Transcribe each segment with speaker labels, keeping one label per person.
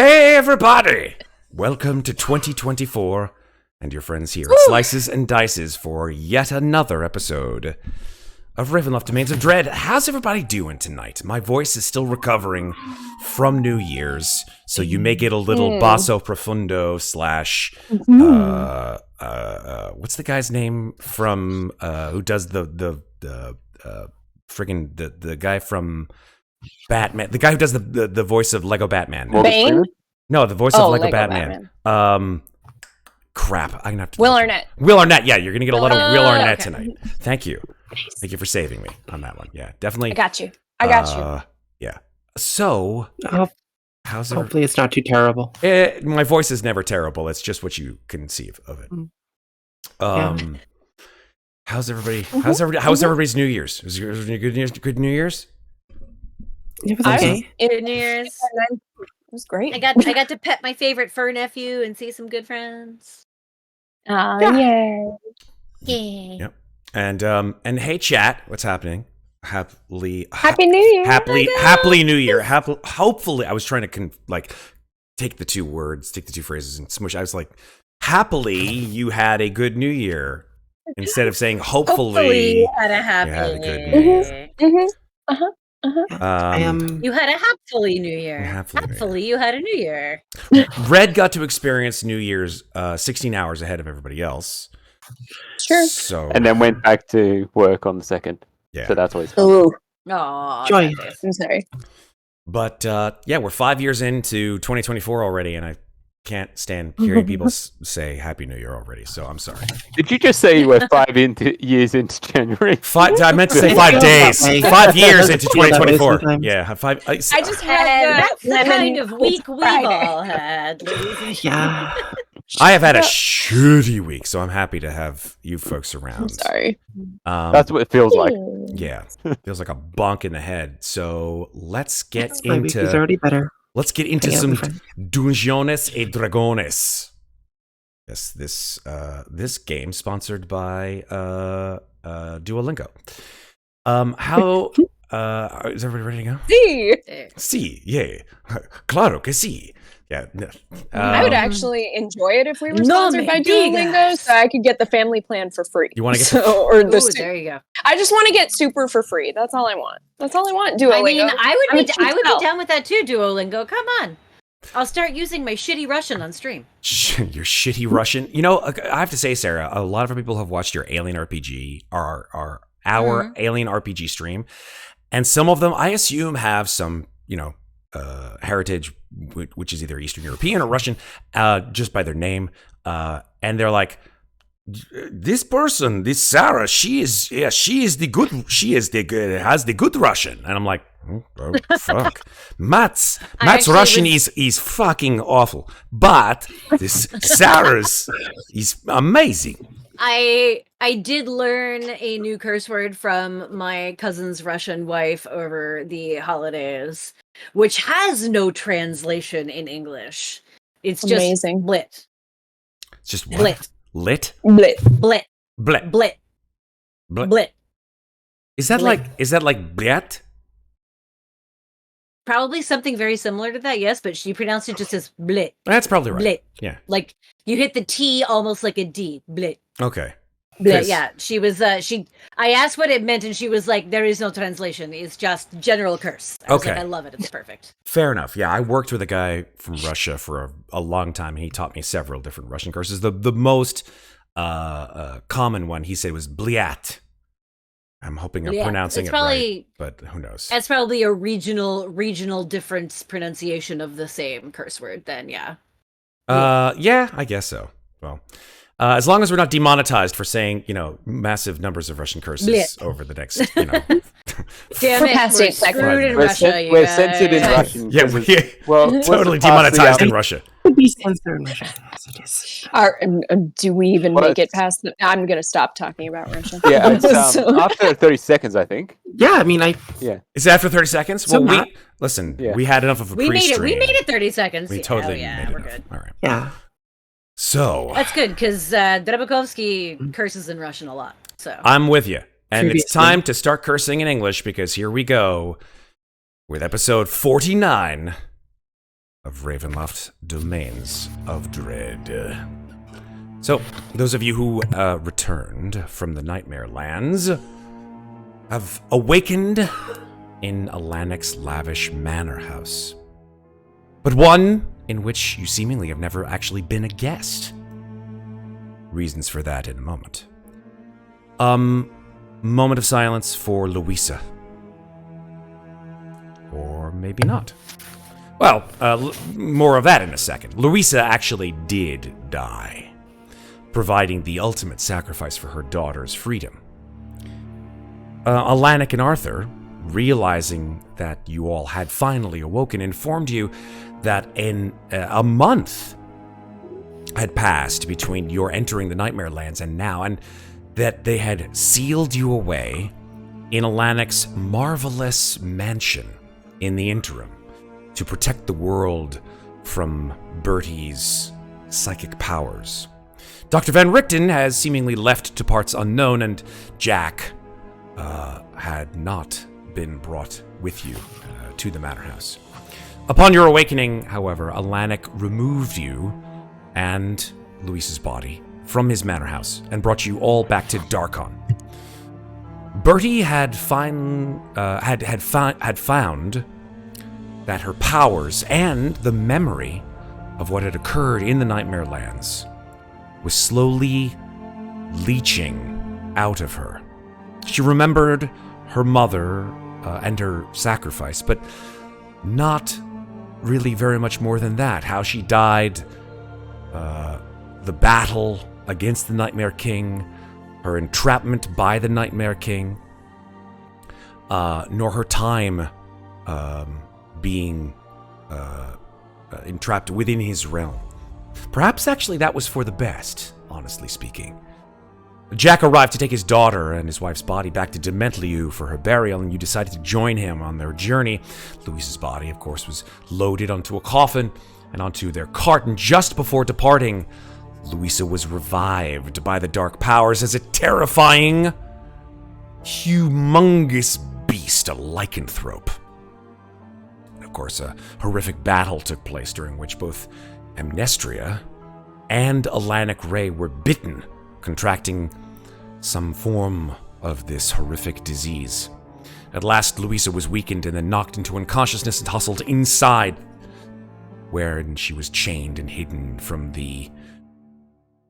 Speaker 1: Hey everybody! Welcome to 2024, and your friends here at Slices and Dices for yet another episode of Ravenloft Domains of Dread. How's everybody doing tonight? My voice is still recovering from New Year's, so you may get a little basso profundo slash what's the guy's name from who does the guy from Batman, the guy who does the voice of Lego Batman.
Speaker 2: Bane?
Speaker 1: No, the voice of Lego Batman. Crap, I'm gonna have to.
Speaker 2: Will Arnett.
Speaker 1: Will Arnett. Yeah, you're gonna get a lot of Will Arnett tonight. Thank you. Thank you for saving me on that one. Yeah, definitely.
Speaker 2: I got you. I got you.
Speaker 1: Yeah. So, how's
Speaker 3: hopefully it's not too terrible.
Speaker 1: My voice is never terrible. It's just what you conceive of it. How's everybody? How's everybody's New Year's? Was yours good New Year's?
Speaker 3: It was okay.
Speaker 2: New Year's. It was great.
Speaker 4: I got to pet my favorite fur nephew and see some good friends.
Speaker 2: Yeah.
Speaker 1: Yep. And hey chat, what's happening?
Speaker 2: Happy New Year.
Speaker 1: Happily New Year. Hopefully, I was trying to take the two phrases and smush. I was like, happily you had a good New Year instead of saying hopefully
Speaker 4: you had a happy
Speaker 1: good New Year.
Speaker 4: You had a happily New Year.
Speaker 1: Happily
Speaker 4: you had a New Year.
Speaker 1: Red got to experience New Year's 16 hours ahead of everybody else.
Speaker 2: Sure.
Speaker 5: And then went back to work on the 2nd.
Speaker 1: Yeah.
Speaker 5: So that's always fun.
Speaker 2: Oh.
Speaker 3: Joy.
Speaker 2: I'm sorry.
Speaker 1: But we're 5 years into 2024 already, and I can't stand hearing people say Happy New Year already, so I'm sorry.
Speaker 5: Did you just say you were 5 years into January?
Speaker 1: I meant to say 5 days. 5 years into 2024. Yeah, 5.
Speaker 2: I just had
Speaker 4: that's the kind of week we've all had.
Speaker 3: Yeah.
Speaker 1: I have had a shitty week, so I'm happy to have you folks around.
Speaker 2: I'm sorry.
Speaker 5: That's what it feels like.
Speaker 1: Yeah, feels like a bonk in the head. So let's get
Speaker 3: My week is already better.
Speaker 1: Let's get into some Dungeones y Dragones. Yes, this game sponsored by Duolingo. How is everybody ready to go? Sí, yeah, claro que sí. Yeah,
Speaker 2: I would actually enjoy it if we were sponsored by Duolingo, so I could get the family plan for free.
Speaker 1: You want to get
Speaker 4: there you go.
Speaker 2: I just want to get super for free. That's all I want. Duolingo.
Speaker 4: I mean, I would be down with that too. Duolingo, come on. I'll start using my shitty Russian on stream.
Speaker 1: Your shitty Russian. You know, I have to say, Sarah, a lot of people have watched your Alien RPG, our Alien RPG stream, and some of them, I assume, have some, heritage, which is either Eastern European or Russian, just by their name, and they're like, this person, this Sarah, has the good Russian, and I'm like, oh fuck, Matt's Russian is fucking awful, but this Sarah's is amazing.
Speaker 4: I did learn a new curse word from my cousin's Russian wife over the holidays, which has no translation in English. It's just
Speaker 2: amazing.
Speaker 4: Blit.
Speaker 1: It's just what?
Speaker 4: Blit.
Speaker 1: Lit?
Speaker 2: Blit.
Speaker 4: Blit.
Speaker 1: Blit.
Speaker 4: Blit.
Speaker 1: Blit.
Speaker 4: Blit.
Speaker 1: Is that like blit?
Speaker 4: Probably something very similar to that, yes, but she pronounced it just as blit.
Speaker 1: That's probably right.
Speaker 4: Blit.
Speaker 1: Yeah.
Speaker 4: Like you hit the T almost like a D. Blit.
Speaker 1: Okay.
Speaker 4: Blit. Yeah. She was I asked what it meant and she was like, there is no translation. It's just general curse. I was like, I love it. It's perfect.
Speaker 1: Fair enough. Yeah, I worked with a guy from Russia for a long time. He taught me several different Russian curses. The most common one he said was bliat. I'm hoping I'm pronouncing it right, but who knows?
Speaker 4: That's probably a regional difference pronunciation of the same curse word. Then, yeah.
Speaker 1: Yeah, I guess so. Well, as long as we're not demonetized for saying, massive numbers of Russian curses over the next,
Speaker 4: Damn it, we're screwed in Russia.
Speaker 5: We're censored in Russian.
Speaker 1: Yeah, we're totally demonetized in Russia.
Speaker 3: Be censored in Russia.
Speaker 2: Do we even make it past the... I'm going to stop talking about Russia.
Speaker 5: Yeah, it's, after 30 seconds, I think.
Speaker 3: Yeah, I mean,
Speaker 1: Is it after 30 seconds?
Speaker 3: So
Speaker 1: well, we had enough of a pre-stream.
Speaker 4: We made it 30 seconds.
Speaker 1: We totally made it.
Speaker 4: We're
Speaker 1: enough.
Speaker 4: good.
Speaker 1: All right.
Speaker 3: Yeah.
Speaker 1: So...
Speaker 4: That's good, because Drabakovsky curses in Russian a lot. So
Speaker 1: I'm with you. And it's time to start cursing in English, because here we go with episode 49 of Ravenloft, Domains of Dread. So, those of you who returned from the Nightmare Lands have awakened in Alanic's lavish manor house, but one in which you seemingly have never actually been a guest. Reasons for that in a moment. Moment of silence for Louisa. Or maybe not. Well, more of that in a second. Louisa actually did die, providing the ultimate sacrifice for her daughter's freedom. Alanic and Arthur, realizing that you all had finally awoken, informed you that a month had passed between your entering the Nightmare Lands and now, and that they had sealed you away in Alanic's marvelous mansion in the interim to protect the world from Bertie's psychic powers. Dr. Van Richten has seemingly left to parts unknown, and Jack had not been brought with you to the Manor House. Upon your awakening, however, Alanic removed you and Louisa's body from his manor house and brought you all back to Darkon. Bertie had found that her powers and the memory of what had occurred in the Nightmare Lands was slowly leaching out of her. She remembered her mother and her sacrifice, but not really very much more than that. How she died, the battle against the Nightmare King, her entrapment by the Nightmare King, nor her time being entrapped within his realm. Perhaps actually that was for the best, honestly speaking. Jack arrived to take his daughter and his wife's body back to Dementliu for her burial, and you decided to join him on their journey. Louisa's body, of course, was loaded onto a coffin and onto their cart, and just before departing, Louisa was revived by the dark powers as a terrifying, humongous beast, a lycanthrope. Of course, a horrific battle took place during which both Amnestria and Alanic Ray were bitten, contracting some form of this horrific disease. At last, Louisa was weakened and then knocked into unconsciousness and hustled inside, wherein she was chained and hidden from the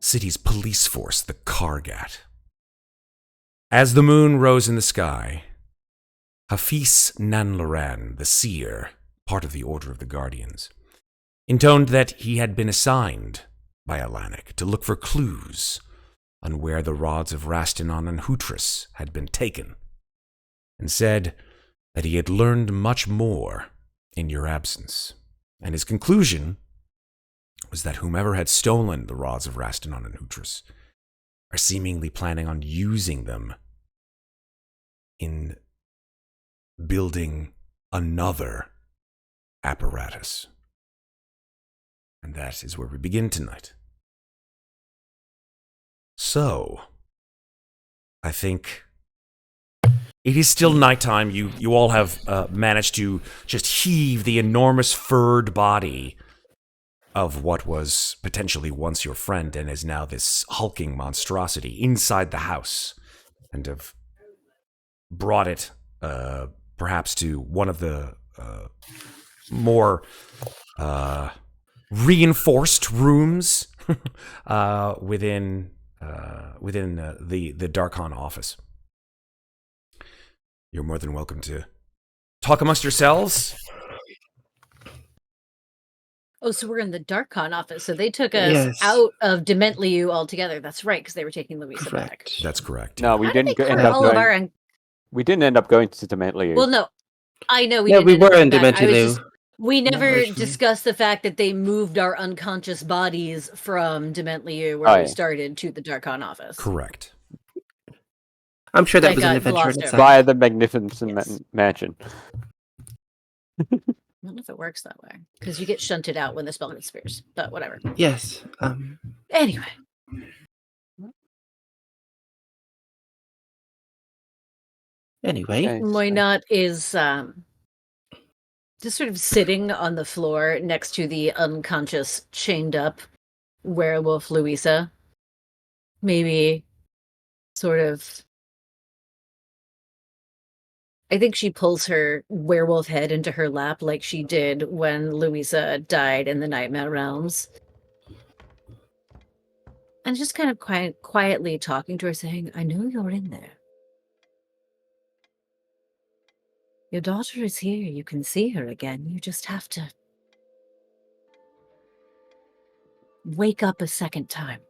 Speaker 1: city's police force, the Kargat. As the moon rose in the sky, Hafiz Nanlaran, the seer, part of the Order of the Guardians, intoned that he had been assigned by Alanic to look for clues on where the rods of Rastinon and Hutris had been taken, and said that he had learned much more in your absence. And his conclusion was that whomever had stolen the rods of Rastinon and Hutris are seemingly planning on using them in building another apparatus. And that is where we begin tonight. So, I think it is still nighttime. You all have managed to just heave the enormous furred body of what was potentially once your friend and is now this hulking monstrosity inside the house, and have brought it perhaps to one of the more reinforced rooms within the Darkon office. You're more than welcome to talk amongst yourselves.
Speaker 4: Oh, so we're in the Darkon office. So they took us out of Dementliu altogether. That's right, because they were taking Louisa back.
Speaker 1: That's correct.
Speaker 5: No, we
Speaker 4: How
Speaker 5: didn't
Speaker 4: did they
Speaker 5: end
Speaker 4: cover
Speaker 5: up
Speaker 4: all of
Speaker 5: going.
Speaker 4: our
Speaker 5: We didn't end up going to Dementliu.
Speaker 4: Well, no, I know we
Speaker 3: Yeah,
Speaker 4: didn't.
Speaker 3: we
Speaker 4: end up
Speaker 3: were in
Speaker 4: doing that.
Speaker 3: Dementliu.
Speaker 4: We never
Speaker 3: originally.
Speaker 4: discussed the fact that they moved our unconscious bodies from Dementliu, where we started, to the Darkon office.
Speaker 1: Correct.
Speaker 3: I'm sure that
Speaker 4: That
Speaker 3: was an
Speaker 4: got
Speaker 3: adventure in
Speaker 4: glossed
Speaker 3: itself.
Speaker 4: over.
Speaker 5: Via the magnificent
Speaker 4: Yes.
Speaker 5: mansion.
Speaker 4: I don't know if it works that way, because you get shunted out when the spell disappears, but whatever.
Speaker 3: Yes.
Speaker 4: Anyway.
Speaker 3: Anyway.
Speaker 5: Okay,
Speaker 4: Moynat is Just sort of sitting on the floor next to the unconscious, chained up werewolf Louisa. Maybe sort of. I think she pulls her werewolf head into her lap like she did when Louisa died in the Nightmare Realms. And just kind of quietly talking to her, saying, I know you're in there. Your daughter is here. You can see her again. You just have to wake up a second time.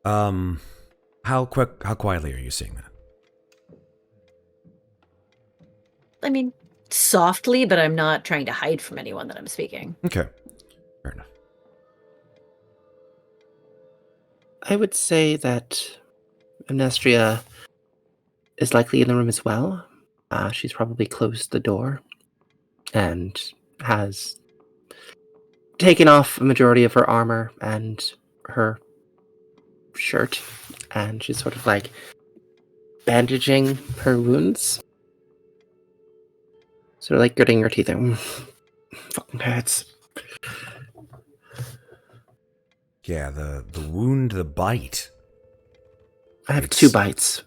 Speaker 1: How quietly are you saying that?
Speaker 4: I mean, softly, but I'm not trying to hide from anyone that I'm speaking.
Speaker 1: Okay. Fair enough.
Speaker 3: I would say that Amnestria is likely in the room as well. She's probably closed the door and has taken off a majority of her armor and her shirt, and she's sort of like bandaging her wounds. Sort of like gritting her teeth out. Fucking hurts.
Speaker 1: Yeah, the wound, the bite.
Speaker 3: I have 2 bites.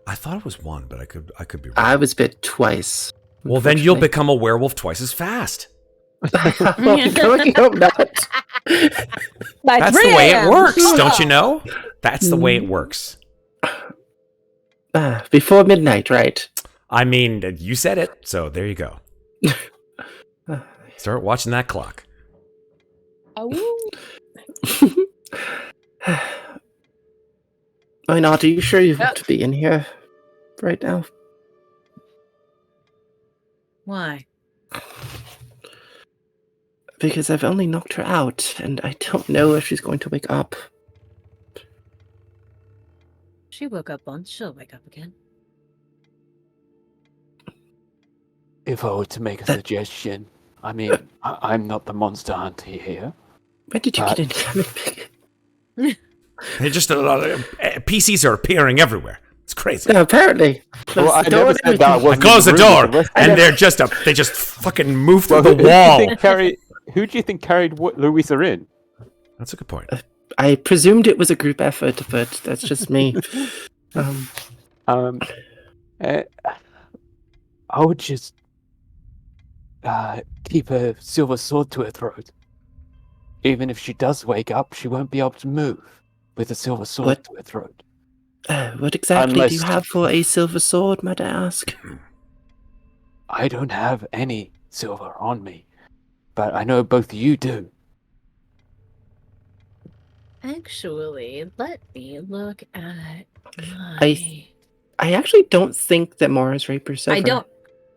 Speaker 1: I thought it was 1, but I could be wrong.
Speaker 3: I was bit twice.
Speaker 1: Well, then you'll become a werewolf twice as fast.
Speaker 3: Well, I hope not.
Speaker 1: That's the way it works, don't you know? That's the way it works.
Speaker 3: Before midnight, right?
Speaker 1: I mean, you said it, so there you go. Start watching that clock.
Speaker 2: Oh.
Speaker 3: Why not? Are you sure you have to be in here right now?
Speaker 4: Why?
Speaker 3: Because I've only knocked her out, and I don't know if she's going to wake up.
Speaker 4: She woke up once, she'll wake up again.
Speaker 5: If I were to make a suggestion, I mean, I'm not the monster hunter here.
Speaker 3: Where did you get in here?
Speaker 1: They just PCs are appearing everywhere. It's crazy.
Speaker 3: No, apparently.
Speaker 5: Well, I never said that.
Speaker 1: I closed the door, and they just fucking move through the wall.
Speaker 5: Who do you think carried Louisa in?
Speaker 1: That's a good point.
Speaker 3: I presumed it was a group effort, but that's just me.
Speaker 5: I would just keep a silver sword to her throat. Even if she does wake up, she won't be able to move with a silver sword to her throat.
Speaker 3: What exactly do you have for a silver sword, might I ask?
Speaker 5: I don't have any silver on me, but I know both of you do.
Speaker 4: Actually, let me look at my...
Speaker 3: I actually don't think that Mara's rapier is silver.
Speaker 4: I don't.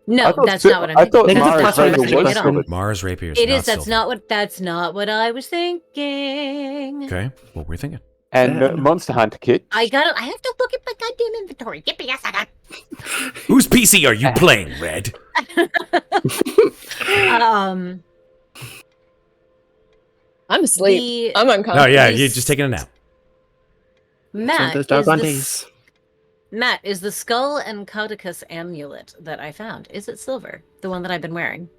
Speaker 4: No, that's not what I'm thinking.
Speaker 5: I thought Mara's rapier was silver.
Speaker 1: Mara's rapier is
Speaker 4: It
Speaker 1: not
Speaker 4: is. That's
Speaker 1: silver.
Speaker 4: That's not what I was thinking.
Speaker 1: Okay, what were you thinking?
Speaker 5: And Monster Hunter kit.
Speaker 4: I have to look at my goddamn inventory. Yippee, yes, I got.
Speaker 1: Whose PC are you playing, Red?
Speaker 2: I'm asleep. I'm unconscious.
Speaker 1: Oh yeah, you're just taking a nap.
Speaker 4: Matt,
Speaker 3: those doggone days.
Speaker 4: Matt, is the skull and caduceus amulet that I found, is it silver? The one that I've been wearing?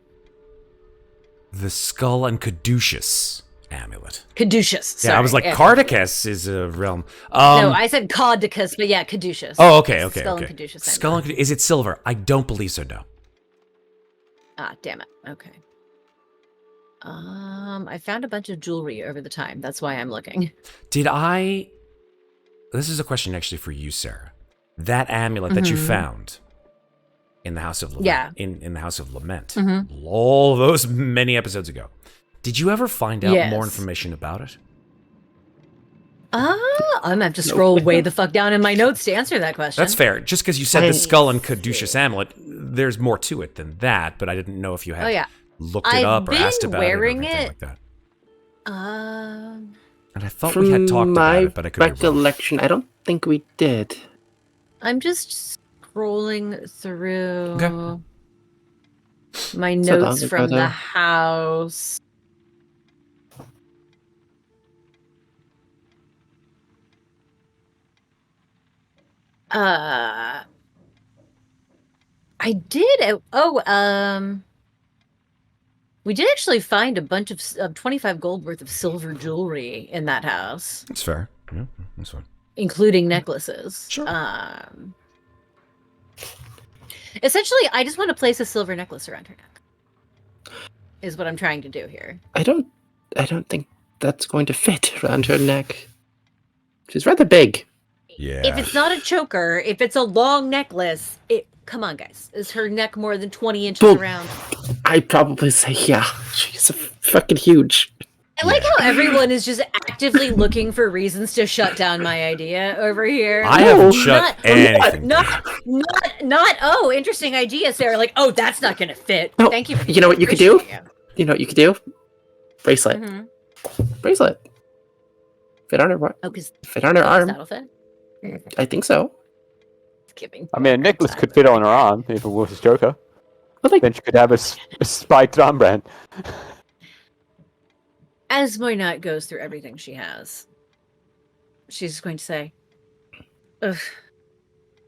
Speaker 1: The skull and caduceus amulet.
Speaker 4: Caduceus. Sorry.
Speaker 1: Yeah, I was like, Cardicus is a realm.
Speaker 4: No, I said caduceus, but yeah, caduceus.
Speaker 1: Oh, okay.
Speaker 4: Skull and caduceus.
Speaker 1: Skull and is it silver? I don't believe so. No.
Speaker 4: Ah, damn it. Okay. I found a bunch of jewelry over the time. That's why I'm looking.
Speaker 1: Did I? This is a question actually for you, Sarah. That amulet that you found in the House of Lament, in the House of Lament, all those many episodes ago. Did you ever find out more information about it?
Speaker 4: I'm gonna have to scroll way the fuck down in my notes to answer that question.
Speaker 1: That's fair. Just because you said the skull and caduceus amulet, there's more to it than that. But I didn't know if you had looked it up or asked about it or anything like that. And I thought we had talked about it, but I could be wrong.
Speaker 3: Recollection, I don't think we did.
Speaker 4: I'm just scrolling through my notes from the house. I did. We did actually find a bunch of 25 gold worth of silver jewelry in that house.
Speaker 1: That's fair. Yeah, that's fine.
Speaker 4: Including necklaces.
Speaker 1: Sure.
Speaker 4: Essentially, I just want to place a silver necklace around her neck. Is what I'm trying to do here.
Speaker 3: I don't think that's going to fit around her neck. She's rather big.
Speaker 1: Yeah.
Speaker 4: If it's not a choker, if it's a long necklace, come on, guys. Is her neck more than 20 inches around?
Speaker 3: I'd probably say, yeah. She's fucking huge.
Speaker 4: I like how everyone is just actively looking for reasons to shut down my idea over here.
Speaker 1: I haven't shut anything.
Speaker 4: Not. Oh, interesting idea, Sarah. Like, oh, that's not gonna fit.
Speaker 3: No,
Speaker 4: Thank you.
Speaker 3: You know what you could do? You know what you could do? Bracelet.
Speaker 4: Mm-hmm.
Speaker 3: Bracelet. Fit on her. Fit on her arm.
Speaker 4: That'll fit.
Speaker 3: I think so.
Speaker 4: Giving.
Speaker 5: I mean, a necklace could fit on her arm if it was a choker.
Speaker 3: Well, like,
Speaker 5: then she could have a spiked armband.
Speaker 4: As Muadnhait goes through everything she has, she's going to say, ugh,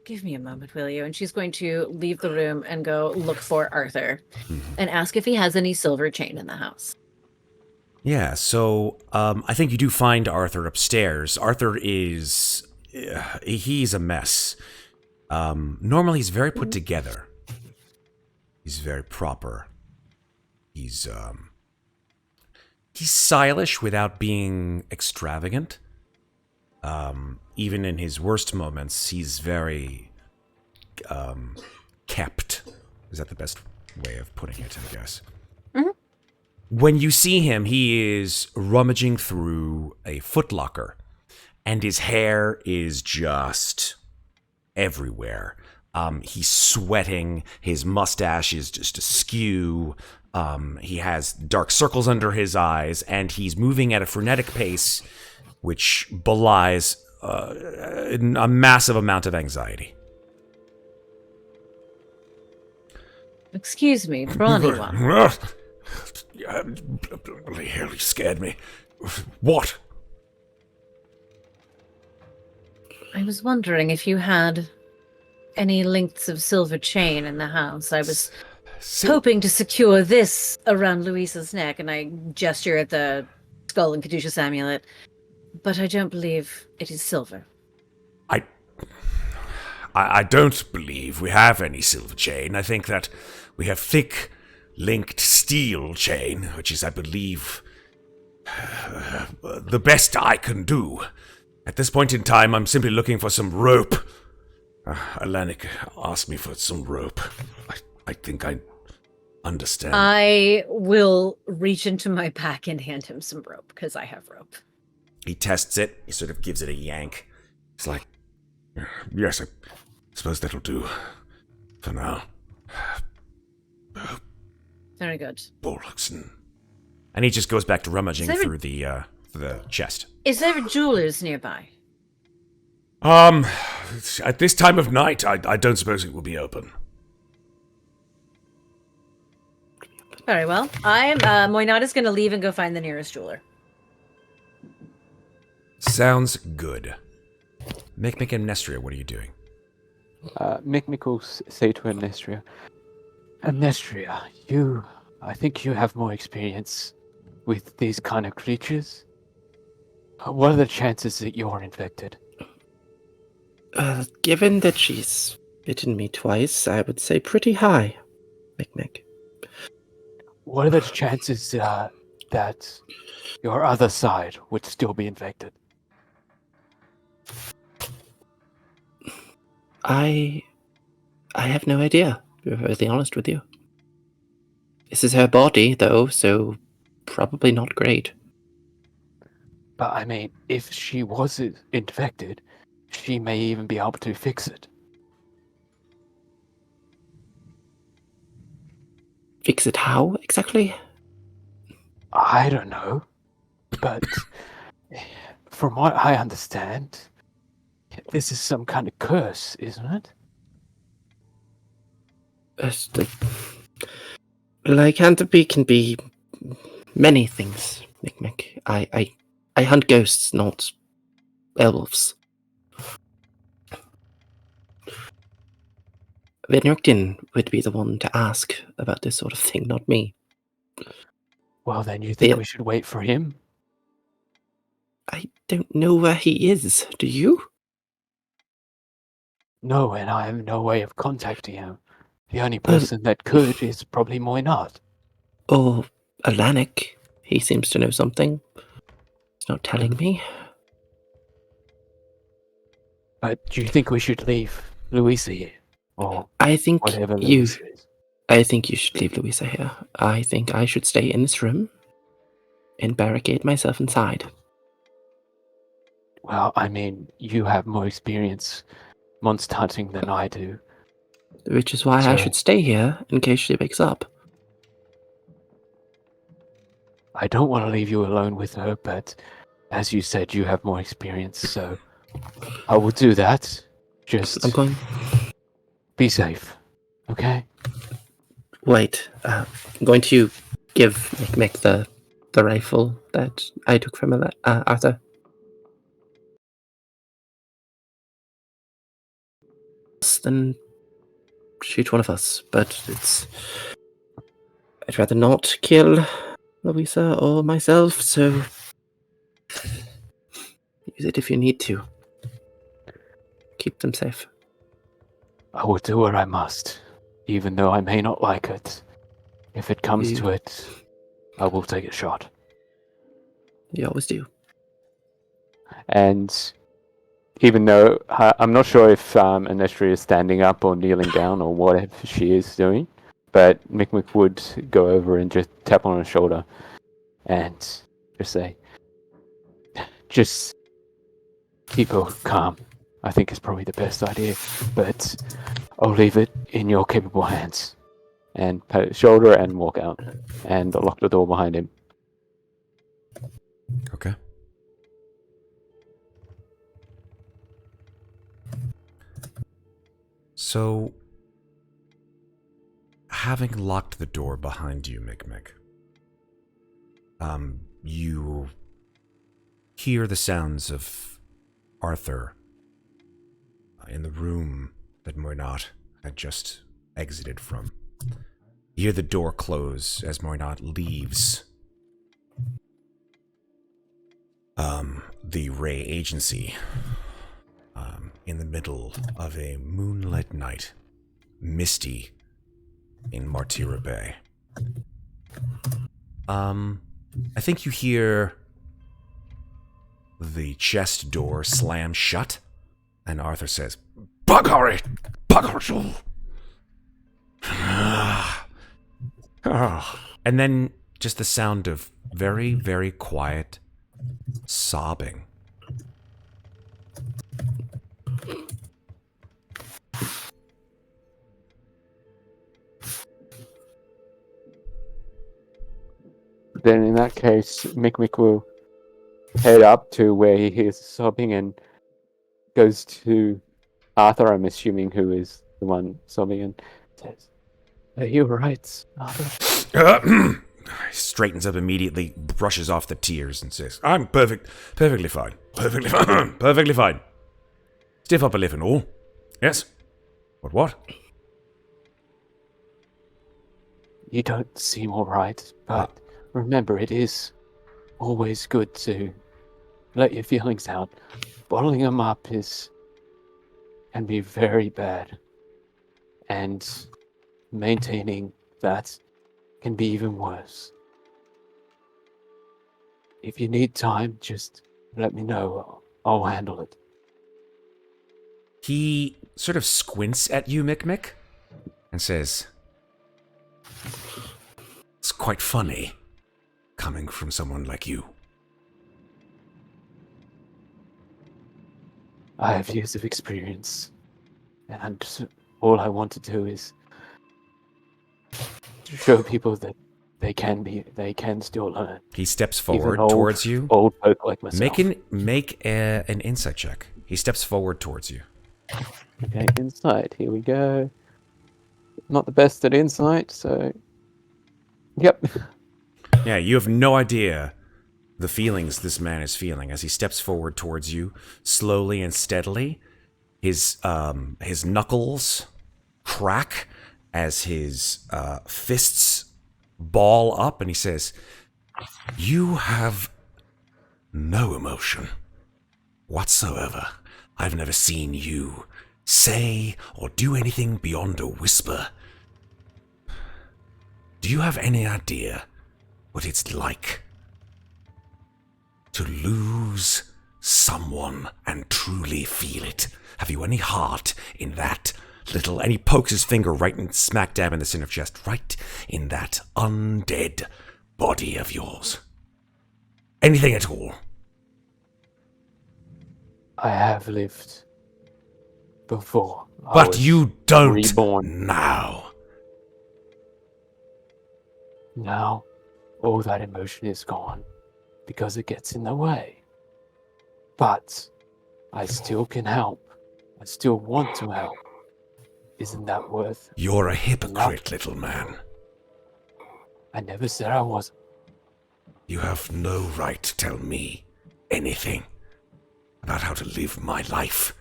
Speaker 4: give me a moment, will you? And she's going to leave the room and go look for Arthur and ask if he has any silver chain in the house.
Speaker 1: Yeah, so I think you do find Arthur upstairs. Arthur is... he's a mess. Normally he's very put together. He's very proper. He's stylish without being extravagant. Even in his worst moments, he's very kept. Is that the best way of putting it, I guess? Mm-hmm. When you see him, he is rummaging through a footlocker, and his hair is just everywhere. He's sweating. His mustache is just askew. He has dark circles under his eyes, and he's moving at a frenetic pace, which belies a massive amount of anxiety.
Speaker 4: Excuse me, brawny one.
Speaker 1: Bloody hell, he scared me. What?
Speaker 4: I was wondering if you had any links of silver chain in the house. I was hoping to secure this around Louisa's neck, and I gesture at the skull and caduceus amulet, but I don't believe it is silver.
Speaker 1: I don't believe we have any silver chain. I think that we have thick, linked steel chain, which is, I believe, the best I can do. At this point in time, I'm simply looking for some rope. Alanik asked me for some rope. I think I understand.
Speaker 4: I will reach into my pack and hand him some rope, because I have rope.
Speaker 1: He tests it. He sort of gives it a yank. It's like, yes, I suppose that'll do for now.
Speaker 4: Very good.
Speaker 1: Bollocks. And he just goes back to rummaging through the chest.
Speaker 4: Is there a jeweler's nearby?
Speaker 1: At this time of night, I don't suppose it will be open.
Speaker 4: Very well. Muadnhait is going to leave and go find the nearest jeweler.
Speaker 1: Sounds good. Mikmick and Amnestria, what are you doing?
Speaker 5: Mikmick will say to Amnestria, Amnestria, I think you have more experience with these kind of creatures. What are the chances that you're infected?
Speaker 3: Given that she's bitten me twice, I would say pretty high, Mikmick.
Speaker 5: What are the chances that your other side would still be infected?
Speaker 3: I have no idea, to be really honest with you. This is her body, though, so probably not great.
Speaker 5: But I mean, if she was infected, she may even be able to fix it.
Speaker 3: Fix it how, exactly?
Speaker 5: I don't know. But from what I understand, this is some kind of curse, isn't it?
Speaker 3: Lycanthropy can be many things, Mikmick. I hunt ghosts, not elves. Venriktin would be the one to ask about this sort of thing, not me.
Speaker 5: Well, then you think we should wait for him?
Speaker 3: I don't know where he is. Do you?
Speaker 5: No, and I have no way of contacting him. The only person that could is probably Muadnhait.
Speaker 3: Or Alanik. He seems to know something. He's not telling me.
Speaker 5: But do you think we should leave Louisa here? Or
Speaker 3: I think
Speaker 5: whatever Louisa is?
Speaker 3: I think you should leave Louisa here. I think I should stay in this room and barricade myself inside.
Speaker 5: Well, I mean, you have more experience monster hunting than I do.
Speaker 3: Which is why I should stay here in case she wakes up.
Speaker 5: I don't want to leave you alone with her, but as you said, you have more experience, so I will do that. Just be safe, okay?
Speaker 3: Wait, I'm going to give Mikmick the rifle that I took from Arthur. Then shoot one of us, but I'd rather not kill Louisa or myself, so use it if you need to. Keep them safe.
Speaker 5: I will do what I must, even though I may not like it. If it comes to it, I will take a shot.
Speaker 3: You always do.
Speaker 5: And even though I'm not sure if Amnestria is standing up or kneeling down or whatever she is doing, but Mikmick would go over and just tap on her shoulder and just say, just keep her calm. I think it's probably the best idea, but I'll leave it in your capable hands. And pat his shoulder and walk out and lock the door behind him.
Speaker 1: Okay. So, having locked the door behind you, Mikmick, you hear the sounds of Arthur in the room that Muadnhait had just exited from. You hear the door close as Muadnhait leaves the Ray Agency in the middle of a moonlit night, misty in Martira Bay. I think you hear the chest door slam shut, and Arthur says, "Bagari! Bagari!" And then just the sound of very, very quiet sobbing.
Speaker 5: Then in that case, Mikmick will head up to where he hears sobbing and goes to Arthur, I'm assuming, who is the one sobbing, and says, "Are you alright, Arthur?"
Speaker 1: He straightens up immediately, brushes off the tears, and says, "I'm perfectly fine. Perfectly fine. Perfectly fine. Stiff upper lip and all. Yes? But what?
Speaker 5: You don't seem alright, but remember, it is always good to let your feelings out. Bottling them up can be very bad, and maintaining that can be even worse. If you need time, just let me know. I'll handle it."
Speaker 1: He sort of squints at you, Mikmick, and says, "It's quite funny, coming from someone like you."
Speaker 5: I have years of experience, and all I want to do is to show people that they can still learn.
Speaker 1: He steps forward towards you.
Speaker 5: Old folk like myself.
Speaker 1: Make an insight check. He steps forward towards you.
Speaker 5: Okay, insight. Here we go. Not the best at insight, so yep.
Speaker 1: Yeah, you have no idea the feelings this man is feeling as he steps forward towards you, slowly and steadily. His knuckles crack as his fists ball up, and he says, "You have no emotion whatsoever. I've never seen you say or do anything beyond a whisper. Do you have any idea what it's like to lose someone and truly feel it? Have you any heart in that little..." And he pokes his finger right in smack dab in the center of chest, right in that undead body of yours. Anything at all?
Speaker 5: I have lived before.
Speaker 1: But you don't
Speaker 5: reborn.
Speaker 1: now.
Speaker 5: Now, all that emotion is gone because it gets in the way. But I still can help. I still want to help. Isn't that worth it?
Speaker 1: You're a hypocrite, little man.
Speaker 5: I never said I wasn't.
Speaker 1: You have no right to tell me anything about how to live my life.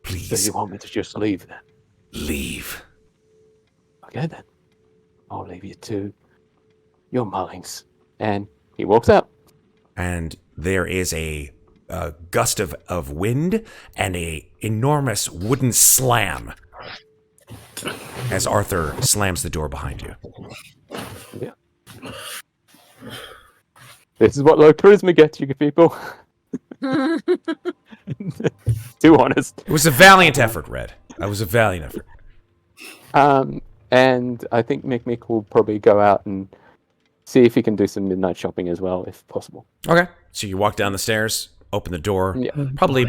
Speaker 1: Please.
Speaker 5: So you want me to just leave then?
Speaker 1: Leave.
Speaker 5: Okay then. I'll leave you to your mullings. And he walks out.
Speaker 1: And there is a gust of wind and a enormous wooden slam as Arthur slams the door behind you.
Speaker 5: Yeah. This is what low charisma gets you, people. Too honest.
Speaker 1: It was a valiant effort, Red. That was a valiant effort.
Speaker 5: And I think Mikmick will probably go out and see if he can do some midnight shopping as well, if possible.
Speaker 1: Okay. So you walk down the stairs, open the door,
Speaker 5: Yeah.
Speaker 1: probably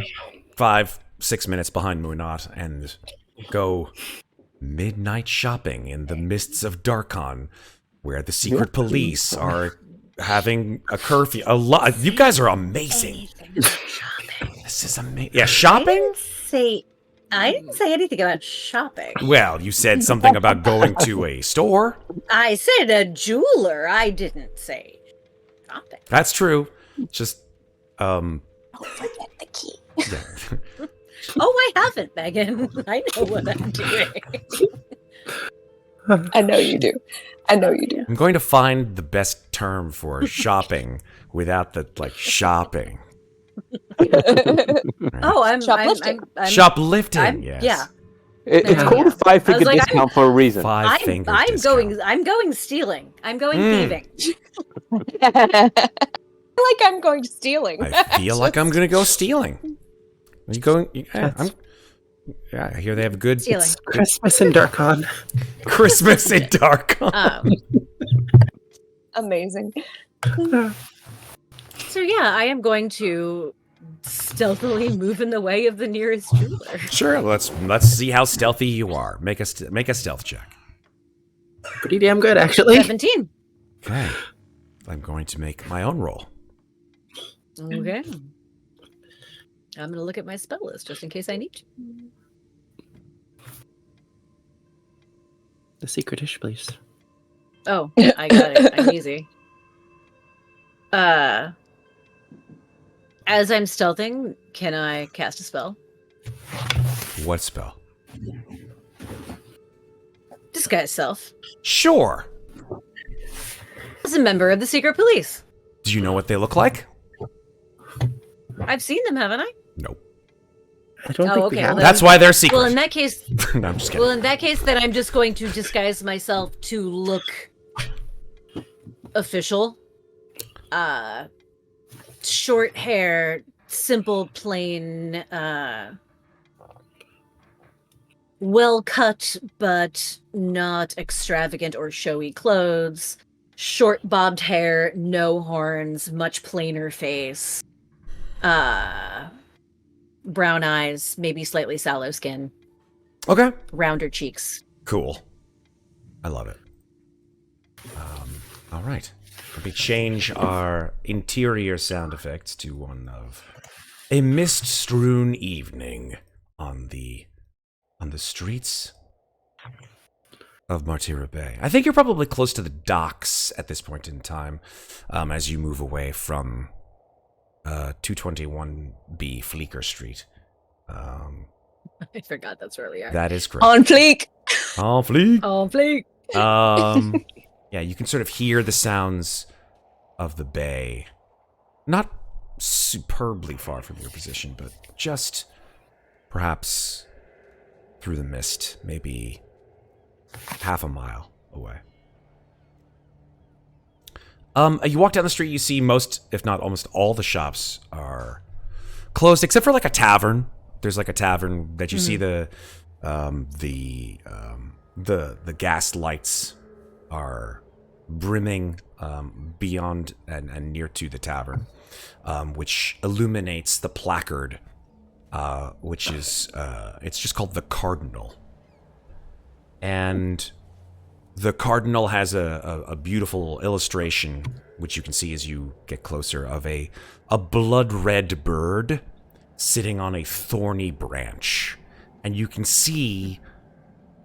Speaker 1: 5-6 minutes behind Muadnhait, and go midnight shopping in the mists of Darkon, where the secret police are having a curfew. You guys are amazing. This is amazing. Yeah, shopping?
Speaker 4: I didn't say anything about shopping.
Speaker 1: Well, you said something about going to a store.
Speaker 4: I said a jeweler. I didn't say shopping.
Speaker 1: That's true. Just,
Speaker 2: Don't forget the key.
Speaker 1: yeah.
Speaker 4: Oh, I haven't, Megan. I know what I'm doing.
Speaker 2: I know you do. I know you do.
Speaker 1: I'm going to find the best term for shopping without the, shopping.
Speaker 4: Oh, I'm
Speaker 2: Shoplifting.
Speaker 1: Shoplifting, yes.
Speaker 4: Yeah.
Speaker 5: It's called a 5-figure
Speaker 4: like,
Speaker 5: discount for a reason.
Speaker 1: Five-finger
Speaker 4: I'm
Speaker 1: discount.
Speaker 4: going stealing. I'm going thieving.
Speaker 2: I feel like I'm going stealing.
Speaker 1: I feel like I'm going to go stealing. Are you going? Yeah, I hear they have good
Speaker 4: Stealing.
Speaker 3: Christmas in Darkon.
Speaker 1: Christmas in Darkon.
Speaker 2: Amazing.
Speaker 4: So yeah, I am going to stealthily move in the way of the nearest jeweler.
Speaker 1: Sure, let's see how stealthy you are. Make a stealth check.
Speaker 3: Pretty damn good, actually.
Speaker 4: 17.
Speaker 1: Okay. I'm going to make my own roll.
Speaker 4: Okay. I'm going to look at my spell list just in case I need to.
Speaker 3: The secret dish, please.
Speaker 4: Oh, I got it. I'm easy. As I'm stealthing, can I cast a spell?
Speaker 1: What spell?
Speaker 4: Disguise self.
Speaker 1: Sure.
Speaker 4: As a member of the secret police.
Speaker 1: Do you know what they look like?
Speaker 4: I've seen them, haven't I?
Speaker 1: Nope.
Speaker 3: I don't think we
Speaker 4: okay,
Speaker 3: have.
Speaker 4: well,
Speaker 1: That's why they're secret.
Speaker 4: Well, in that case,
Speaker 1: No, I'm just kidding.
Speaker 4: then I'm just going to disguise myself to look official. Short hair, simple, plain, well cut, but not extravagant or showy clothes. Short bobbed hair, no horns, much plainer face. Brown eyes, maybe slightly sallow skin.
Speaker 1: Okay.
Speaker 4: Rounder cheeks.
Speaker 1: Cool. I love it. All right. Let me change our interior sound effects to one of a mist-strewn evening on the streets of Martyra Bay. I think you're probably close to the docks at this point in time, as you move away from 221B Fleeker Street.
Speaker 4: I forgot that's where we are.
Speaker 1: That is correct.
Speaker 2: On fleek.
Speaker 1: On fleek.
Speaker 4: On fleek.
Speaker 1: Yeah, you can sort of hear the sounds of the bay. Not superbly far from your position, but just perhaps through the mist, maybe half a mile away. You walk down the street, you see most, if not almost all the shops are closed, except for like a tavern. There's like a tavern that you see the gas lights are brimming beyond and near to the tavern, which illuminates the placard, which is it's just called the Cardinal, and the Cardinal has a beautiful illustration, which you can see as you get closer, of a blood-red bird sitting on a thorny branch. And you can see,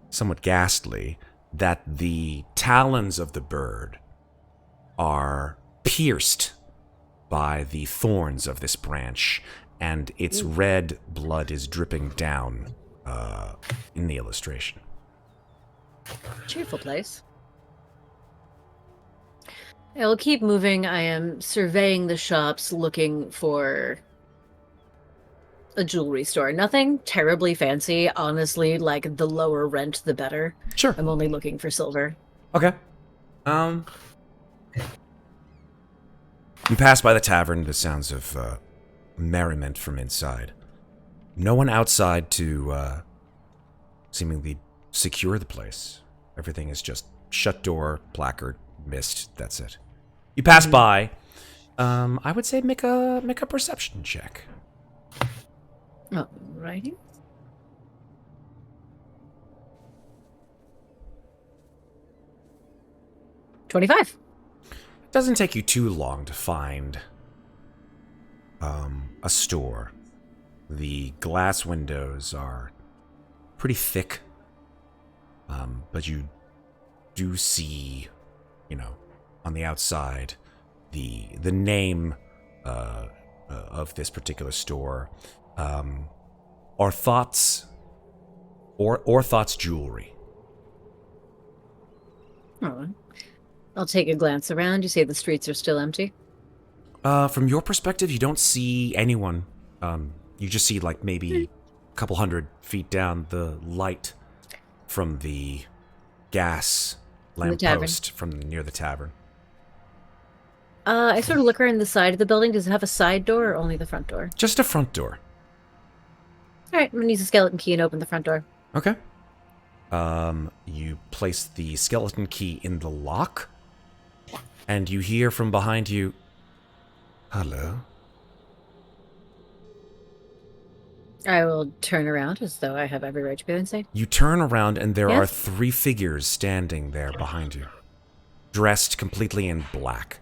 Speaker 1: somewhat ghastly, that the talons of the bird are pierced by the thorns of this branch, and its red blood is dripping down in the illustration.
Speaker 4: Cheerful place. I'll keep moving. I am surveying the shops, looking for a jewelry store. Nothing terribly fancy, honestly. Like, the lower rent, the better.
Speaker 1: Sure.
Speaker 4: I'm only looking for silver.
Speaker 1: Okay. You pass by the tavern, the sounds of merriment from inside. No one outside to seemingly secure the place. Everything is just shut door, placard, mist, that's it. You pass by. I would say make a perception check.
Speaker 4: Alrighty. $25.
Speaker 1: It doesn't take you too long to find a store. The glass windows are pretty thick, but you do see, on the outside, the name of this particular store, Orthots Jewelry.
Speaker 4: Oh, I'll take a glance around. You say the streets are still empty?
Speaker 1: From your perspective, you don't see anyone. You just see, like, maybe a couple 100 feet down, the light from the gas lamppost from near the tavern.
Speaker 4: I sort of look around the side of the building. Does it have a side door or only the front door?
Speaker 1: Just a front door.
Speaker 4: Alright, I'm gonna use a skeleton key and open the front door.
Speaker 1: Okay. You place the skeleton key in the lock, and you hear from behind you, "Hello."
Speaker 4: I will turn around as though I have every right to be inside.
Speaker 1: You turn around, and there
Speaker 4: Yes?
Speaker 1: are 3 figures standing there behind you, dressed completely in black.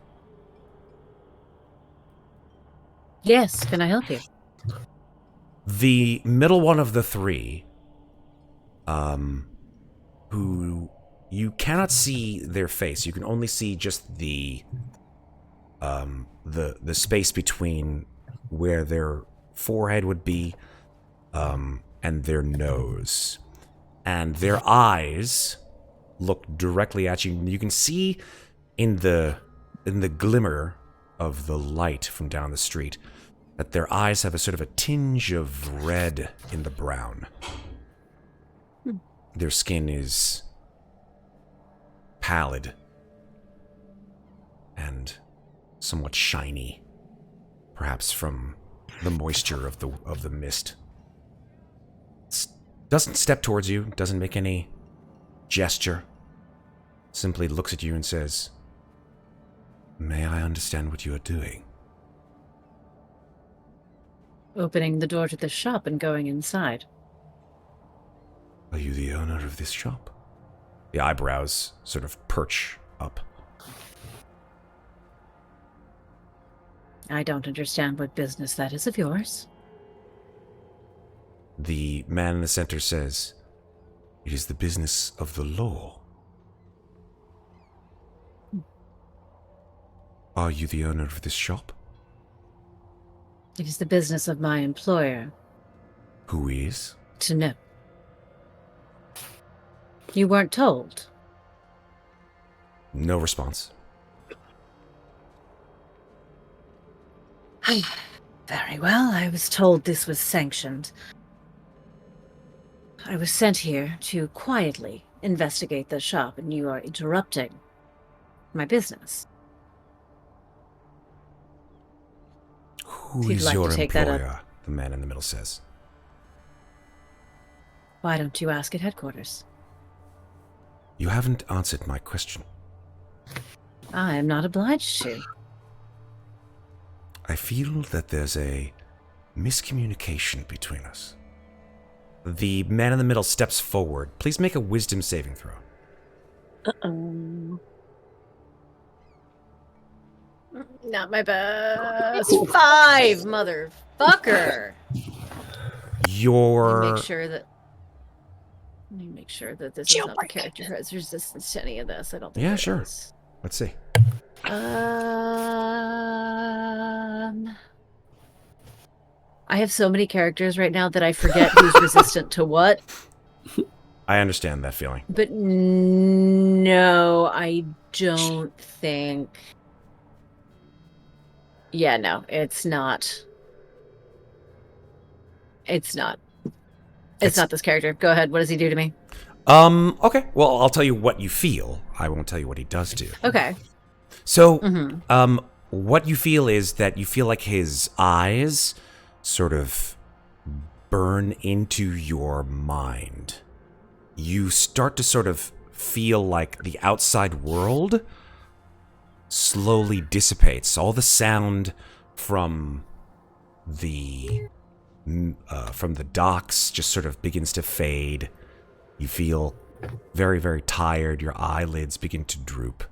Speaker 4: Yes, can I help you?
Speaker 1: The middle one of the 3, who you cannot see their face. You can only see just the space between where their forehead would be, and their nose. And their eyes look directly at you. You can see in the glimmer of the light from down the street that their eyes have a sort of a tinge of red in the brown. Their skin is pallid and somewhat shiny, perhaps from the moisture of the mist. Doesn't step towards you, doesn't make any gesture, simply looks at you and says, "May I understand what you are doing?"
Speaker 4: Opening the door to the shop and going inside.
Speaker 1: "Are you the owner of this shop?" The eyebrows sort of perch up.
Speaker 4: I don't understand what business that is of yours.
Speaker 1: The man in the center says, "It is the business of the law." "Are you the owner of this shop?"
Speaker 4: It is the business of my employer.
Speaker 1: "Who is?"
Speaker 4: to know? You weren't told.
Speaker 1: No response.
Speaker 4: Very well, I was told this was sanctioned. I was sent here to quietly investigate the shop, and you are interrupting my business.
Speaker 1: Who
Speaker 4: If you'd
Speaker 1: is
Speaker 4: like
Speaker 1: your
Speaker 4: to take that up.
Speaker 1: employer? The man in the middle says.
Speaker 4: Why don't you ask at headquarters?
Speaker 1: You haven't answered my question.
Speaker 4: I am not obliged to.
Speaker 1: I feel that there's a miscommunication between us. The man in the middle steps forward. Please make a wisdom saving throw.
Speaker 4: Uh-oh. Not my best. 5, motherfucker.
Speaker 1: Your...
Speaker 4: Let me make sure that this is not the character who has resistance to any of this. I don't think
Speaker 1: Yeah,
Speaker 4: it
Speaker 1: sure.
Speaker 4: is.
Speaker 1: Let's see.
Speaker 4: I have so many characters right now that I forget who's resistant to what.
Speaker 1: I understand that feeling.
Speaker 4: But no, I don't think... Yeah, no, it's not. It's not. It's not this character. Go ahead. What does he do to me?
Speaker 1: Okay. Well, I'll tell you what you feel. I won't tell you what he does do.
Speaker 4: Okay.
Speaker 1: So, what you feel is that you feel like his eyes sort of burn into your mind. You start to sort of feel like the outside world slowly dissipates. All the sound from the docks just sort of begins to fade. You feel very, very tired. Your eyelids begin to droop.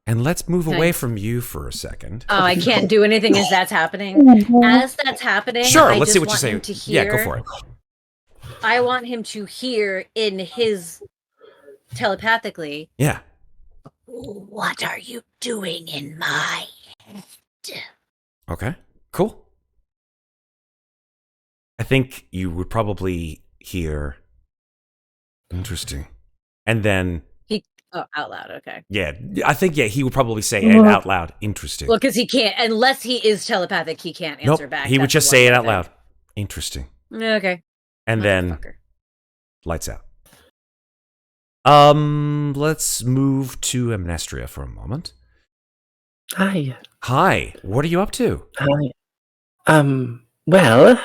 Speaker 1: And let's move away from you for a second.
Speaker 4: Oh, I can't do anything as that's happening. As that's happening,
Speaker 1: Sure,
Speaker 4: I
Speaker 1: let's
Speaker 4: just
Speaker 1: see what you
Speaker 4: want
Speaker 1: say.
Speaker 4: him to hear,
Speaker 1: Yeah, go for it.
Speaker 4: I want him to hear in his telepathically.
Speaker 1: Yeah.
Speaker 4: What are you doing in my head?
Speaker 1: Okay, cool. I think you would probably hear... Interesting. And then...
Speaker 4: Oh, out loud, okay.
Speaker 1: Yeah, I think, he would probably say it out loud. Interesting.
Speaker 4: Well, because he can't, unless he is telepathic, he can't answer back.
Speaker 1: He would just say it out loud. Interesting.
Speaker 4: Okay.
Speaker 1: And then lights out. Let's move to Amnestria for a moment.
Speaker 3: Hi.
Speaker 1: Hi, what are you up to?
Speaker 3: Hi. Well,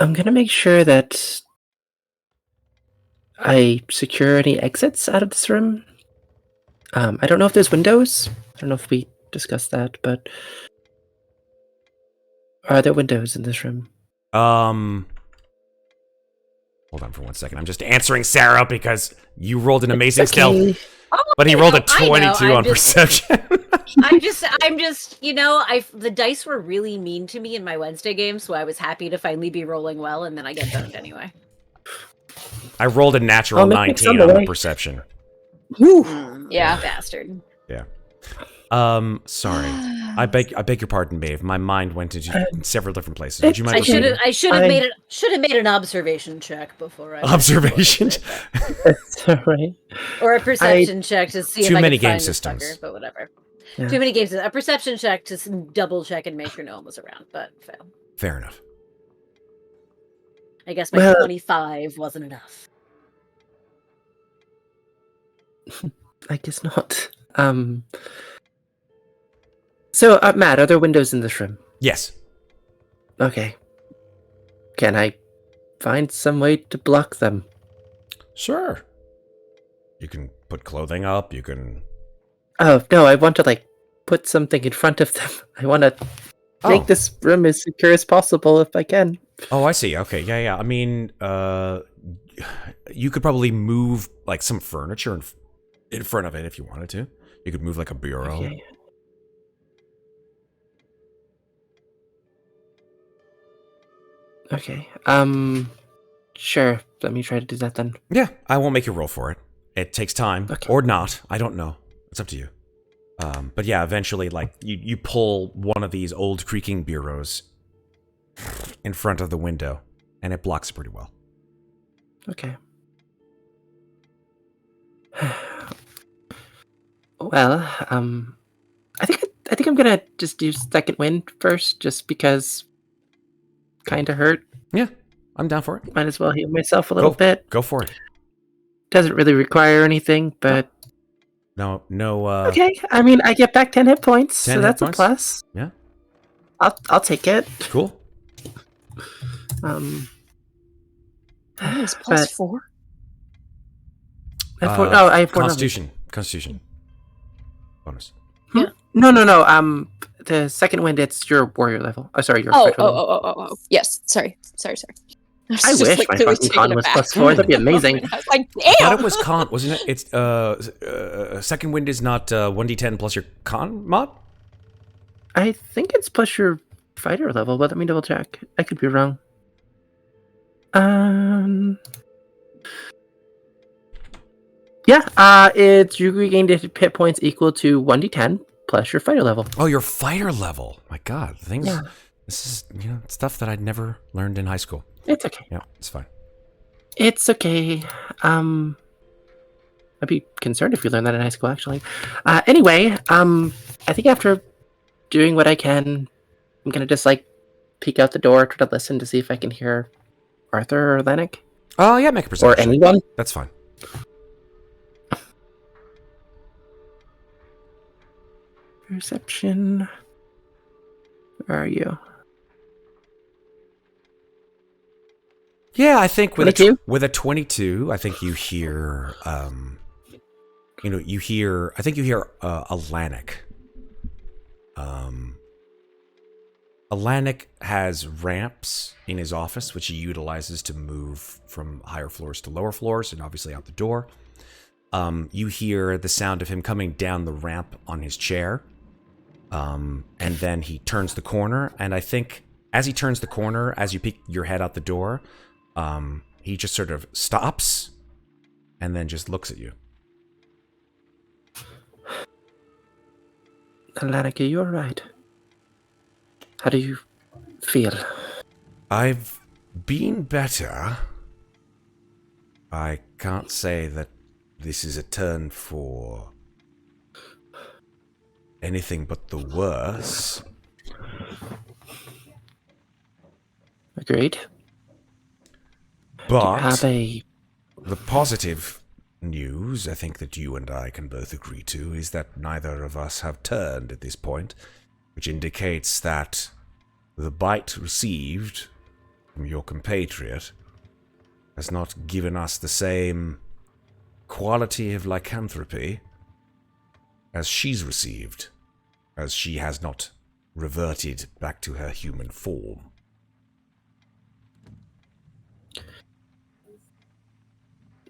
Speaker 3: I'm gonna make sure that I secure any exits out of this room. I don't know if there's windows. I don't know if we discussed that, but are there windows in this room?
Speaker 1: Hold on for 1 second. I'm just answering Sarah because you rolled an amazing stealth, but he rolled a 22 on perception.
Speaker 4: I'm just, the dice were really mean to me in my Wednesday game, so I was happy to finally be rolling well, and then I get burned anyway.
Speaker 1: I rolled a natural 19 on the perception.
Speaker 2: Yeah,
Speaker 4: bastard.
Speaker 1: Yeah. Sorry. I beg your pardon, Maeve. My mind went into several different places. Would you mind?
Speaker 4: I should have made an observation check before I
Speaker 1: observation.
Speaker 3: That's all right.
Speaker 4: Or a perception check to see if I
Speaker 1: many
Speaker 4: can
Speaker 1: game
Speaker 4: find
Speaker 1: systems.
Speaker 4: This fucker, but whatever.
Speaker 3: Yeah.
Speaker 4: Too many games. A perception check to double check and make sure no one was around, but fail.
Speaker 1: Fair enough.
Speaker 4: I guess my 25 wasn't enough.
Speaker 3: I guess not. So, Matt, are there windows in this room?
Speaker 1: Yes.
Speaker 3: Okay. Can I find some way to block them?
Speaker 1: Sure. You can put clothing up. You can...
Speaker 3: Oh, no, I want to, put something in front of them. I want to make this room as secure as possible if I can.
Speaker 1: Oh, I see. Okay, yeah. I mean, you could probably move, some furniture in front of it if you wanted to. You could move, a bureau.
Speaker 3: Okay. Sure. Let me try to do that then.
Speaker 1: Yeah, I won't make you roll for it. It takes time.
Speaker 3: Okay.
Speaker 1: Or not. I don't know. It's up to you. But yeah, eventually, like, you pull one of these old creaking bureaus in front of the window, and it blocks it pretty well.
Speaker 3: Okay. Well, I think I'm gonna just do second wind first, just because kind of hurt.
Speaker 1: Yeah, I'm down for it.
Speaker 3: Might as well heal myself a little bit.
Speaker 1: Go for it.
Speaker 3: Doesn't really require anything, but
Speaker 1: No.
Speaker 3: okay. I mean, I get back 10 hit points,
Speaker 1: 10
Speaker 3: so
Speaker 1: hit
Speaker 3: that's
Speaker 1: points?
Speaker 3: a plus.
Speaker 1: Yeah.
Speaker 3: I'll take it.
Speaker 1: Cool.
Speaker 2: It's plus 4.
Speaker 3: I have 4
Speaker 1: Constitution bonus.
Speaker 2: Yeah.
Speaker 3: No. The second wind, it's your warrior level. Oh, sorry, your fighter level.
Speaker 2: Oh. Yes. Sorry.
Speaker 3: I wish my fucking con was plus 4. That'd be amazing.
Speaker 2: I was like,
Speaker 1: I
Speaker 2: damn.
Speaker 1: thought it was con, wasn't it? It's second wind is not 1d10 plus your con mod?
Speaker 3: I think it's plus your fighter level, but let me double check. I could be wrong. Yeah, it's you regained hit points equal to 1d10 plus your fighter level.
Speaker 1: Oh, your fighter level. My God, things.
Speaker 3: Yeah.
Speaker 1: This is stuff that I'd never learned in high school.
Speaker 3: It's okay.
Speaker 1: Yeah, it's fine.
Speaker 3: It's okay. I'd be concerned if we learned that in high school, actually. Anyway, I think after doing what I can, I'm gonna just peek out the door, try to listen to see if I can hear Arthur or Lennox.
Speaker 1: Oh yeah, make a perception.
Speaker 3: Or anyone.
Speaker 1: That's fine.
Speaker 3: Perception. Where are you?
Speaker 1: Yeah, I think with
Speaker 3: 22?
Speaker 1: With a 22, I think you hear, I think you hear Alanik. Alanik has ramps in his office, which he utilizes to move from higher floors to lower floors, and obviously out the door. You hear the sound of him coming down the ramp on his chair, and then he turns the corner, and I think as he turns the corner, as you peek your head out the door, he just sort of stops and then just looks at you.
Speaker 3: Alanik, are you alright? How do you feel?
Speaker 1: I've been better. I can't say that this is a turn for anything but the worse.
Speaker 3: Agreed.
Speaker 1: But
Speaker 3: Do you have
Speaker 1: the positive news, I think that you and I can both agree to, is that neither of us have turned at this point, which indicates that the bite received from your compatriot has not given us the same quality of lycanthropy as she's received, as she has not reverted back to her human form.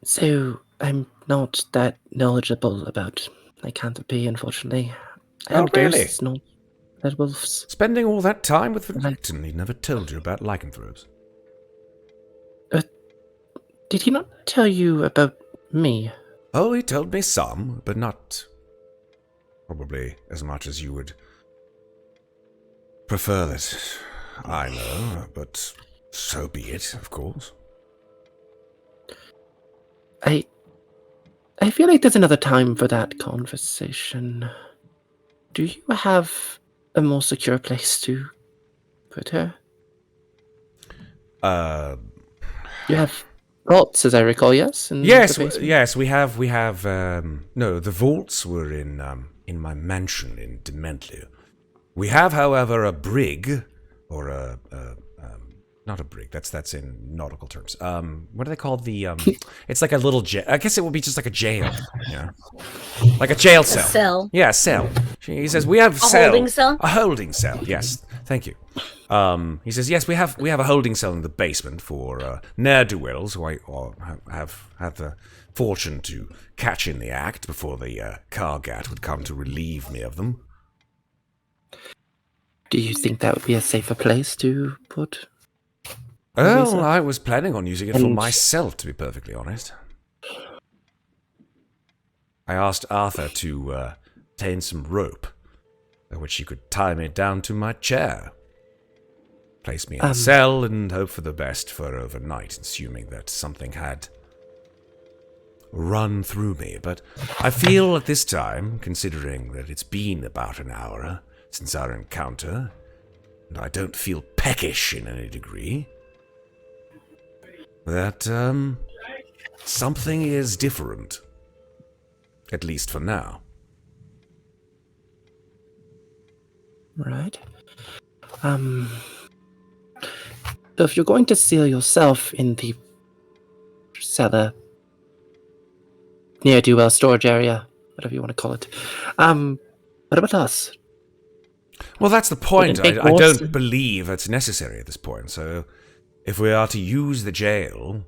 Speaker 3: So, I'm not that knowledgeable about lycanthropy, unfortunately.
Speaker 1: Oh, really?
Speaker 3: Ghosts, not werewolves.
Speaker 1: Spending all that time with Vecton, he never told you about lycanthropes.
Speaker 3: Did he not tell you about me?
Speaker 1: Oh, he told me some, but not probably as much as you would prefer that I know, but so be it, of course.
Speaker 3: I feel like there's another time for that conversation. Do you have a more secure place to put her? You have vaults, as I recall, yes?
Speaker 1: Yes, we have. No, the vaults were in my mansion in Dementlew. We have, however, a brig, or not a brig. That's in nautical terms. What are they called? It's like a little jail. I guess it would be just like a jail. Yeah, like a jail cell.
Speaker 4: A cell.
Speaker 1: Yeah, a cell. He says we have
Speaker 4: a holding cell.
Speaker 1: A holding cell. Yes, thank you. He says yes, we have a holding cell in the basement for ne'er-do-wells who have had the fortune to catch in the act before the Kargat would come to relieve me of them.
Speaker 3: Do you think that would be a safer place to put?
Speaker 1: Well,
Speaker 3: Louisa?
Speaker 1: I was planning on using it for myself, to be perfectly honest. I asked Arthur to obtain some rope, by which you could tie me down to my chair. Place me in a cell and hope for the best for overnight, assuming that something had run through me. But I feel at this time, considering that it's been about an hour since our encounter, and I don't feel peckish in any degree, that something is different. At least for now.
Speaker 3: Right. So if you're going to seal yourself in the cellar near to storage area, whatever you want to call it, what about us?
Speaker 1: Well, that's the point. I don't believe it's necessary at this point. So if we are to use the jail,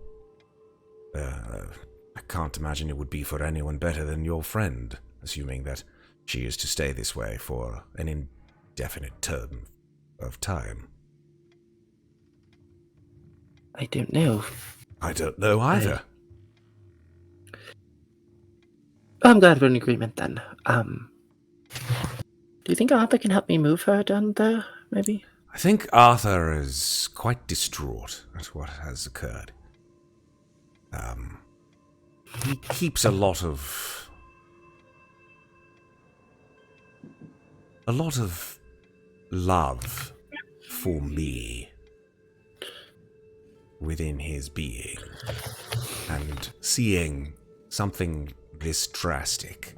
Speaker 1: I can't imagine it would be for anyone better than your friend, assuming that she is to stay this way for an indefinite term of time.
Speaker 3: I don't know.
Speaker 1: I don't know either.
Speaker 3: I'm glad we're in agreement then. Do you think Arthur can help me move her down there, maybe?
Speaker 1: I think Arthur is quite distraught at what has occurred. He keeps a lot of love for me within his being, and seeing something this drastic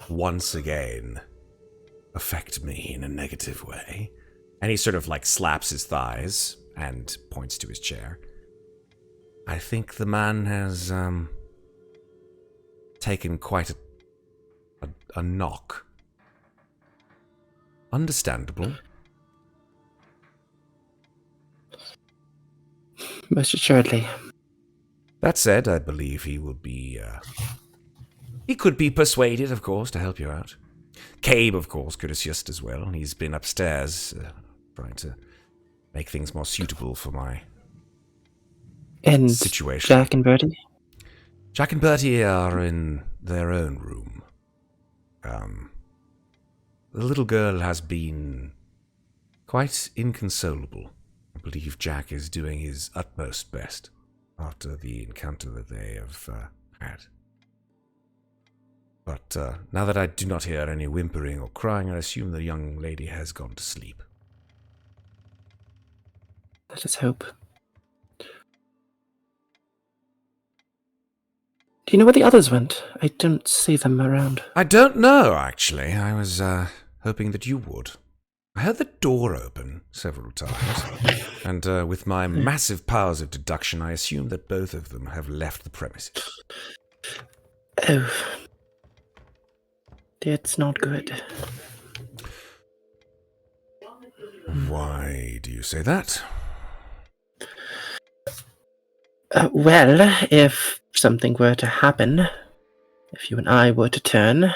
Speaker 1: once again affect me in a negative way. And he sort of like slaps his thighs and points to his chair. I think the man has taken quite a knock. Understandable.
Speaker 3: Most assuredly.
Speaker 1: That said, I believe he will be... he could be persuaded, of course, to help you out. Cabe, of course, could assist as well. He's been upstairs trying to make things more suitable for my situation.
Speaker 3: Jack and Bertie?
Speaker 1: Jack and Bertie are in their own room. The little girl has been quite inconsolable. I believe Jack is doing his utmost best after the encounter that they have had. But now that I do not hear any whimpering or crying, I assume the young lady has gone to sleep.
Speaker 3: Let us hope. Do you know where the others went? I don't see them around.
Speaker 1: I don't know, actually. I was hoping that you would. I heard the door open several times, and with my massive powers of deduction, I assume that both of them have left the premises.
Speaker 3: Oh. It's not good.
Speaker 1: Why do you say that?
Speaker 3: Well, if something were to happen, if you and I were to turn,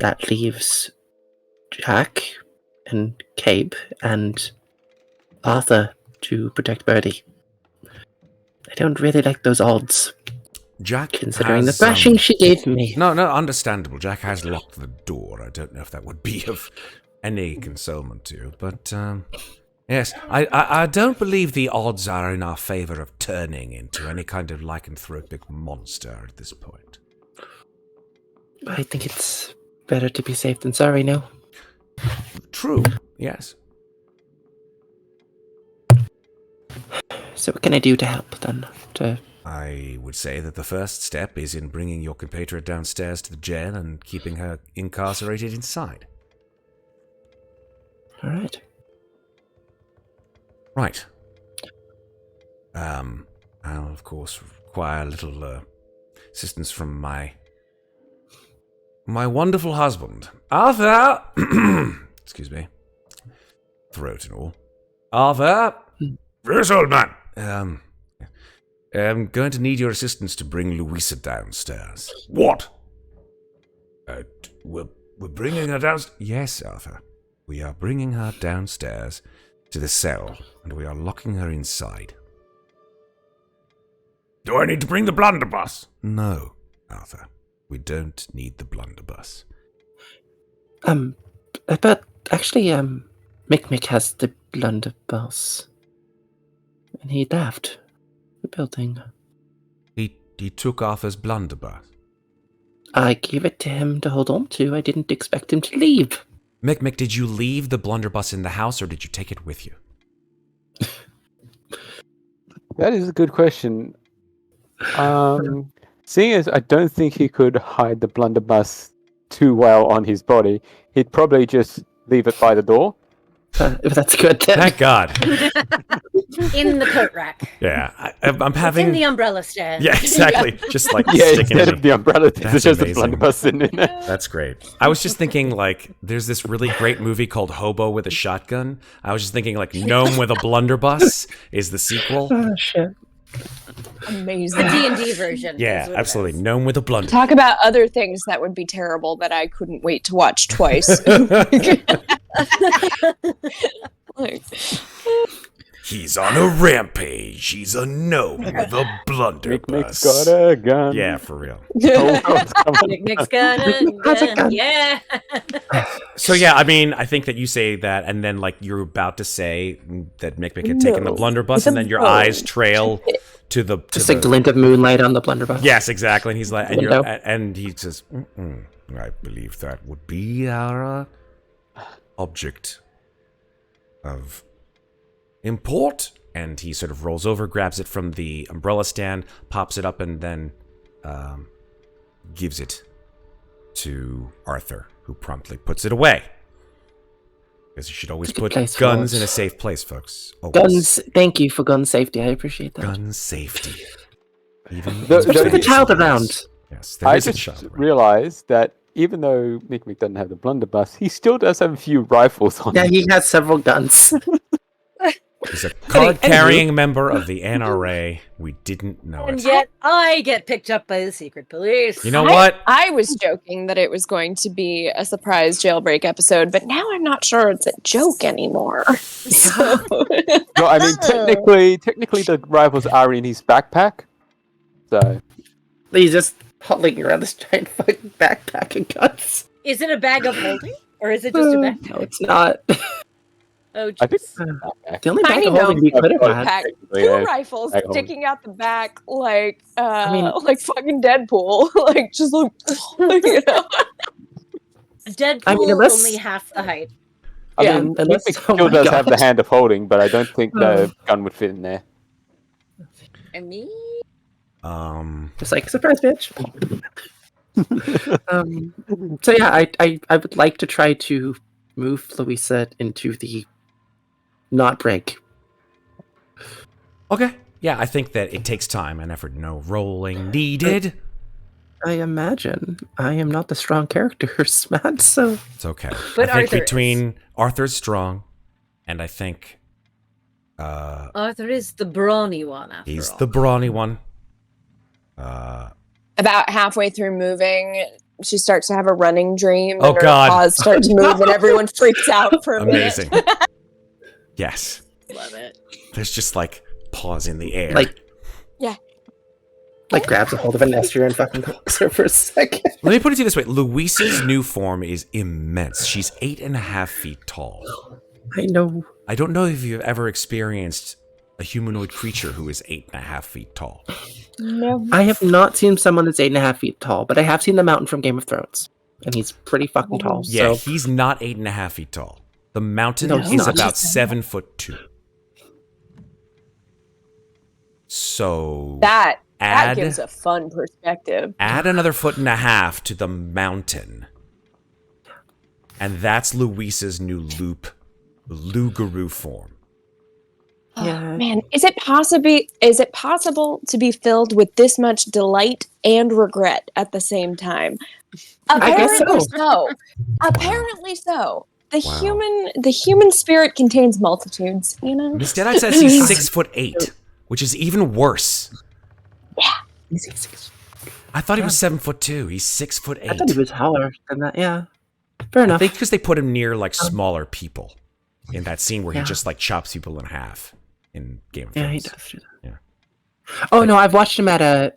Speaker 3: that leaves Jack and Cabe and Arthur to protect Bertie. I don't really like those odds.
Speaker 1: Jack
Speaker 3: considering
Speaker 1: has,
Speaker 3: the thrashing she gave me.
Speaker 1: No, understandable. Jack has locked the door. I don't know if that would be of any consolement to you, but yes, I don't believe the odds are in our favor of turning into any kind of lycanthropic monster at this point.
Speaker 3: I think it's better to be safe than sorry now.
Speaker 1: True, yes.
Speaker 3: So what can I do to help, then?
Speaker 1: I would say that the first step is in bringing your compatriot downstairs to the jail and keeping her incarcerated inside.
Speaker 3: All right.
Speaker 1: Right. I'll, of course, require a little assistance from my wonderful husband. Arthur! Excuse me. Throat and all. Arthur! Yes, old man. I'm going to need your assistance to bring Louisa downstairs. What? We're bringing her downstairs? Yes, Arthur. We are bringing her downstairs to the cell, and we are locking her inside. Do I need to bring the blunderbuss? No, Arthur. We don't need the blunderbuss.
Speaker 3: But actually, Mikmick has the blunderbuss. And he left the building.
Speaker 1: He took Arthur's blunderbuss.
Speaker 3: I gave it to him to hold on to. I didn't expect him to leave.
Speaker 1: Mikmick, did you leave the blunderbuss in the house or did you take it with you?
Speaker 5: That is a good question. Seeing as I don't think he could hide the blunderbuss too well on his body, he'd probably just leave it by the door.
Speaker 3: That's good then.
Speaker 1: Thank God.
Speaker 4: In the coat rack.
Speaker 1: Yeah, I'm having...
Speaker 4: It's in the umbrella stand.
Speaker 1: Yeah, exactly. Just like
Speaker 5: Yeah,
Speaker 1: sticking
Speaker 5: instead
Speaker 1: it
Speaker 5: of the umbrella, there's just a
Speaker 1: amazing.
Speaker 5: blunderbuss sitting in there.
Speaker 1: That's great. I was just thinking, like, there's this really great movie called Hobo with a Shotgun. I was just thinking, like, Gnome with a Blunderbuss is the sequel.
Speaker 3: Oh, shit.
Speaker 2: Amazing.
Speaker 4: The D&D version.
Speaker 1: Yeah,
Speaker 4: is what it
Speaker 1: absolutely.
Speaker 4: is.
Speaker 1: Gnome with a Blunderbuss.
Speaker 2: Talk about other things that would be terrible that I couldn't wait to watch twice. Like,
Speaker 1: He's on a rampage. He's a gnome with a blunderbuss.
Speaker 5: Mikmick's got a gun.
Speaker 1: Yeah, for real.
Speaker 4: Mikmick's got a gun. Yeah.
Speaker 1: So yeah, I mean, I think that you say that, and then like you're about to say that Mikmick had taken the
Speaker 2: No,
Speaker 1: blunderbuss, and then your eyes trail to the
Speaker 3: Just a glint of moonlight on the blunderbuss.
Speaker 1: Yes, exactly. And he's like, and
Speaker 3: Window.
Speaker 1: and he says, I believe that would be our object of import. And he sort of rolls over, grabs it from the umbrella stand, pops it up, and then gives it to Arthur, who promptly puts it away. Because you should always
Speaker 3: It's a
Speaker 1: put
Speaker 3: good place for
Speaker 1: guns
Speaker 3: it.
Speaker 1: in a safe place, folks. Always.
Speaker 3: Guns. Thank you for gun safety. I appreciate that.
Speaker 1: Gun safety. Even
Speaker 3: Especially with the child around.
Speaker 1: Yes, there
Speaker 5: I
Speaker 1: is a
Speaker 5: just
Speaker 1: child around.
Speaker 5: realized that even though Mikmick doesn't have the blunderbuss, he still does have a few rifles on
Speaker 3: Yeah,
Speaker 5: him.
Speaker 3: he has several guns.
Speaker 1: He's a card-carrying member of the NRA. We didn't know
Speaker 4: And
Speaker 1: it.
Speaker 4: yet I get picked up by the secret police.
Speaker 1: You know what?
Speaker 2: I was joking that it was going to be a surprise jailbreak episode, but now I'm not sure it's a joke anymore. So-
Speaker 5: No, I mean technically the rifles are in his backpack. So
Speaker 3: He's just hobbling around this giant fucking backpack of guns.
Speaker 4: Is it a bag of holding? Or is it just a bag?
Speaker 3: No, it's not.
Speaker 4: Oh,
Speaker 5: I think
Speaker 4: jeez.
Speaker 3: The only
Speaker 2: Tiny
Speaker 3: bag of holding we could have had.
Speaker 2: Pack
Speaker 5: technically,
Speaker 2: two
Speaker 5: yeah.
Speaker 2: rifles
Speaker 5: Bag of holding.
Speaker 2: sticking out the back like
Speaker 3: mean-
Speaker 2: like fucking Deadpool. Like just like you know.
Speaker 4: Deadpool
Speaker 3: I mean, unless-
Speaker 4: only half the height.
Speaker 5: I
Speaker 3: Yeah,
Speaker 5: mean,
Speaker 3: unless-
Speaker 5: Mikmick
Speaker 3: oh
Speaker 5: still
Speaker 3: my
Speaker 5: does have the
Speaker 3: God.
Speaker 5: hand of holding, but I don't think the gun would fit in there.
Speaker 4: And me?
Speaker 3: Just like, surprise, bitch. So yeah, I would like to try to move Louisa into the not break.
Speaker 1: Okay. Yeah, I think that it takes time and effort. No rolling needed.
Speaker 3: I imagine I am not the strong character, Matt, so
Speaker 1: It's okay.
Speaker 4: But
Speaker 1: I think
Speaker 4: Arthur
Speaker 1: between Arthur's strong, and I think
Speaker 4: Arthur is the brawny one after
Speaker 1: he's
Speaker 4: all.
Speaker 1: the brawny one.
Speaker 2: About halfway through moving, she starts to have a running dream.
Speaker 1: Oh,
Speaker 2: and her
Speaker 1: God.
Speaker 2: paws start to move, and everyone freaks out for a
Speaker 1: Amazing.
Speaker 2: minute.
Speaker 1: Yes.
Speaker 4: Love it.
Speaker 1: There's just like paws in the air.
Speaker 3: like
Speaker 2: Yeah.
Speaker 3: like grabs a hold of Amnestria and fucking hooks her for a second.
Speaker 1: Let me put it to you this way. Louisa's new form is immense. She's 8.5 feet tall.
Speaker 3: I know.
Speaker 1: I don't know if you've ever experienced a humanoid creature who is 8.5 feet tall.
Speaker 2: No.
Speaker 3: I have not seen someone that's 8.5 feet tall, but I have seen the mountain from Game of Thrones. And he's pretty fucking tall.
Speaker 1: Yeah,
Speaker 3: So
Speaker 1: he's not 8.5 feet tall. The mountain
Speaker 3: No, he's
Speaker 1: is
Speaker 3: not.
Speaker 1: about 7'2". So
Speaker 2: That
Speaker 1: add
Speaker 2: gives a fun perspective.
Speaker 1: add another 1.5 to the mountain, and that's Louisa's new Lugaroo form.
Speaker 3: yeah.
Speaker 2: Man, is it possible to be filled with this much delight and regret at the same time?
Speaker 3: I guess
Speaker 2: Apparently
Speaker 3: so.
Speaker 2: so. Apparently so. The
Speaker 1: Wow.
Speaker 2: human spirit contains multitudes, you know?
Speaker 1: Miss Deadeye says he's 6'8", which is even worse. I thought he was 7'2". He's 6'8".
Speaker 3: I thought he was taller than that. Yeah. Fair enough.
Speaker 1: I think because they put him near like smaller people in that scene where he
Speaker 3: Yeah.
Speaker 1: just like chops people in half in Game of
Speaker 3: Yeah,
Speaker 1: Thrones.
Speaker 3: he does do that.
Speaker 1: Yeah.
Speaker 3: Oh no, I've watched him at a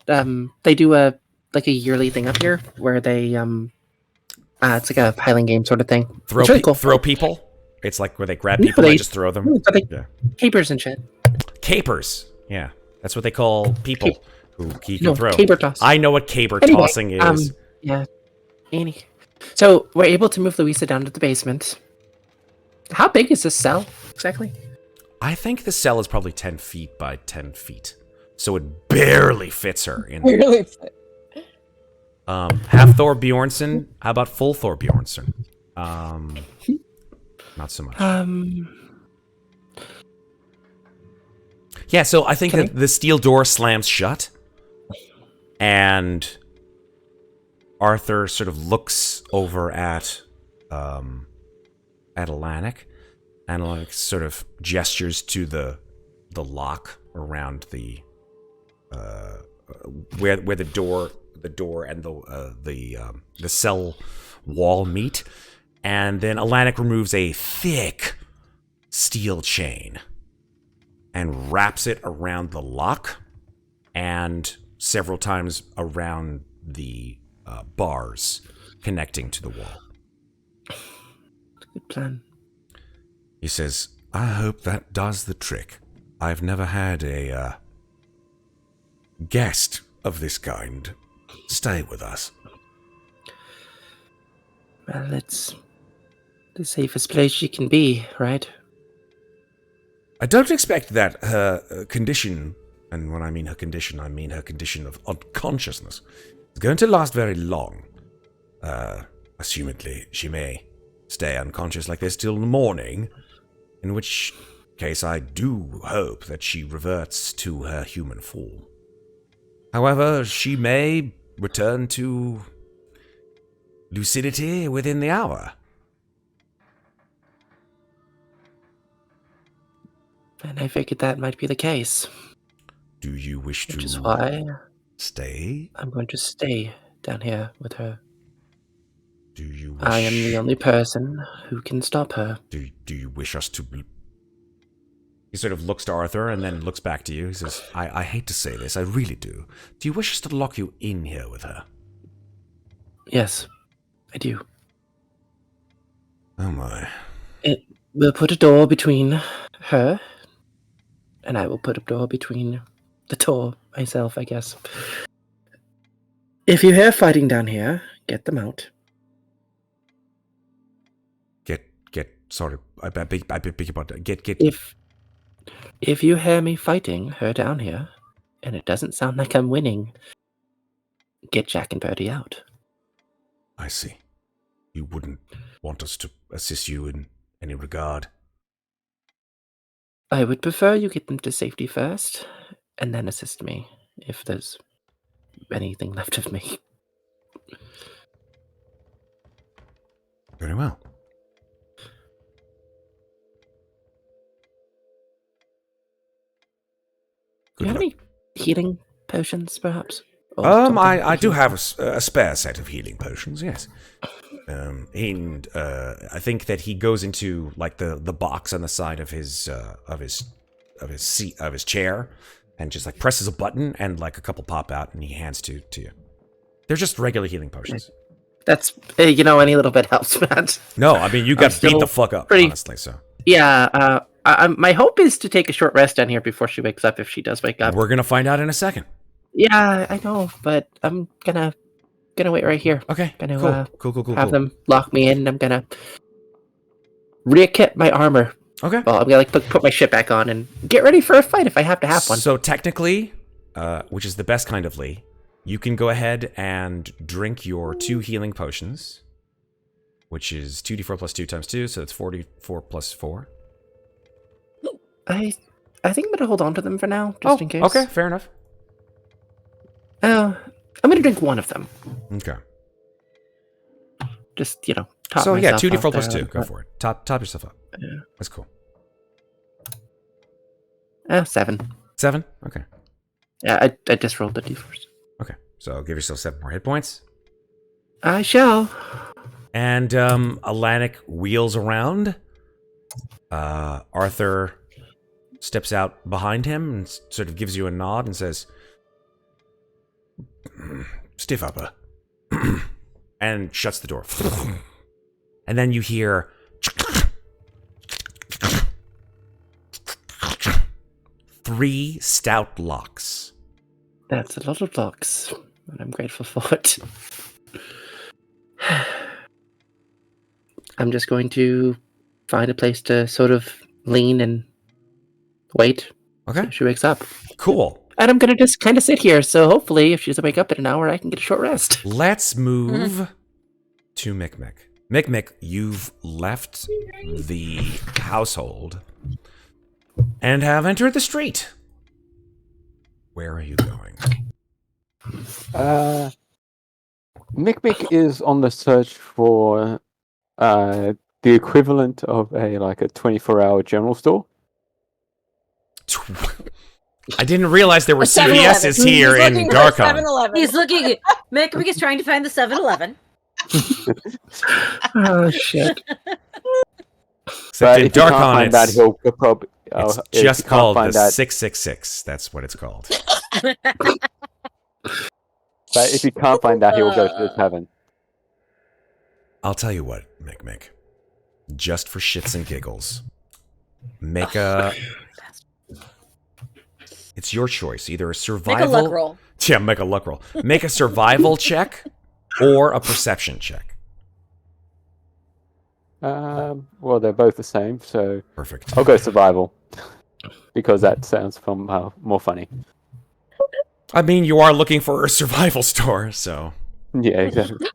Speaker 3: they do a like a yearly thing up here where they it's like a Highland game sort of thing.
Speaker 1: Throw
Speaker 3: It's really cool.
Speaker 1: throw people. It's like where they grab
Speaker 3: No,
Speaker 1: people and just throw them.
Speaker 3: No, it's like
Speaker 1: Yeah.
Speaker 3: capers and shit.
Speaker 1: Capers. Yeah, that's what they call people who he can
Speaker 3: No,
Speaker 1: throw.
Speaker 3: caper toss.
Speaker 1: I know what caper
Speaker 3: Anyway,
Speaker 1: tossing is.
Speaker 3: Yeah. Annie. So we're able to move Louisa down to the basement. How big is this cell exactly?
Speaker 1: I think the cell is probably 10 feet by 10 feet, so it barely fits her in.
Speaker 2: Really?
Speaker 1: Half Thor Bjornsson. How about full Thor Bjornsson? Not so much. Yeah, so I think that the steel door slams shut, and Arthur sort of looks over at Atlantic, and Atlantic sort of gestures to the lock around the where the door and the cell wall meet, and then Atlantic removes a thick steel chain and wraps it around the lock and several times around the bars connecting to the wall.
Speaker 3: Good plan.
Speaker 1: He says, I hope that does the trick. I've never had a guest of this kind stay with us.
Speaker 3: Well, it's the safest place she can be, right?
Speaker 1: I don't expect that her condition, and when I mean her condition, I mean her condition of unconsciousness, is going to last very long. Assumedly, she may stay unconscious like this till the morning, in which case I do hope that she reverts to her human form. However, she may return to lucidity within the hour.
Speaker 3: And I figured that might be the case.
Speaker 1: Do you wish
Speaker 3: Which
Speaker 1: to
Speaker 3: is why
Speaker 1: stay?
Speaker 3: I'm going to stay down here with her.
Speaker 1: Do you wish...
Speaker 3: I am the only person who can stop her.
Speaker 1: Do you wish us to... He sort of looks to Arthur and then looks back to you. He says, I hate to say this, I really do. Do you wish us to lock you in here with her?
Speaker 3: Yes, I do.
Speaker 1: Oh my.
Speaker 3: We'll put a door between her, and I will put a door between the door myself, I guess. If you hear fighting down here, get them out.
Speaker 1: Sorry, I beg your pardon. Get.
Speaker 3: If you hear me fighting her down here, and it doesn't sound like I'm winning, get Jack and Birdie out.
Speaker 1: I see. You wouldn't want us to assist you in any regard?
Speaker 3: I would prefer you get them to safety first, and then assist me, if there's anything left of me.
Speaker 1: Very well.
Speaker 3: Do you have any healing potions, perhaps? Or
Speaker 1: I do have a spare set of healing potions, yes. And I think that he goes into like the box on the side of his chair, and just like presses a button, and like a couple pop out, and he hands to you. They're just regular healing potions.
Speaker 3: That's any little bit helps, man.
Speaker 1: No, I mean you got beat the fuck up, honestly. So
Speaker 3: yeah, my hope is to take a short rest down here before she wakes up, if she does wake up.
Speaker 1: We're gonna find out in a second.
Speaker 3: Yeah, I know, but I'm gonna wait right here.
Speaker 1: Okay,
Speaker 3: Gonna
Speaker 1: cool.
Speaker 3: Have them lock me in, and I'm gonna re-equip my armor.
Speaker 1: Okay.
Speaker 3: Well, I'm gonna put my shit back on and get ready for a fight if I have to have one.
Speaker 1: So technically, which is the best kind of Lee, you can go ahead and drink your 2 healing potions, which is 2d4 plus 2 times 2, so it's 44 plus 4.
Speaker 3: I think I'm gonna hold on to them for now, just in case.
Speaker 1: Okay, fair enough.
Speaker 3: I'm gonna drink one of them.
Speaker 1: Okay.
Speaker 3: Just top
Speaker 1: So yeah,
Speaker 3: myself
Speaker 1: 2d4
Speaker 3: out
Speaker 1: plus
Speaker 3: there
Speaker 1: 2. Go for it. Top yourself up.
Speaker 3: Yeah.
Speaker 1: That's cool.
Speaker 3: 7.
Speaker 1: 7. Okay.
Speaker 3: Yeah, I just rolled the d4s.
Speaker 1: Okay. So give yourself 7 more hit points.
Speaker 3: I shall.
Speaker 1: And Atlantic wheels around. Arthur steps out behind him and sort of gives you a nod and says, stiff upper, and shuts the door. And then you hear 3 stout locks.
Speaker 3: That's a lot of locks, and I'm grateful for it. I'm just going to find a place to sort of lean and wait.
Speaker 1: Okay.
Speaker 3: So she wakes up.
Speaker 1: Cool.
Speaker 3: And I'm going to just kind of sit here, so hopefully if she doesn't wake up in an hour, I can get a short rest.
Speaker 1: Let's move to Mikmick. Mikmick, you've left the household and have entered the street. Where are you going?
Speaker 5: Mikmick is on the search for the equivalent of a 24-hour general store.
Speaker 1: I didn't realize there were
Speaker 2: A 7-Eleven.
Speaker 1: CVS's here
Speaker 2: He's
Speaker 1: in
Speaker 2: looking for a
Speaker 1: Darkon.
Speaker 2: 7-Eleven.
Speaker 4: He's looking. Mikmick is trying to find the 7-Eleven.
Speaker 3: Oh, shit.
Speaker 1: Except in
Speaker 5: if you can't
Speaker 1: Darkon,
Speaker 5: find that, he'll probably.
Speaker 1: it's
Speaker 5: if
Speaker 1: just
Speaker 5: you can't
Speaker 1: called the
Speaker 5: find that,
Speaker 1: 666. That's what it's called.
Speaker 5: But if you can't find that, he will go to the tavern.
Speaker 1: I'll tell you what, Mikmick. Just for shits and giggles, make a... It's your choice. Either a survival...
Speaker 4: Make a luck roll.
Speaker 1: Yeah, make a luck roll. Make a survival check or a perception check.
Speaker 5: Well, they're both the same, so
Speaker 1: Perfect.
Speaker 5: I'll go survival. Because that sounds more funny.
Speaker 1: I mean, you are looking for a survival store, so...
Speaker 5: Yeah, exactly.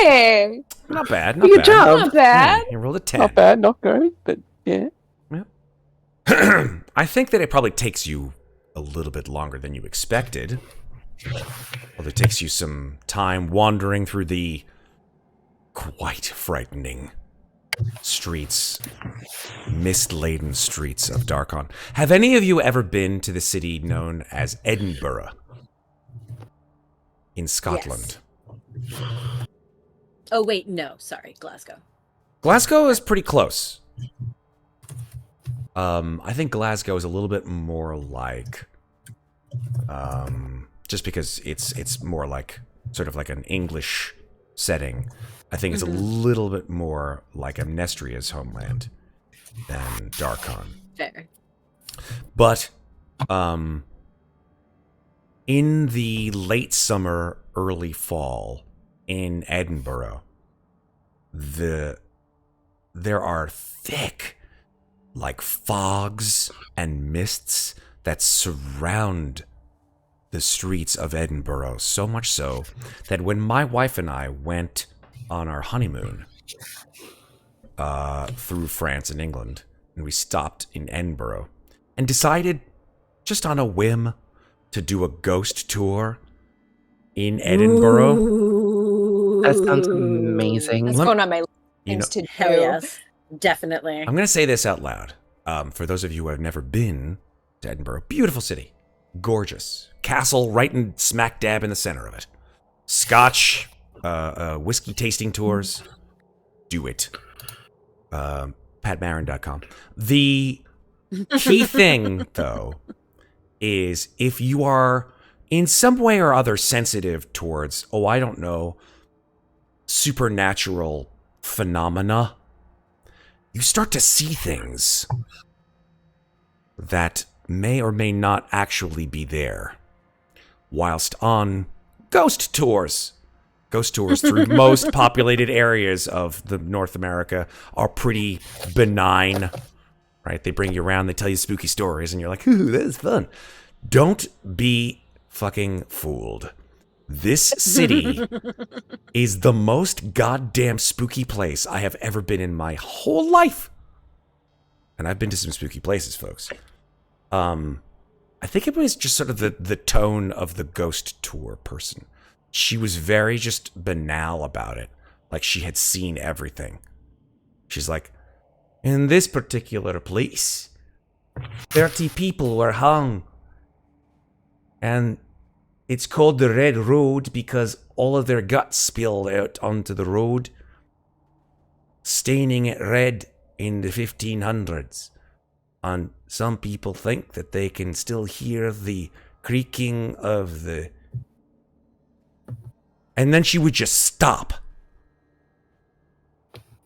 Speaker 2: Hey,
Speaker 1: Not bad, not
Speaker 3: Good
Speaker 1: bad.
Speaker 3: job.
Speaker 2: not bad.
Speaker 1: You rolled a 10.
Speaker 5: Not bad, not great, but yeah.
Speaker 1: I think that it probably takes you a little bit longer than you expected. Well, it takes you some time wandering through the quite frightening streets, mist-laden streets of Darkon. Have any of you ever been to the city known as Edinburgh in Scotland?
Speaker 4: Oh wait, no, sorry, Glasgow.
Speaker 1: Glasgow is pretty close. I think Glasgow is a little bit more like, just because it's more like sort of like an English setting. I think it's a little bit more like Amnestria's homeland than Darkon.
Speaker 4: Fair.
Speaker 1: But in the late summer, early fall in Edinburgh, there are thick, like fogs and mists that surround the streets of Edinburgh, so much so that when my wife and I went on our honeymoon through France and England, and we stopped in Edinburgh and decided just on a whim to do a ghost tour in Edinburgh.
Speaker 4: Ooh.
Speaker 3: That sounds amazing.
Speaker 2: That's going on my list to do.
Speaker 4: Hell yes, definitely.
Speaker 1: I'm going to say this out loud. For those of you who have never been to Edinburgh, beautiful city, gorgeous. Castle right in smack dab in the center of it. Scotch, whiskey tasting tours. Do it. PatMarin.com. The key thing, though, is if you are in some way or other sensitive towards, I don't know, supernatural phenomena, you start to see things that may or may not actually be there whilst on ghost tours. Ghost tours through most populated areas of the North America are pretty benign, right? They bring you around, they tell you spooky stories, and you're like, ooh, that is fun. Don't be fucking fooled. This city is the most goddamn spooky place I have ever been in my whole life. And I've been to some spooky places, folks. I think it was just sort of the tone of the ghost tour person. She was very just banal about it. Like she had seen everything. She's like, in this particular place, 30 people were hung. And it's called the Red Road because all of their guts spilled out onto the road, staining it red in the 1500s. And some people think that they can still hear the creaking of the And then she would just stop.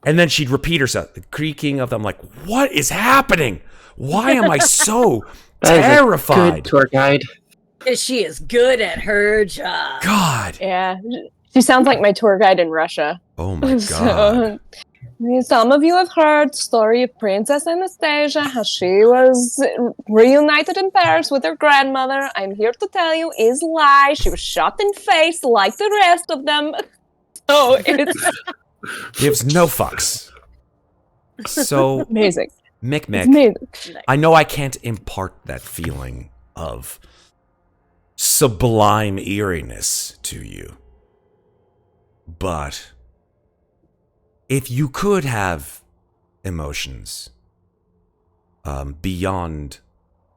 Speaker 1: And then she'd repeat herself, the creaking of them. I'm like, what is happening? Why am I so terrified?
Speaker 3: Good tour guide.
Speaker 4: She is good at her job.
Speaker 1: God.
Speaker 2: Yeah. She sounds like my tour guide in Russia.
Speaker 1: Oh my God.
Speaker 2: Some of you have heard the story of Princess Anastasia, how she was reunited in Paris with her grandmother. I'm here to tell you is lie. She was shot in face like the rest of them. So it's
Speaker 1: Gives no fucks. So,
Speaker 2: amazing. It's
Speaker 1: Mikmick,
Speaker 2: amazing.
Speaker 1: I know I can't impart that feeling of sublime eeriness to you. But if you could have emotions beyond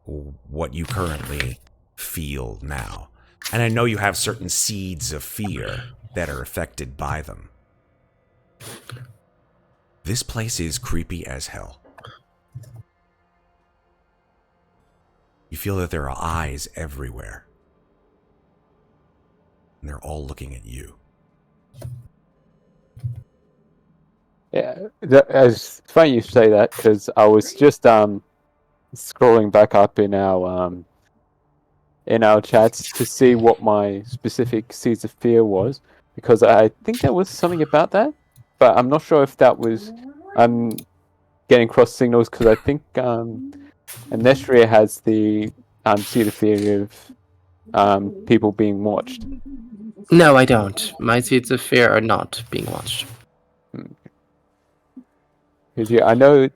Speaker 1: what you currently feel now, and I know you have certain seeds of fear that are affected by them, this place is creepy as hell. You feel that there are eyes everywhere, and they're all looking at you.
Speaker 5: Yeah, it's funny you say that because I was just scrolling back up in our chats to see what my specific seeds of fear was, because I think there was something about that, but I'm not sure if that was getting cross signals because I think Amnestria has the seed of fear of people being watched.
Speaker 3: No, I don't. My seeds of fear are not being watched.
Speaker 5: Because yeah, I know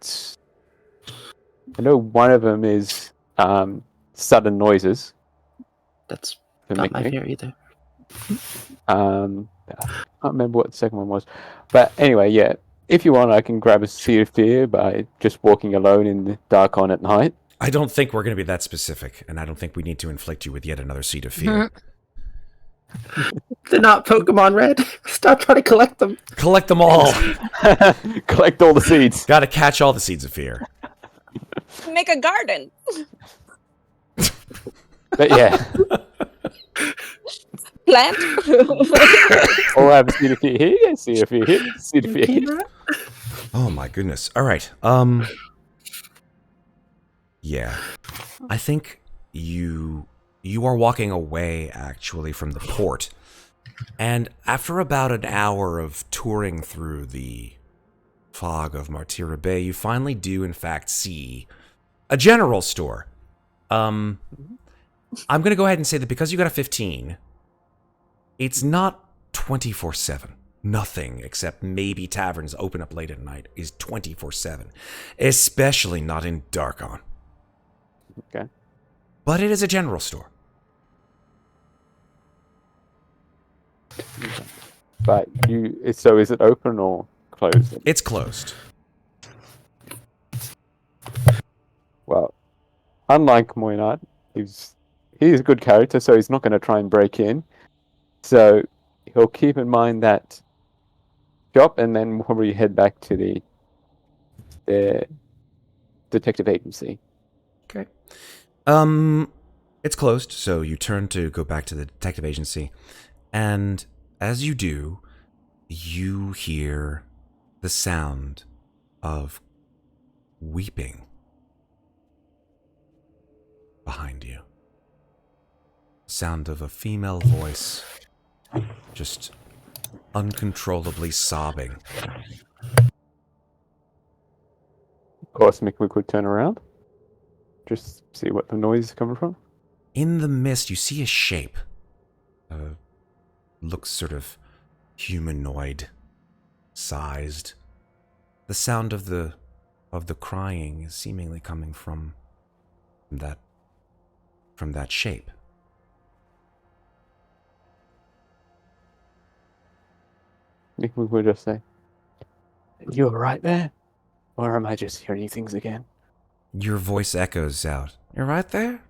Speaker 5: one of them is sudden noises.
Speaker 3: That's
Speaker 5: for
Speaker 3: not my
Speaker 5: Mikmick.
Speaker 3: fear either.
Speaker 5: I can't remember what the second one was, but anyway, yeah. If you want, I can grab a seed of fear by just walking alone in the dark on at night.
Speaker 1: I don't think we're going to be that specific, and I don't think we need to inflict you with yet another seed of fear.
Speaker 3: They're not Pokemon Red. Stop trying to collect them.
Speaker 1: Collect them all.
Speaker 5: Collect all the seeds.
Speaker 1: Got to catch all the seeds of fear.
Speaker 2: Make a garden.
Speaker 5: But yeah.
Speaker 2: Plant.
Speaker 5: Or I have a seed of fear here, seed of fear here, seed of fear here.
Speaker 1: Oh my goodness. All right. Yeah. I think you are walking away actually from the port. And after about an hour of touring through the fog of Martyra Bay, you finally do in fact see a general store. I'm going to go ahead and say that because you got a 15, it's not 24/7. Nothing except maybe taverns open up late at night is 24/7, especially not in Darkon.
Speaker 5: Okay.
Speaker 1: But it is a general store.
Speaker 5: But so is it open or closed?
Speaker 1: It's closed.
Speaker 5: Well, unlike Muadnhait, he's a good character, so he's not going to try and break in. So he'll keep in mind that shop and then probably head back to the detective agency.
Speaker 1: Okay. It's closed, so you turn to go back to the detective agency, and as you do, you hear the sound of weeping behind you. Sound of a female voice just uncontrollably sobbing.
Speaker 5: Of course, Mikmick would turn around, just see what the noise is coming from.
Speaker 1: In the mist, you see a shape. Looks sort of humanoid sized. The sound of the crying is seemingly coming from that shape.
Speaker 5: Mikmick would just say, "You all right there? Or am I just hearing things again?"
Speaker 1: Your voice echoes out. You're right there?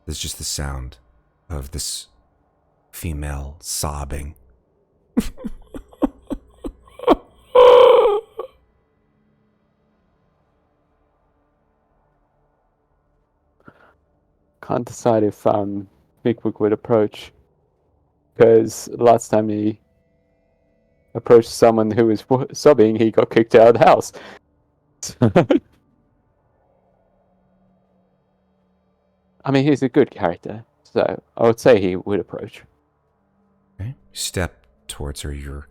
Speaker 1: There's just the sound of this female sobbing.
Speaker 5: Can't decide if Mikmick would approach Because last time he approached someone who was sobbing, he got kicked out of the house. I mean, he's a good character, so I would say he would approach.
Speaker 1: Okay. Step towards her, your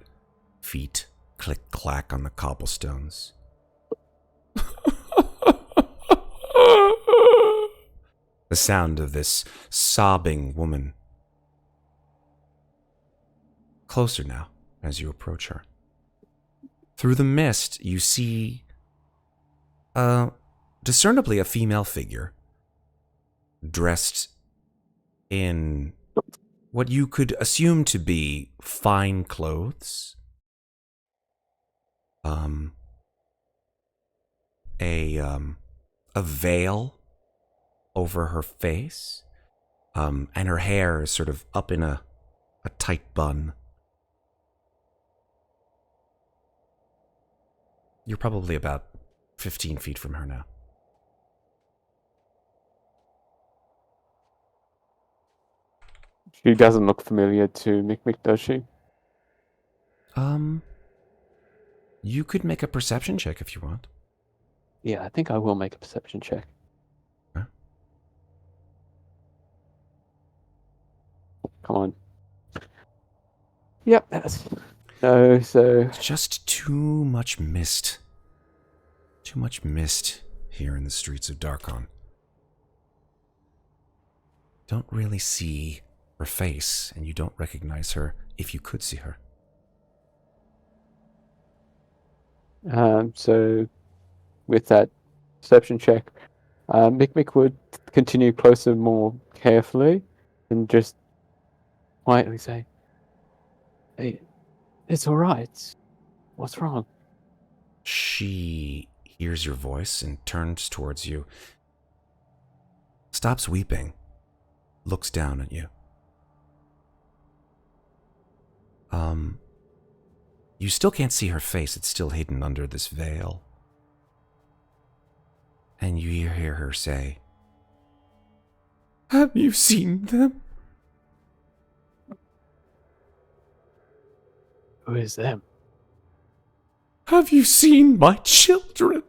Speaker 1: feet click clack on the cobblestones. The sound of this sobbing woman. Closer now as you approach her. Through the mist, you see discernibly a female figure dressed in what you could assume to be fine clothes. A veil over her face, and her hair is sort of up in a tight bun. You're probably about 15 feet from her now.
Speaker 5: She doesn't look familiar to Mikmick, does she?
Speaker 1: You could make a perception check if you want.
Speaker 5: Yeah, I think I will make a perception check.
Speaker 1: Okay.
Speaker 5: Come on. Yep, that's... No, so...
Speaker 1: It's just too much mist. Too much mist here in the streets of Darkon. Don't really see her face, and you don't recognize her if you could see her.
Speaker 5: So, with that perception check, Mikmick would continue closer more carefully and just quietly say, "Hey, it's all right. What's wrong?"
Speaker 1: She hears your voice and turns towards you, stops weeping, looks down at you. You still can't see her face. It's still hidden under this veil. And you hear her say, "Have you seen them?"
Speaker 5: Who is them?
Speaker 1: "Have you seen my children?"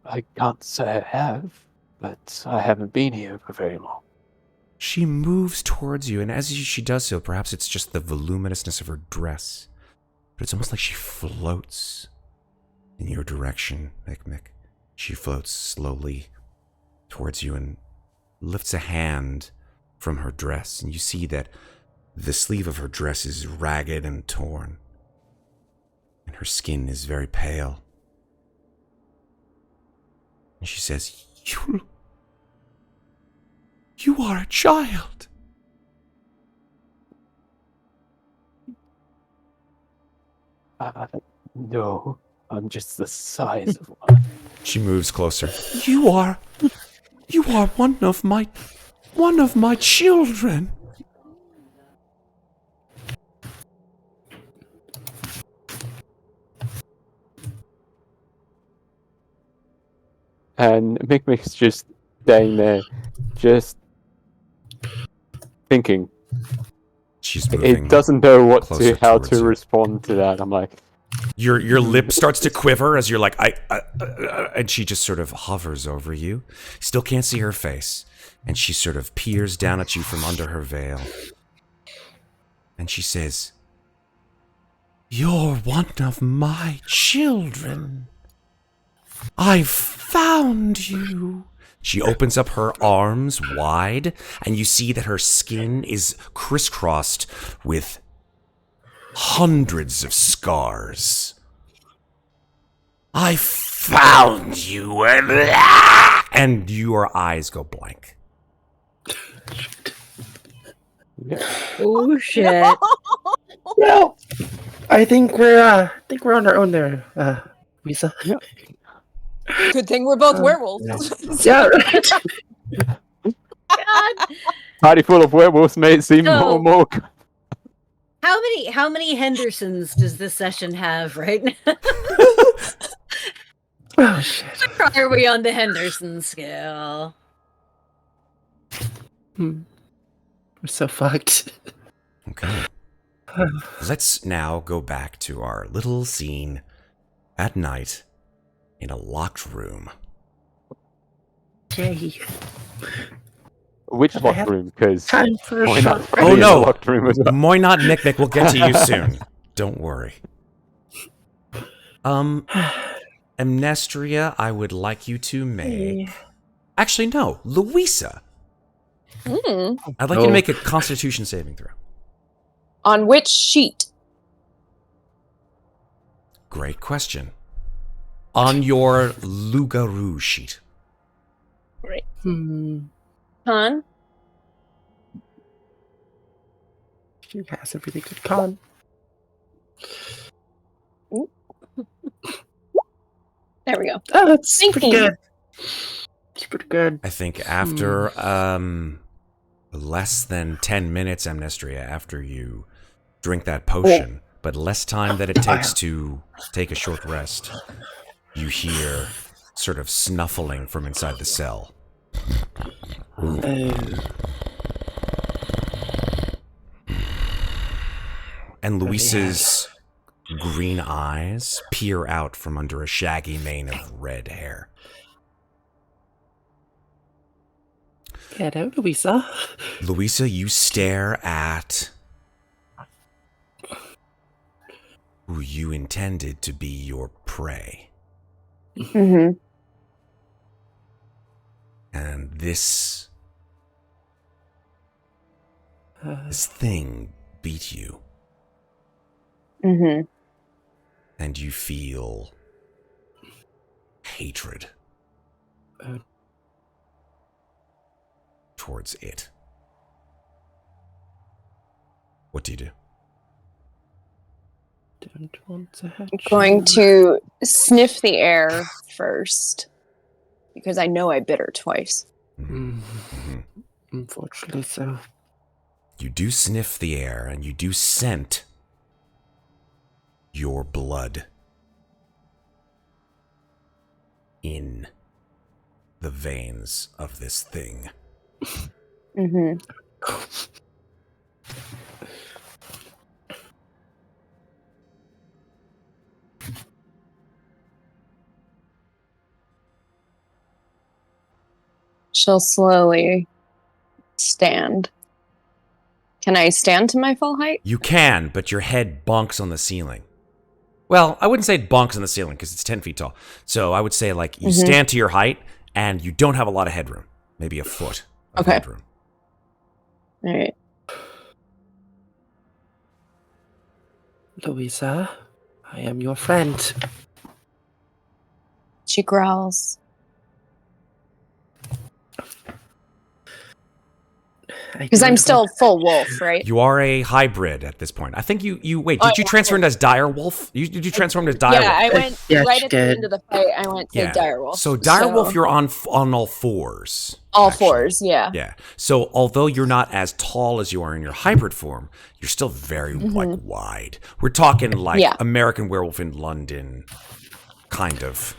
Speaker 5: I can't say I have, but I haven't been here for very long.
Speaker 1: She moves towards you, and as she does so, perhaps it's just the voluminousness of her dress, but it's almost like she floats in your direction, Mikmick. She floats slowly towards you and lifts a hand from her dress, and you see that the sleeve of her dress is ragged and torn, and her skin is very pale. And she says, You are a child."
Speaker 5: No, I'm just the size of one.
Speaker 1: She moves closer. You are one of my children."
Speaker 5: And Mikmick's just staying there, just thinking.
Speaker 1: She's moving.
Speaker 5: It doesn't know how
Speaker 1: towards
Speaker 5: to
Speaker 1: you.
Speaker 5: respond to that. I'm like,
Speaker 1: Your lip starts to quiver as you're like, and she just sort of hovers over you. Still can't see her face. And she sort of peers down at you from under her veil. And she says, "You're one of my children. I've found you." She opens up her arms wide, and you see that her skin is crisscrossed with hundreds of scars. "I found you," and your eyes go blank.
Speaker 4: Oh shit!
Speaker 3: Well, I think we're on our own there, Louisa.
Speaker 2: Good thing we're both werewolves.
Speaker 3: Yeah, right.
Speaker 4: God.
Speaker 5: party full of werewolves made it seem
Speaker 4: No.
Speaker 5: more.
Speaker 4: How many Hendersons does this session have right now?
Speaker 3: Oh shit.
Speaker 4: Where are we on the Henderson scale?
Speaker 3: We're so fucked.
Speaker 1: Okay. Let's now go back to our little scene at night in a locked room.
Speaker 3: Yay.
Speaker 5: Which
Speaker 3: But I
Speaker 5: locked
Speaker 3: have
Speaker 5: room? Because
Speaker 3: time for a
Speaker 5: why not?
Speaker 3: short
Speaker 1: Oh
Speaker 5: be in the
Speaker 1: no!
Speaker 5: locked room as well?
Speaker 1: Moynot and Mikmick will get to you soon. Don't worry. Amnestria, I would like you to make... Actually, no. Louisa. I'd like you to make a Constitution saving throw.
Speaker 2: On which sheet?
Speaker 1: Great question. On your Lougarou sheet.
Speaker 2: Great.
Speaker 3: She has a really good con.
Speaker 2: There we go.
Speaker 3: Oh, that's pretty
Speaker 2: 19.
Speaker 3: good. It's pretty good.
Speaker 1: I think after less than 10 minutes, Amnestria, after you drink that potion, but less time that it takes to take a short rest, you hear sort of snuffling from inside the cell. And Luisa's green eyes peer out from under a shaggy mane of red hair.
Speaker 3: Hello, Louisa.
Speaker 1: Louisa, you stare at who you intended to be your prey.
Speaker 2: Mm-hmm.
Speaker 1: And this thing beat you.
Speaker 2: Mm-hmm.
Speaker 1: And you feel hatred towards it. What do you do?
Speaker 3: Don't want to hurt
Speaker 2: I'm going to sniff the air first. Because I know I bit her twice.
Speaker 3: Unfortunately so.
Speaker 1: You do sniff the air and you do scent your blood in the veins of this thing.
Speaker 2: Mm-hmm. She'll slowly stand. Can I stand to my full height?
Speaker 1: You can, but your head bonks on the ceiling. Well, I wouldn't say it bonks on the ceiling because it's 10 feet tall. So I would say like you stand to your height and you don't have a lot of headroom. Maybe a foot of headroom.
Speaker 2: All right.
Speaker 3: Louisa, I am your friend.
Speaker 2: She growls. Because I'm still full wolf, right?
Speaker 1: You are a hybrid at this point. I think you wait, did you transfer into as dire wolf? Did you transform into dire wolf?
Speaker 2: Yeah, I went right at the end of the fight. I went to dire wolf.
Speaker 1: So dire wolf, you're on all fours.
Speaker 2: All fours, yeah.
Speaker 1: Yeah. So although you're not as tall as you are in your hybrid form, you're still very like wide. We're talking like American Werewolf in London kind of,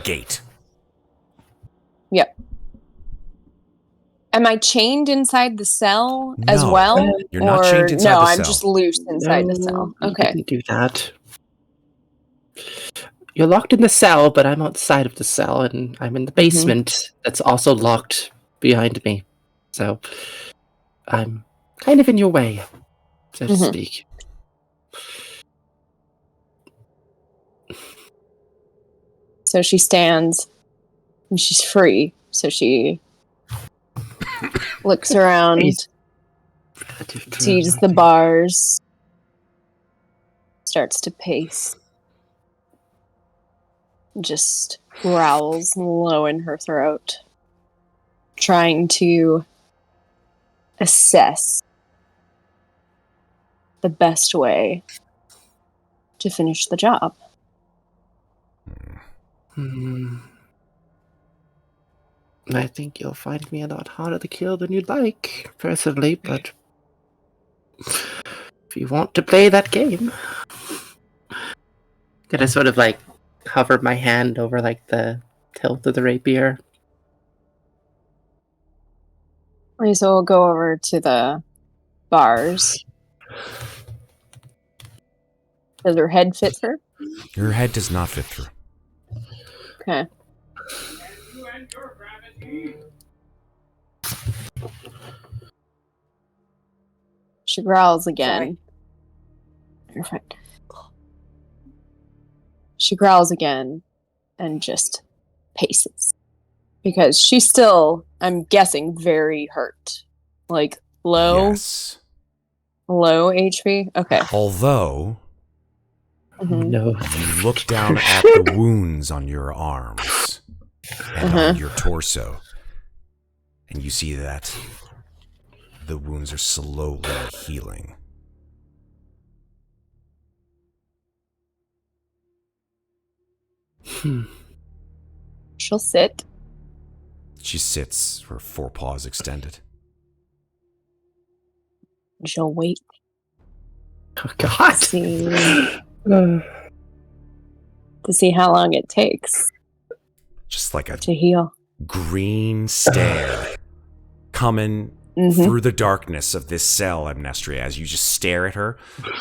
Speaker 1: gait.
Speaker 2: Yep. Am I chained inside the cell as well?
Speaker 1: You're not chained inside the cell.
Speaker 2: No, I'm just loose inside the cell. Okay.
Speaker 3: You can do that. You're locked in the cell, but I'm outside of the cell, and I'm in the basement that's also locked behind me. So I'm kind of in your way, so to speak.
Speaker 2: So she stands, and she's free. So she looks around, sees the bars, starts to pace, just growls low in her throat, trying to assess the best way to finish the job.
Speaker 3: I think you'll find me a lot harder to kill than you'd like, personally, but if you want to play that game. Could I sort of like hover my hand over like the tilt of the rapier?
Speaker 2: Lisa will go over to the bars. Does her head fit her?
Speaker 1: Your head does not fit through.
Speaker 2: Okay. She growls again. Perfect. She growls again and just paces. Because she's still, I'm guessing, very hurt. Like, low HP? Okay.
Speaker 1: Although,
Speaker 3: No.
Speaker 1: you look down at the wounds on your arms and on your torso, and you see that the wounds are slowly healing.
Speaker 2: She'll sit.
Speaker 1: She sits, her forepaws extended.
Speaker 2: She'll wait.
Speaker 3: Oh, God.
Speaker 2: To see how long it takes
Speaker 1: Just like a
Speaker 2: to heal.
Speaker 1: green stare coming through the darkness of this cell, Amnestria, as you just stare at her.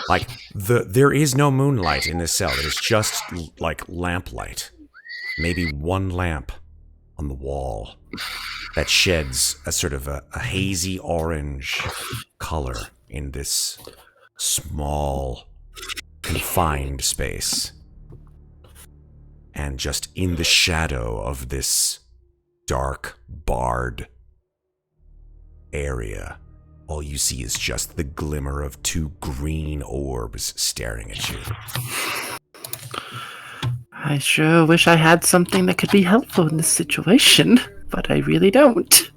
Speaker 1: Like, there is no moonlight in this cell. It is just like lamplight. Maybe one lamp on the wall that sheds a sort of a hazy orange color in this small, confined space. And just in the shadow of this dark, barred area, all you see is just the glimmer of two green orbs staring at you.
Speaker 3: I sure wish I had something that could be helpful in this situation, but I really don't.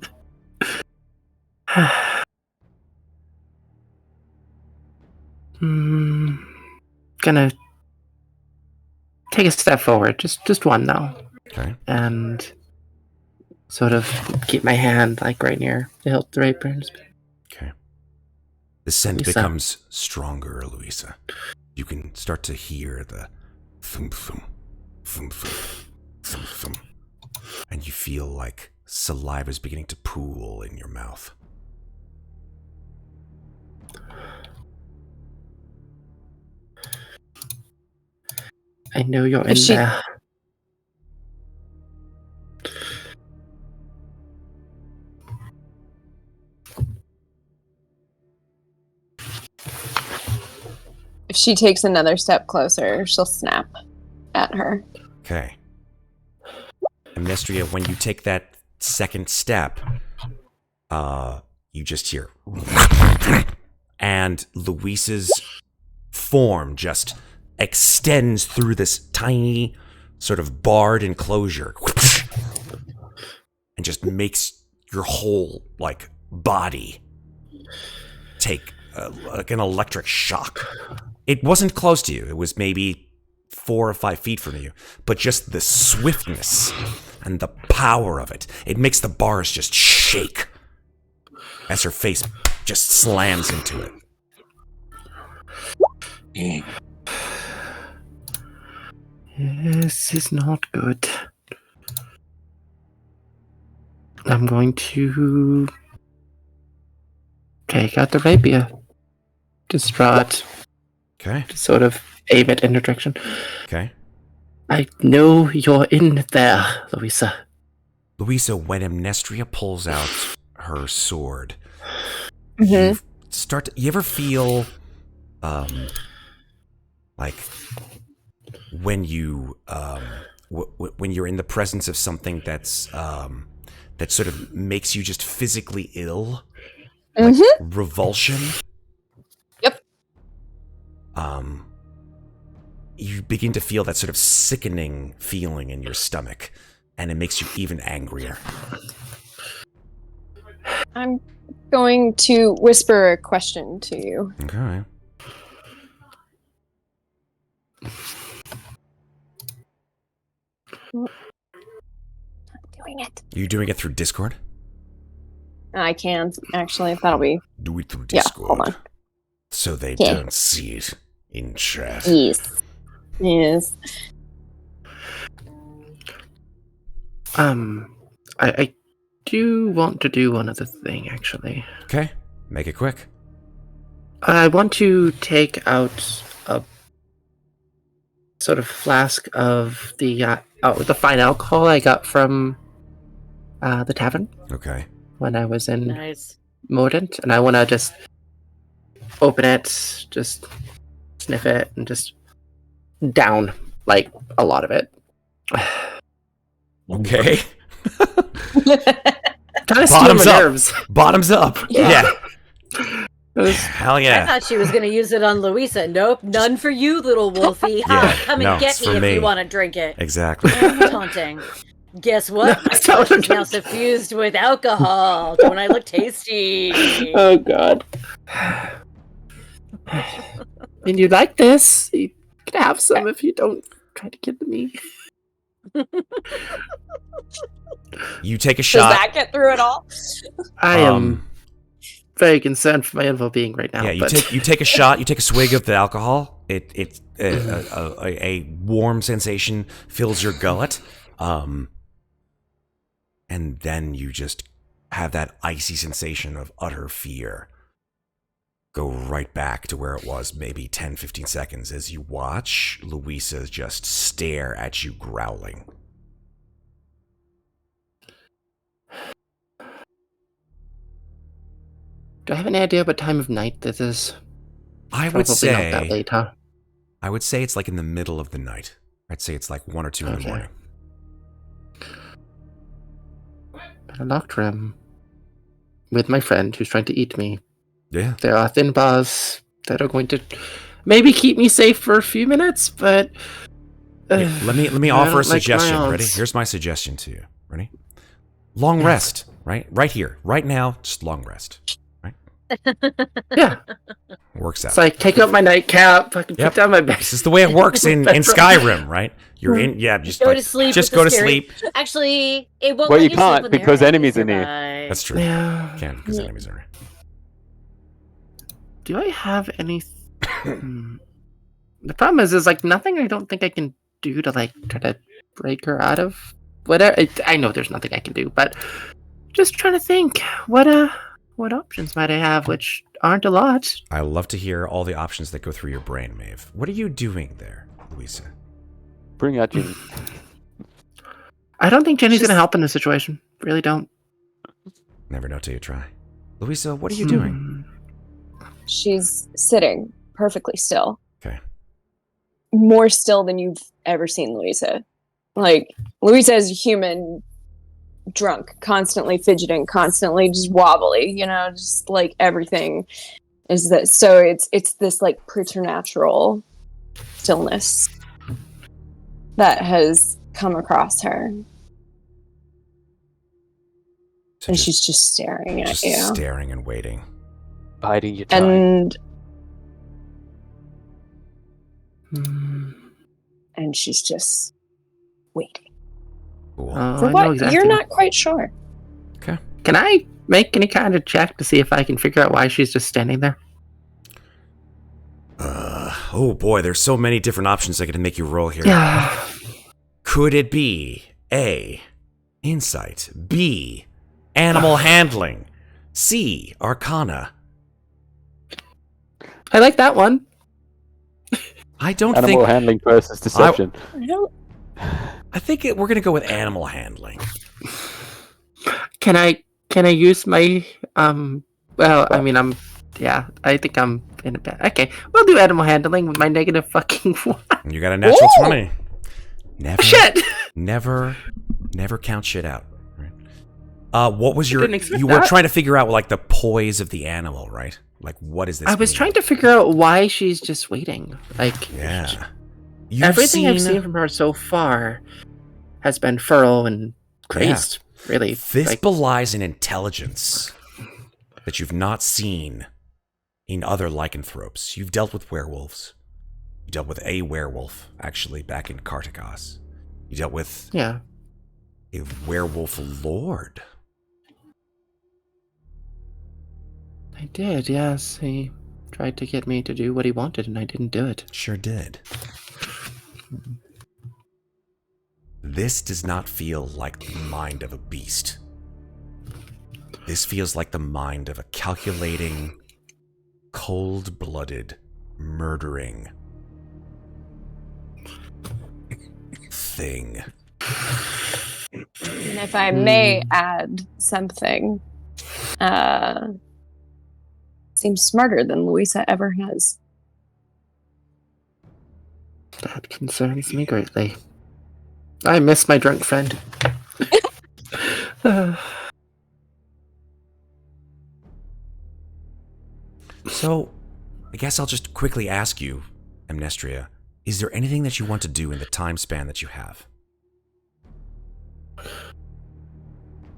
Speaker 3: Gonna take a step forward, just one though.
Speaker 1: Okay.
Speaker 3: And sort of keep my hand like right near the hilt of the rapier.
Speaker 1: Okay. The scent
Speaker 3: Louisa.
Speaker 1: becomes stronger, Louisa. You can start to hear the thump thump, thump thump, thump thump. And you feel like saliva is beginning to pool in your mouth.
Speaker 3: I know you're in there.
Speaker 2: If she takes another step closer, she'll snap at her.
Speaker 1: Okay. Amnestria, when you take that second step, you just hear and Louisa's form just extends through this tiny sort of barred enclosure and just makes your whole like body take like an electric shock. It wasn't close to you. It was maybe 4 or 5 feet from you, but just the swiftness and the power of it, it makes the bars just shake as her face just slams into it.
Speaker 3: This is not good. I'm going to take out the rapier. Just draw it.
Speaker 1: Okay.
Speaker 3: To sort of aim it in a direction.
Speaker 1: Okay.
Speaker 3: I know you're in there, Louisa.
Speaker 1: Louisa, when Amnestria pulls out her sword,
Speaker 2: Mm-hmm.
Speaker 1: you ever feel like when you when you're in the presence of something that's that sort of makes you just physically ill, like revulsion?
Speaker 2: Yep.
Speaker 1: You begin to feel that sort of sickening feeling in your stomach, and it makes you even angrier.
Speaker 2: I'm going to whisper a question to you.
Speaker 1: Okay.
Speaker 2: Not doing it.
Speaker 1: You doing it through Discord?
Speaker 2: I can, actually. That'll be...
Speaker 1: Do it through
Speaker 2: Yeah,
Speaker 1: Discord.
Speaker 2: hold on.
Speaker 1: So they
Speaker 2: Okay.
Speaker 1: don't see it in chat.
Speaker 2: Yes. Yes.
Speaker 3: I do want to do one other thing, actually.
Speaker 1: Okay, make it quick.
Speaker 3: I want to take out a sort of flask of the fine alcohol I got from the tavern
Speaker 1: Okay.
Speaker 3: when I was in
Speaker 4: Nice.
Speaker 3: Mordant, and I want to just open it, just sniff it, and just down like a lot of it.
Speaker 1: Okay.
Speaker 3: Kind of
Speaker 1: Bottoms
Speaker 3: my
Speaker 1: up.
Speaker 3: nerves.
Speaker 1: Bottoms up. Yeah. Hell
Speaker 4: I
Speaker 1: yeah.
Speaker 4: thought she was going to use it on Louisa. Nope, none for you, little wolfie.
Speaker 1: Yeah,
Speaker 4: Come
Speaker 1: no,
Speaker 4: and get
Speaker 1: it's
Speaker 4: me
Speaker 1: for
Speaker 4: if
Speaker 1: me.
Speaker 4: you want to drink it.
Speaker 1: Exactly.
Speaker 4: Taunting. Guess what?
Speaker 3: No,
Speaker 4: My
Speaker 3: that's not what
Speaker 4: flesh
Speaker 3: I'm
Speaker 4: is now
Speaker 3: trying to-
Speaker 4: suffused with alcohol. Don't I look tasty?
Speaker 3: Oh god. And you like this? You can have some if you don't try to get me.
Speaker 1: You take a
Speaker 2: Does
Speaker 1: shot.
Speaker 2: that get through it all?
Speaker 3: I am very concerned for my own well-being right now.
Speaker 1: Yeah, you
Speaker 3: but
Speaker 1: take a shot. You take a swig of the alcohol. It a warm sensation fills your gullet, and then you just have that icy sensation of utter fear go right back to where it was maybe 10, 15 seconds as you watch Louisa just stare at you growling.
Speaker 3: do I have any idea what time of night this is?
Speaker 1: I would
Speaker 3: Probably not that
Speaker 1: say
Speaker 3: late, huh?
Speaker 1: I would say it's like in the middle of the night. I'd say it's like 1 or 2 in the
Speaker 3: Okay.
Speaker 1: morning.
Speaker 3: In a locked room with my friend who's trying to eat me.
Speaker 1: Yeah.
Speaker 3: There are thin bars that are going to maybe keep me safe for a few minutes, but
Speaker 1: Yeah, let me
Speaker 3: I
Speaker 1: offer a
Speaker 3: don't like my
Speaker 1: suggestion. Ready?
Speaker 3: odds.
Speaker 1: Here's my suggestion to you. Ready? Long rest. Right here, right now. Just long rest.
Speaker 3: yeah.
Speaker 1: Works out.
Speaker 3: It's like take out my nightcap, fucking
Speaker 1: Yep.
Speaker 3: put down my bed.
Speaker 1: This is the way it works in Skyrim, right? You're in. Yeah. Just
Speaker 4: Go
Speaker 1: like,
Speaker 4: to sleep.
Speaker 1: Just
Speaker 4: with
Speaker 1: go
Speaker 4: the
Speaker 1: to
Speaker 4: scary-
Speaker 1: sleep.
Speaker 4: Actually, it won't.
Speaker 5: Well,
Speaker 4: let
Speaker 5: you
Speaker 4: sleep
Speaker 5: can't
Speaker 4: when there
Speaker 5: because
Speaker 4: are
Speaker 5: enemies are near.
Speaker 4: nearby.
Speaker 1: That's true.
Speaker 3: Yeah.
Speaker 1: Can because enemies are.
Speaker 3: Do I have any? The problem is like nothing. I don't think I can do to like try to break her out of whatever. I know there's nothing I can do, but just trying to think what options might I have, which aren't a lot.
Speaker 1: I love to hear all the options that go through your brain, Maeve. What are you doing there, Louisa?
Speaker 5: Bring out Ginny.
Speaker 3: I don't think Jenny's gonna help in this situation. Really don't.
Speaker 1: Never know till you try. Louisa, what are you doing?
Speaker 3: Hmm.
Speaker 2: She's sitting perfectly still.
Speaker 1: Okay.
Speaker 2: More still than you've ever seen Louisa. Like, Louisa is a human, drunk, constantly fidgeting, constantly just wobbly, just like everything is that. So it's this like preternatural stillness that has come across her.
Speaker 1: So
Speaker 2: And she's just staring at
Speaker 1: just
Speaker 2: you.
Speaker 1: staring and waiting.
Speaker 5: Biding your time.
Speaker 2: And
Speaker 3: Hmm.
Speaker 2: and she's just waiting.
Speaker 1: Cool.
Speaker 3: Oh,
Speaker 2: For
Speaker 3: I
Speaker 2: what?
Speaker 3: know exactly.
Speaker 2: You're not quite sure.
Speaker 1: Okay.
Speaker 3: Can I make any kind of check to see if I can figure out why she's just standing there?
Speaker 1: Oh boy, there's so many different options I could make you roll here.
Speaker 3: Yeah.
Speaker 1: Could it be A, insight, B, animal handling, C, arcana?
Speaker 3: I like that one.
Speaker 1: I don't
Speaker 5: Animal
Speaker 1: think.
Speaker 5: handling versus deception.
Speaker 2: I don't.
Speaker 1: I think we're gonna go with animal handling.
Speaker 3: Can I use my well, I mean I think I'm in a bad. Okay, we'll do animal handling with my negative fucking one.
Speaker 1: You got a natural
Speaker 2: Ooh.
Speaker 1: 20. Never,
Speaker 3: Shit.
Speaker 1: never count shit out. Right? What was your?
Speaker 3: Didn't expect
Speaker 1: You were
Speaker 3: that.
Speaker 1: trying to figure out like the poise of the animal, right? Like what is this?
Speaker 3: I was
Speaker 1: mean?
Speaker 3: trying to figure out why she's just waiting. Like
Speaker 1: Yeah. You've
Speaker 3: everything I've seen from her so far has been feral and crazed. Really,
Speaker 1: This
Speaker 3: like,
Speaker 1: belies an intelligence that you've not seen in other lycanthropes. You've dealt with werewolves. You dealt with a werewolf, actually, back in Cartagos. You dealt with
Speaker 3: yeah.
Speaker 1: a werewolf lord.
Speaker 3: I did. Yes, he tried to get me to do what he wanted, and I didn't do it.
Speaker 1: Sure did. This does not feel like the mind of a beast. This feels like the mind of a calculating, cold-blooded, murdering thing.
Speaker 2: And if I may add something, seems smarter than Louisa ever has.
Speaker 3: That concerns me greatly. I miss my drunk friend.
Speaker 1: So, I guess I'll just quickly ask you, Amnestria, is there anything that you want to do in the time span that you have?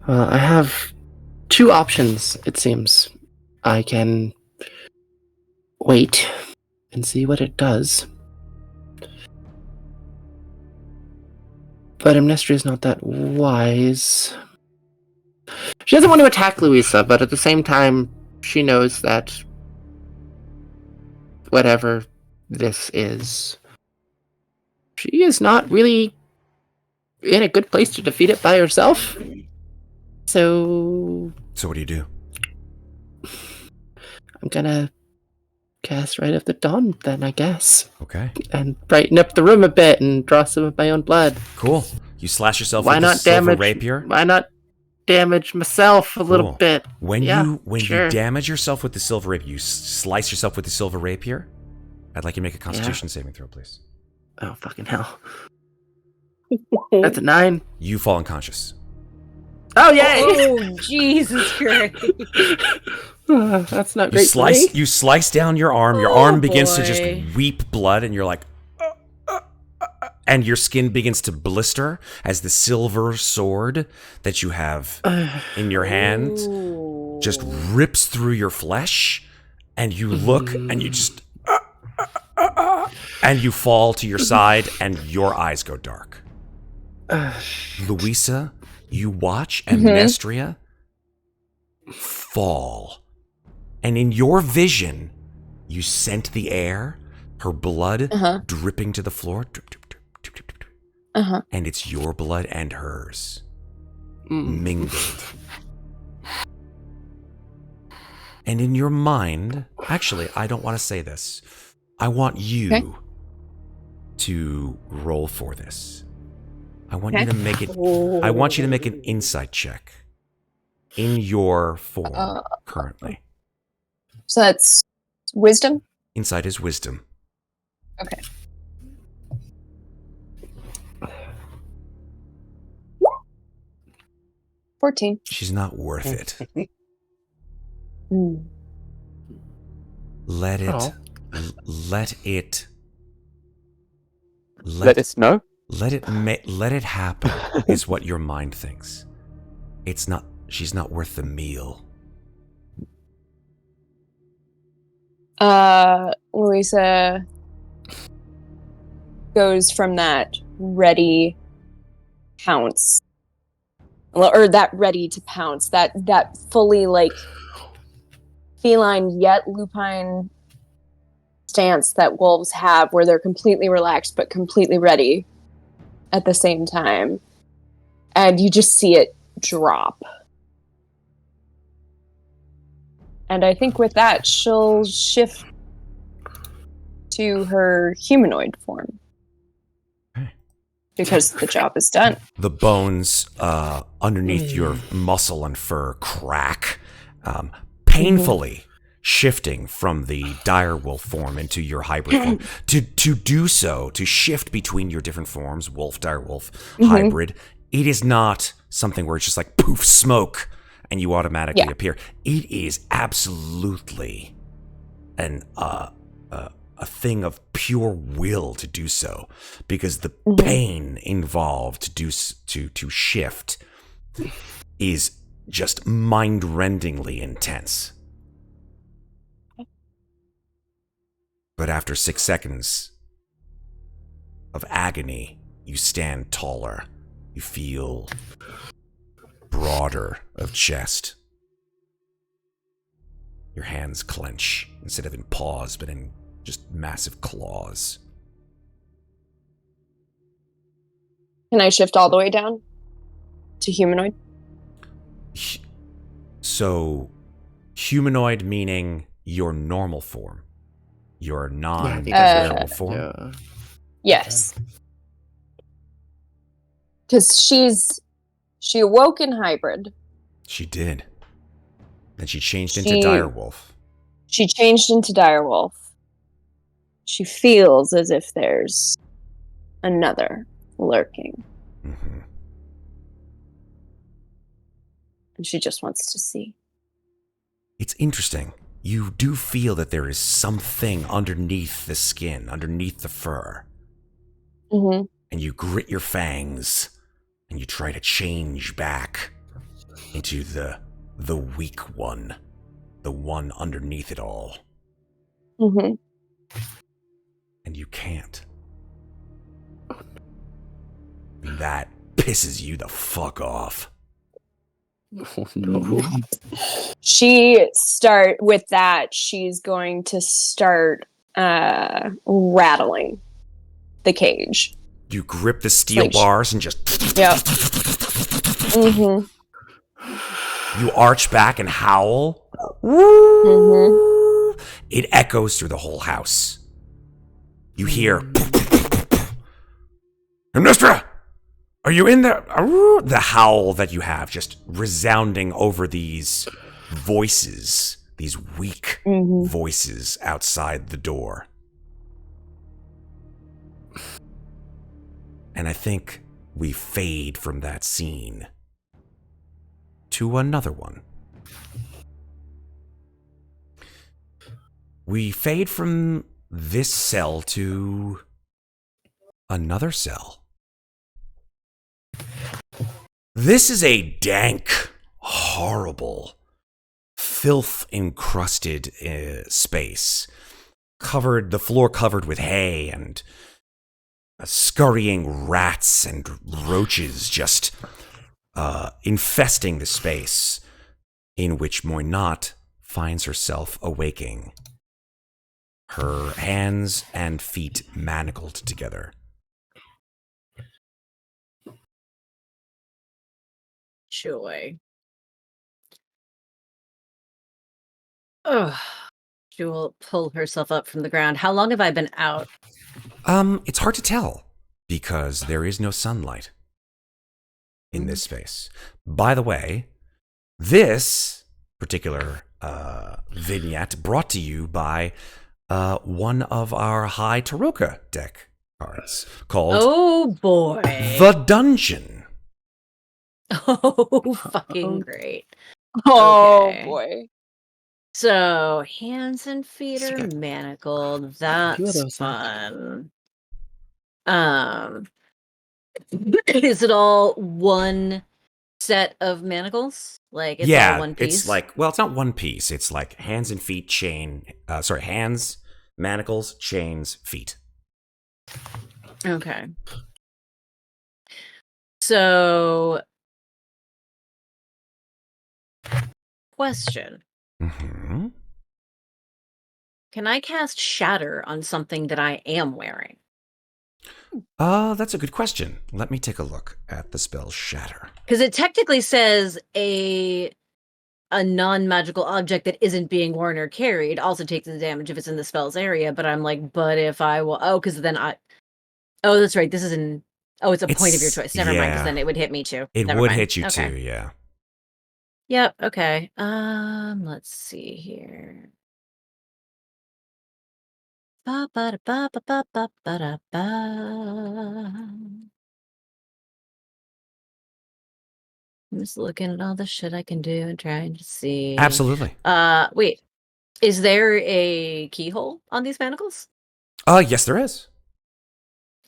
Speaker 3: I have two options, it seems. I can wait and see what it does. But Amnestria is not that wise. She doesn't want to attack Louisa, but at the same time, she knows that whatever this is, she is not really in a good place to defeat it by herself. So
Speaker 1: what do?
Speaker 3: I'm gonna cast Right of the Dawn then, I guess.
Speaker 1: Okay.
Speaker 3: And brighten up the room a bit and draw some of my own blood.
Speaker 1: Cool. You slash yourself
Speaker 3: Why
Speaker 1: with the
Speaker 3: not
Speaker 1: silver
Speaker 3: damage?
Speaker 1: rapier?
Speaker 3: Why not damage myself a little bit?
Speaker 1: When
Speaker 3: Yeah,
Speaker 1: you
Speaker 3: sure.
Speaker 1: damage yourself with the silver rapier, you slice yourself with the silver rapier. I'd like you to make a Constitution saving throw, please.
Speaker 3: Oh, fucking hell. That's a 9.
Speaker 1: You fall unconscious.
Speaker 3: Oh, yay!
Speaker 4: Oh, Jesus Christ.
Speaker 3: That's not great for me.
Speaker 1: You slice down your arm. Your
Speaker 4: Oh,
Speaker 1: arm begins to just
Speaker 4: boy.
Speaker 1: weep blood, and you're like, and your skin begins to blister as the silver sword that you have in your hand just rips through your flesh, and you look, and you just, and you fall to your side, and your eyes go dark. Louisa, you watch Amnestria fall. And in your vision, you scent the air, her blood dripping to the floor. Drip, drip, drip, drip, drip, drip. And it's your blood and hers mingled. And in your mind, actually, I don't want to say this. I want you to roll for this. I want you to make it. I want you to make an insight check in your form currently.
Speaker 2: So that's wisdom?
Speaker 1: Insight is wisdom.
Speaker 2: Okay. $14.
Speaker 1: She's not worth it.
Speaker 2: Mm.
Speaker 1: Let it.
Speaker 3: Oh.
Speaker 1: Let it.
Speaker 5: Let us know.
Speaker 1: Let it happen. Is what your mind thinks. It's not. She's not worth the meal.
Speaker 2: Louisa goes from that ready pounce, or that ready to pounce, that fully like feline yet lupine stance that wolves have, where they're completely relaxed but completely ready at the same time, and you just see it drop. And I think with that, she'll shift to her humanoid form.
Speaker 1: Okay.
Speaker 2: Because the job is done.
Speaker 1: The bones underneath your muscle and fur crack, painfully shifting from the direwolf form into your hybrid form. To do so, to shift between your different forms, wolf, direwolf, hybrid, it is not something where it's just like poof, smoke, and you automatically appear. It is absolutely a thing of pure will to do so, because the pain involved to shift is just mind-rendingly intense. But after 6 seconds of agony, you stand taller. You feel broader of chest. Your hands clench instead of in paws, but in just massive claws.
Speaker 2: Can I shift all the way down to humanoid?
Speaker 1: So, humanoid meaning your normal form, your non-visual form.
Speaker 3: Yeah.
Speaker 2: Yes. Because she awoke in hybrid.
Speaker 1: She did. Then she changed into direwolf.
Speaker 2: She changed into direwolf. She feels as if there's another lurking.
Speaker 1: Mm-hmm.
Speaker 2: And she just wants to see.
Speaker 1: It's interesting. You do feel that there is something underneath the skin, underneath the fur.
Speaker 2: Mm-hmm.
Speaker 1: And you grit your fangs, and you try to change back into the weak one, the one underneath it all.
Speaker 2: Mm-hmm.
Speaker 1: And you can't. And that pisses you the fuck off.
Speaker 3: Oh, no.
Speaker 2: With that, she's going to start rattling the cage.
Speaker 1: You grip the steel bars and just...
Speaker 2: Yep. Mm-hmm.
Speaker 1: You arch back and howl. Mm-hmm. It echoes through the whole house. You hear... Amnestria! Are you in there? The howl that you have just resounding over these voices, these weak voices outside the door. And I think we fade from that scene to another one. We fade from this cell to another cell. This is a dank, horrible, filth-encrusted space. The floor covered with hay and scurrying rats and roaches just infesting the space in which Muadnhait finds herself awaking. Her hands and feet manacled together.
Speaker 4: Joy. Ugh. She will pull herself up from the ground. How long have I been out?
Speaker 1: It's hard to tell because there is no sunlight in this space. By the way, this particular vignette brought to you by one of our High Taroka deck cards called
Speaker 4: Oh boy.
Speaker 1: The Dungeon.
Speaker 4: Oh, fucking great.
Speaker 2: Oh
Speaker 4: Okay.
Speaker 2: boy.
Speaker 4: So, hands and feet are manacled. That's fun. Is it all one set of manacles? Like, it's all one piece?
Speaker 1: It's like, well, it's not one piece. It's like hands and feet, hands, manacles, chains, feet.
Speaker 4: Okay. So, question.
Speaker 1: Mm-hmm.
Speaker 4: Can I cast Shatter on something that I am wearing?
Speaker 1: That's a good question. Let me take a look at the spell Shatter.
Speaker 4: Because it technically says a non-magical object that isn't being worn or carried also takes the damage if it's in the spell's area, but I'm like, but if I will... Oh, because then Oh, that's right. This is an... Oh, it's a point of your choice. Never mind, because then it would hit me too.
Speaker 1: It
Speaker 4: Never
Speaker 1: would
Speaker 4: mind.
Speaker 1: hit you
Speaker 4: Okay.
Speaker 1: too, yeah.
Speaker 4: Yep, okay. Let's see here. Ba-ba-da-ba-ba-ba-ba-da-ba. I'm just looking at all the shit I can do and trying to see.
Speaker 1: Absolutely.
Speaker 4: Wait. Is there a keyhole on these manacles?
Speaker 1: Yes, there is.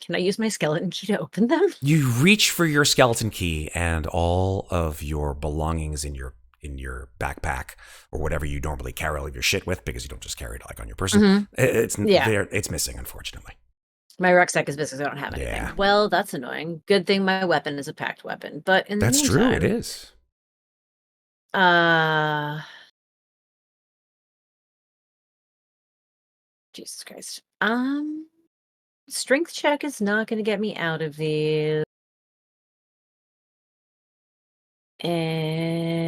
Speaker 4: Can I use my skeleton key to open them?
Speaker 1: You reach for your skeleton key and all of your belongings in your backpack or whatever you normally carry all of your shit with, because you don't just carry it like on your person.
Speaker 4: Mm-hmm.
Speaker 1: It's missing, unfortunately.
Speaker 4: My rucksack is missing, so I don't have anything.
Speaker 1: Yeah.
Speaker 4: Well, that's annoying. Good thing my weapon is a packed weapon. But in the
Speaker 1: That's
Speaker 4: meantime,
Speaker 1: true, it is.
Speaker 4: Jesus Christ. Strength check is not going to get me out of these. And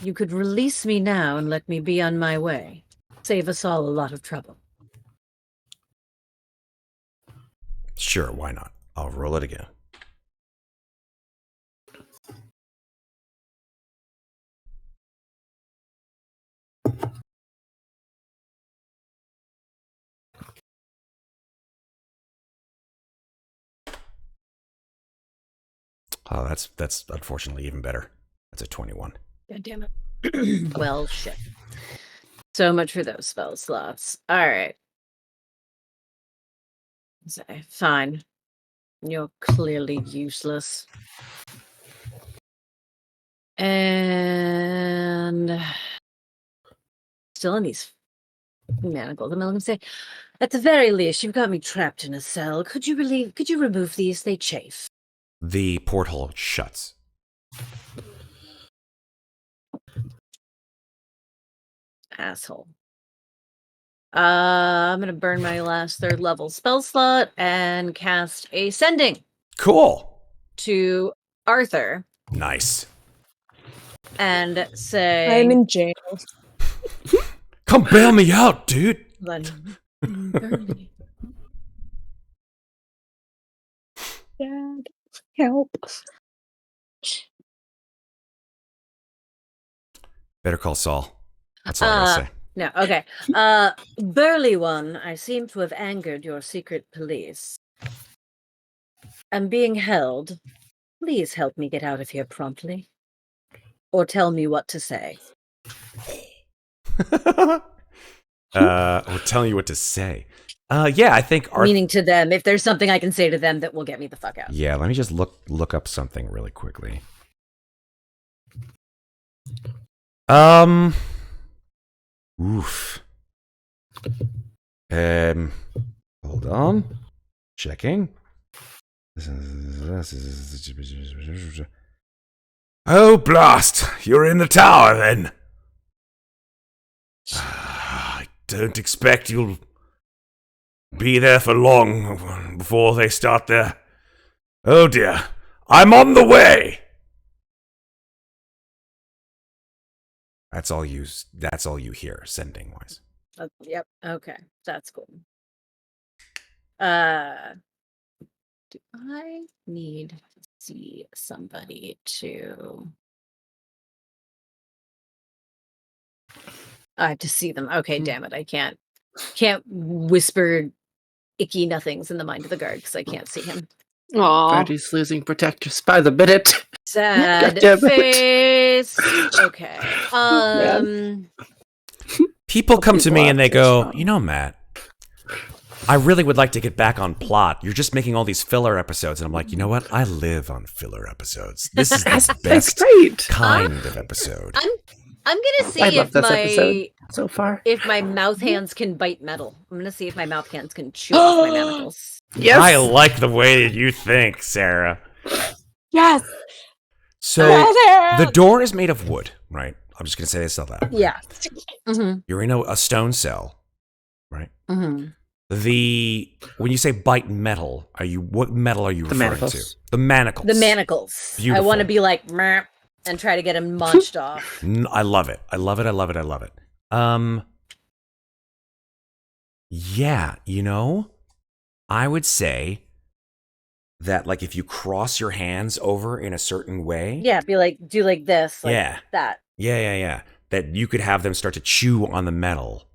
Speaker 4: You could release me now and let me be on my way. Save us all a lot of trouble.
Speaker 1: Sure, why not? I'll roll it again. Oh, that's unfortunately even better. That's a 21.
Speaker 4: God damn it. Well, shit. So much for those spell slots. All right. Fine. You're clearly useless. And still in these manacles. I'm going to say, at the very least, you've got me trapped in a cell. Could you remove these? They chafe.
Speaker 1: The porthole shuts.
Speaker 4: Asshole. I'm gonna burn my last 3rd level spell slot and cast a sending.
Speaker 1: Cool.
Speaker 4: To Arthur.
Speaker 1: Nice.
Speaker 4: And say,
Speaker 2: I'm in jail.
Speaker 1: Come bail me out, dude.
Speaker 2: Dad, help.
Speaker 1: Better call Saul. That's all I gotta say.
Speaker 4: No, okay. Burly one, I seem to have angered your secret police. I'm being held. Please help me get out of here promptly. Or tell me what to say.
Speaker 1: Or telling you what to say. Yeah, I think
Speaker 4: Meaning to them, if there's something I can say to them that will get me the fuck out.
Speaker 1: Yeah, let me just look up something really quickly. Oof. Hold on. Checking. Oh, blast! You're in the tower, then. I don't expect you'll be there for long before they start their... Oh, dear. I'm on the way! That's all you hear, sending-wise.
Speaker 4: Yep, okay. That's cool. Do I need to see somebody to... I have to see them. Okay, damn it. I can't whisper icky nothings in the mind of the guard because I can't see him.
Speaker 2: Aww.
Speaker 3: Party's losing protectors by the minute.
Speaker 4: Sad face. Okay.
Speaker 1: People come to me and they go, you know, Matt, I really would like to get back on plot. You're just making all these filler episodes. And I'm like, you know what? I live on filler episodes. This is the best kind of episode.
Speaker 4: I'm gonna see
Speaker 3: if my so far,
Speaker 4: if my mouth hands can bite metal. I'm gonna see if my mouth hands can chew off my manacles.
Speaker 2: Yes,
Speaker 1: I like the way that you think, Sarah.
Speaker 2: Yes.
Speaker 1: So the door is made of wood, right? I'm just gonna say this out loud.
Speaker 4: Yeah. Mm-hmm.
Speaker 1: You're in a stone cell, right?
Speaker 4: Mm-hmm.
Speaker 1: When you say bite metal, what metal are you referring to? The manacles.
Speaker 4: The manacles.
Speaker 1: Beautiful.
Speaker 4: I want to be like Meh, and try to get him munched off.
Speaker 1: I love it. I love it. I love it. I love it. Yeah, I would say that, like, if you cross your hands over in a certain way.
Speaker 4: Yeah, do like this. Like
Speaker 1: yeah.
Speaker 4: That.
Speaker 1: Yeah. That you could have them start to chew on the metal.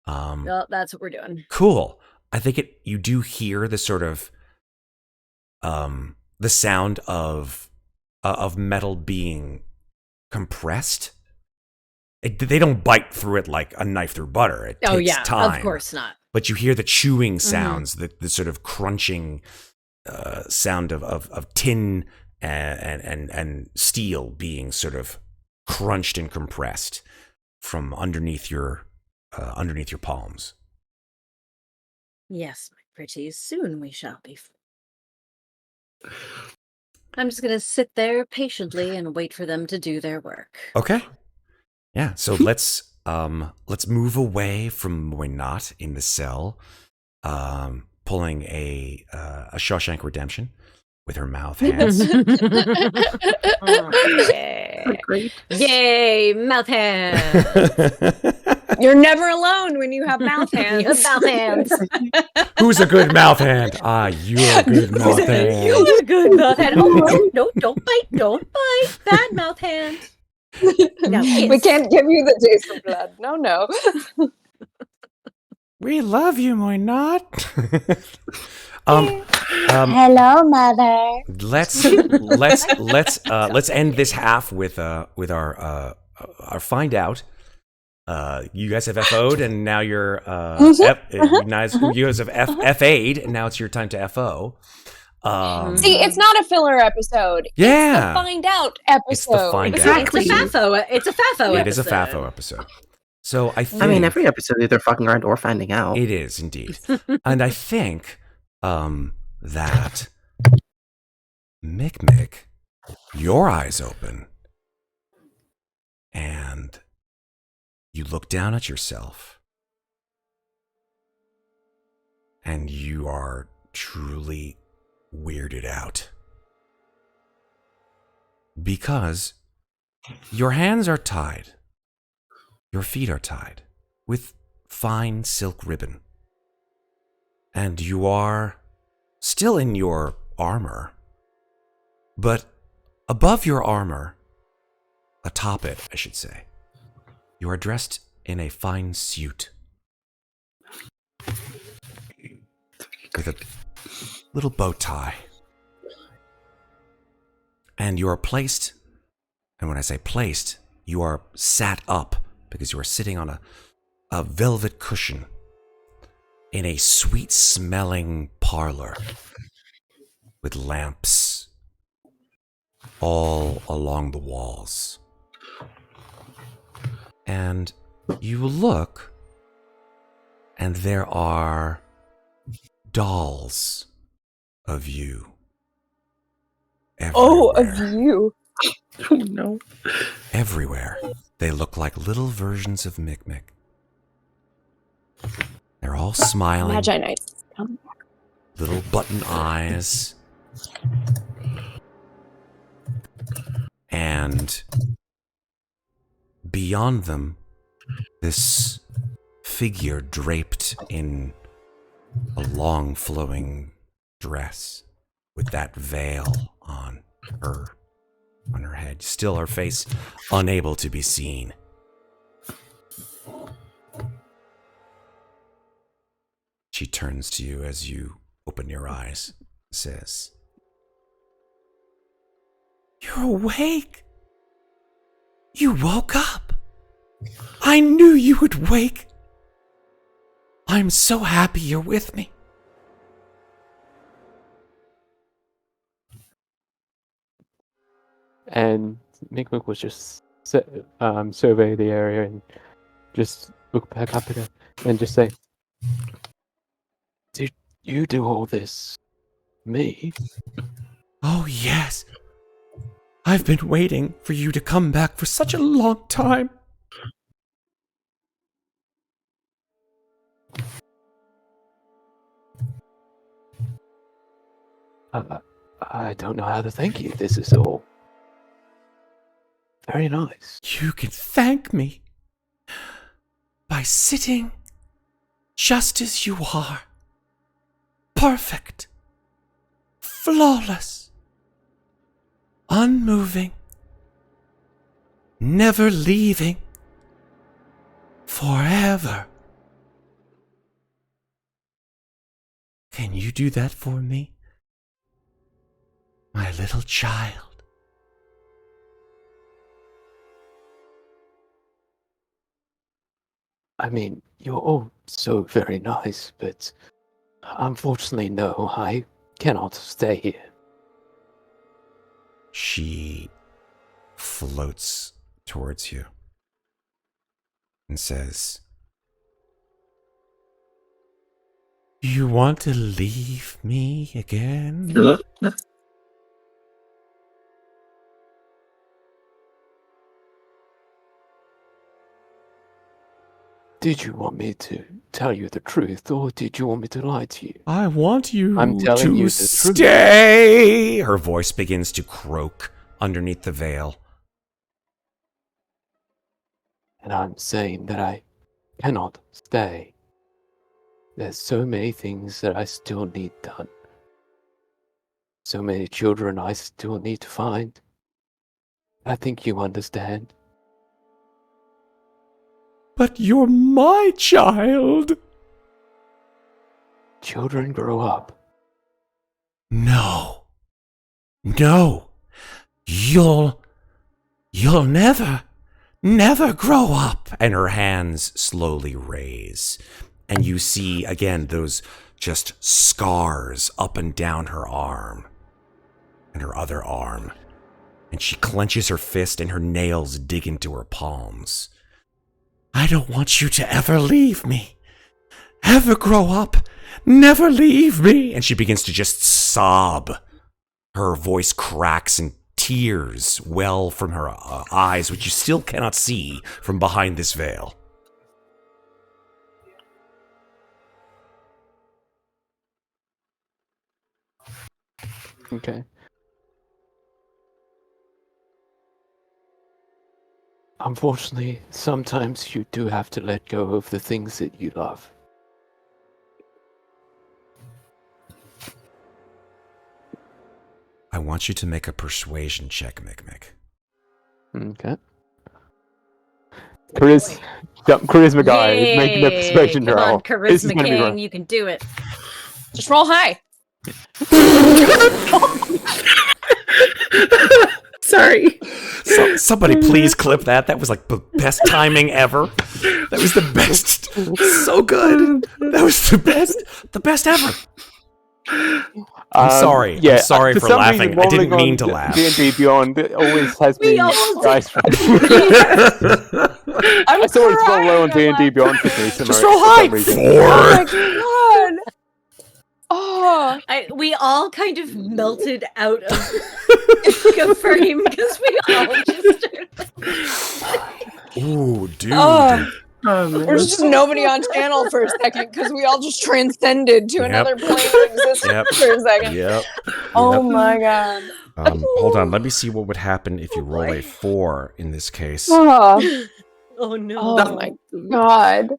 Speaker 4: Well, that's what we're doing.
Speaker 1: Cool. I think you do hear the sort of, the sound of metal being compressed. They don't bite through it like a knife through butter. It takes time.
Speaker 4: Of course not.
Speaker 1: But you hear the chewing sounds, the sort of crunching sound of tin and steel being sort of crunched and compressed from underneath your palms.
Speaker 4: Yes, my pretties. Soon we shall be free. I'm just gonna sit there patiently and wait for them to do their work.
Speaker 1: Okay. Yeah. So let's move away from Muadnhait in the cell, pulling a Shawshank Redemption with her mouth hands.
Speaker 4: Okay.
Speaker 3: Great.
Speaker 4: Yay, mouth hands.
Speaker 2: You're never alone when you have mouth hands.
Speaker 4: You have mouth hands.
Speaker 1: Who's a good mouth hand? Ah, you're a good mouth hand.
Speaker 4: You're a good mouth hand. Oh, no, don't bite. Don't bite. Bad mouth hand. Now,
Speaker 2: We can't give you the taste of blood. No.
Speaker 1: We love you, Muadnhait.
Speaker 2: Hello, mother.
Speaker 1: Let's end this half with our find out. You guys have FO'd, and now you're you guys have FA'd, and now it's your time to FO.
Speaker 2: See, it's not a filler episode.
Speaker 1: Yeah.
Speaker 2: It's the find out episode.
Speaker 1: It's the find out.
Speaker 3: Exactly.
Speaker 4: It's a FAFO. It's a FAFO episode.
Speaker 1: It is a FAFO episode. So I think,
Speaker 3: every episode either fucking around or finding out.
Speaker 1: it is indeed, and I think that Mikmick, your eyes open, and you look down at yourself, and you are truly weirded out because your hands are tied, your feet are tied with fine silk ribbon, and you are still in your armor, but above your armor, atop it, I should say, you are dressed in a fine suit with a little bow tie. And you are placed, and when I say placed, you are sat up because you are sitting on a velvet cushion in a sweet-smelling parlor with lamps all along the walls. And you look, and there are dolls of you everywhere.
Speaker 2: Oh, of you.
Speaker 3: Oh no.
Speaker 1: Everywhere. They look like little versions of Mikmick. They're all smiling.
Speaker 2: Muadnhait.
Speaker 1: Little button eyes. And beyond them, this figure draped in a long flowing dress with that veil on her head, still her face unable to be seen. She turns to you as you open your eyes, says, "You're awake. You woke up. I knew you would wake. I'm so happy you're with me."
Speaker 5: And Mikmick was just survey the area and just look back up at her and just say, "Did you do all this, me?"
Speaker 1: "Oh, yes. I've been waiting for you to come back for such a long time."
Speaker 5: I don't know how to thank you. This is all very nice.
Speaker 1: You can thank me by sitting just as you are. Perfect. Flawless. Unmoving. Never leaving. Forever. Can you do that for me, my little child?
Speaker 5: I mean, you're all so very nice, but unfortunately, no, I cannot stay here.
Speaker 1: She floats towards you and says, "You want to leave me again?"
Speaker 5: Did you want me to tell you the truth, or did you want me to lie to you?
Speaker 1: "I want you
Speaker 5: I'm telling
Speaker 1: to
Speaker 5: you the truth."
Speaker 1: stay. Her voice begins to croak underneath the veil.
Speaker 5: And I'm saying that I cannot stay. There's so many things that I still need done. So many children I still need to find. I think you understand.
Speaker 1: But you're my child.
Speaker 5: Children grow up.
Speaker 1: No. No. You'll never grow up. And her hands slowly raise. And you see, again, those just scars up and down her arm. And her other arm. And she clenches her fist and her nails dig into her palms. I don't want you to ever leave me. Ever grow up. Never leave me. And she begins to just sob. Her voice cracks and tears well from her eyes, which you still cannot see from behind this veil.
Speaker 5: Okay. Unfortunately, sometimes you do have to let go of the things that you love.
Speaker 1: I want you to make a persuasion check, Mikmick.
Speaker 5: Okay. Charisma guy is making a persuasion
Speaker 4: Come
Speaker 5: roll.
Speaker 4: on,
Speaker 5: This is
Speaker 4: Charisma
Speaker 5: gonna be rough.
Speaker 4: King, you can do it.
Speaker 2: Just roll high.
Speaker 6: Sorry.
Speaker 1: Somebody please clip that. That was like the best timing ever. That was the best. So good. That was the best ever. I'm sorry. I'm sorry for laughing. I didn't mean to laugh.
Speaker 5: D&D Beyond always has
Speaker 4: We
Speaker 5: me
Speaker 4: all
Speaker 5: guys.
Speaker 2: I'm
Speaker 5: I saw it's roll low on
Speaker 2: crying.
Speaker 5: D&D Beyond for me.
Speaker 1: Just roll high. 4.
Speaker 2: Oh my god. Oh,
Speaker 4: We all kind of melted out of the frame because we all just.
Speaker 1: Ooh, dude.
Speaker 2: Oh.
Speaker 6: Oh, man.
Speaker 2: There's just nobody on channel for a second because we all just transcended to
Speaker 1: Yep.
Speaker 2: another plane of existence
Speaker 1: Yep.
Speaker 2: for a second.
Speaker 1: Yep.
Speaker 2: Oh
Speaker 1: Yep.
Speaker 2: my god.
Speaker 1: Hold on. Let me see what would happen if you roll a 4 in this case.
Speaker 2: Oh,
Speaker 4: Oh no.
Speaker 2: oh my god.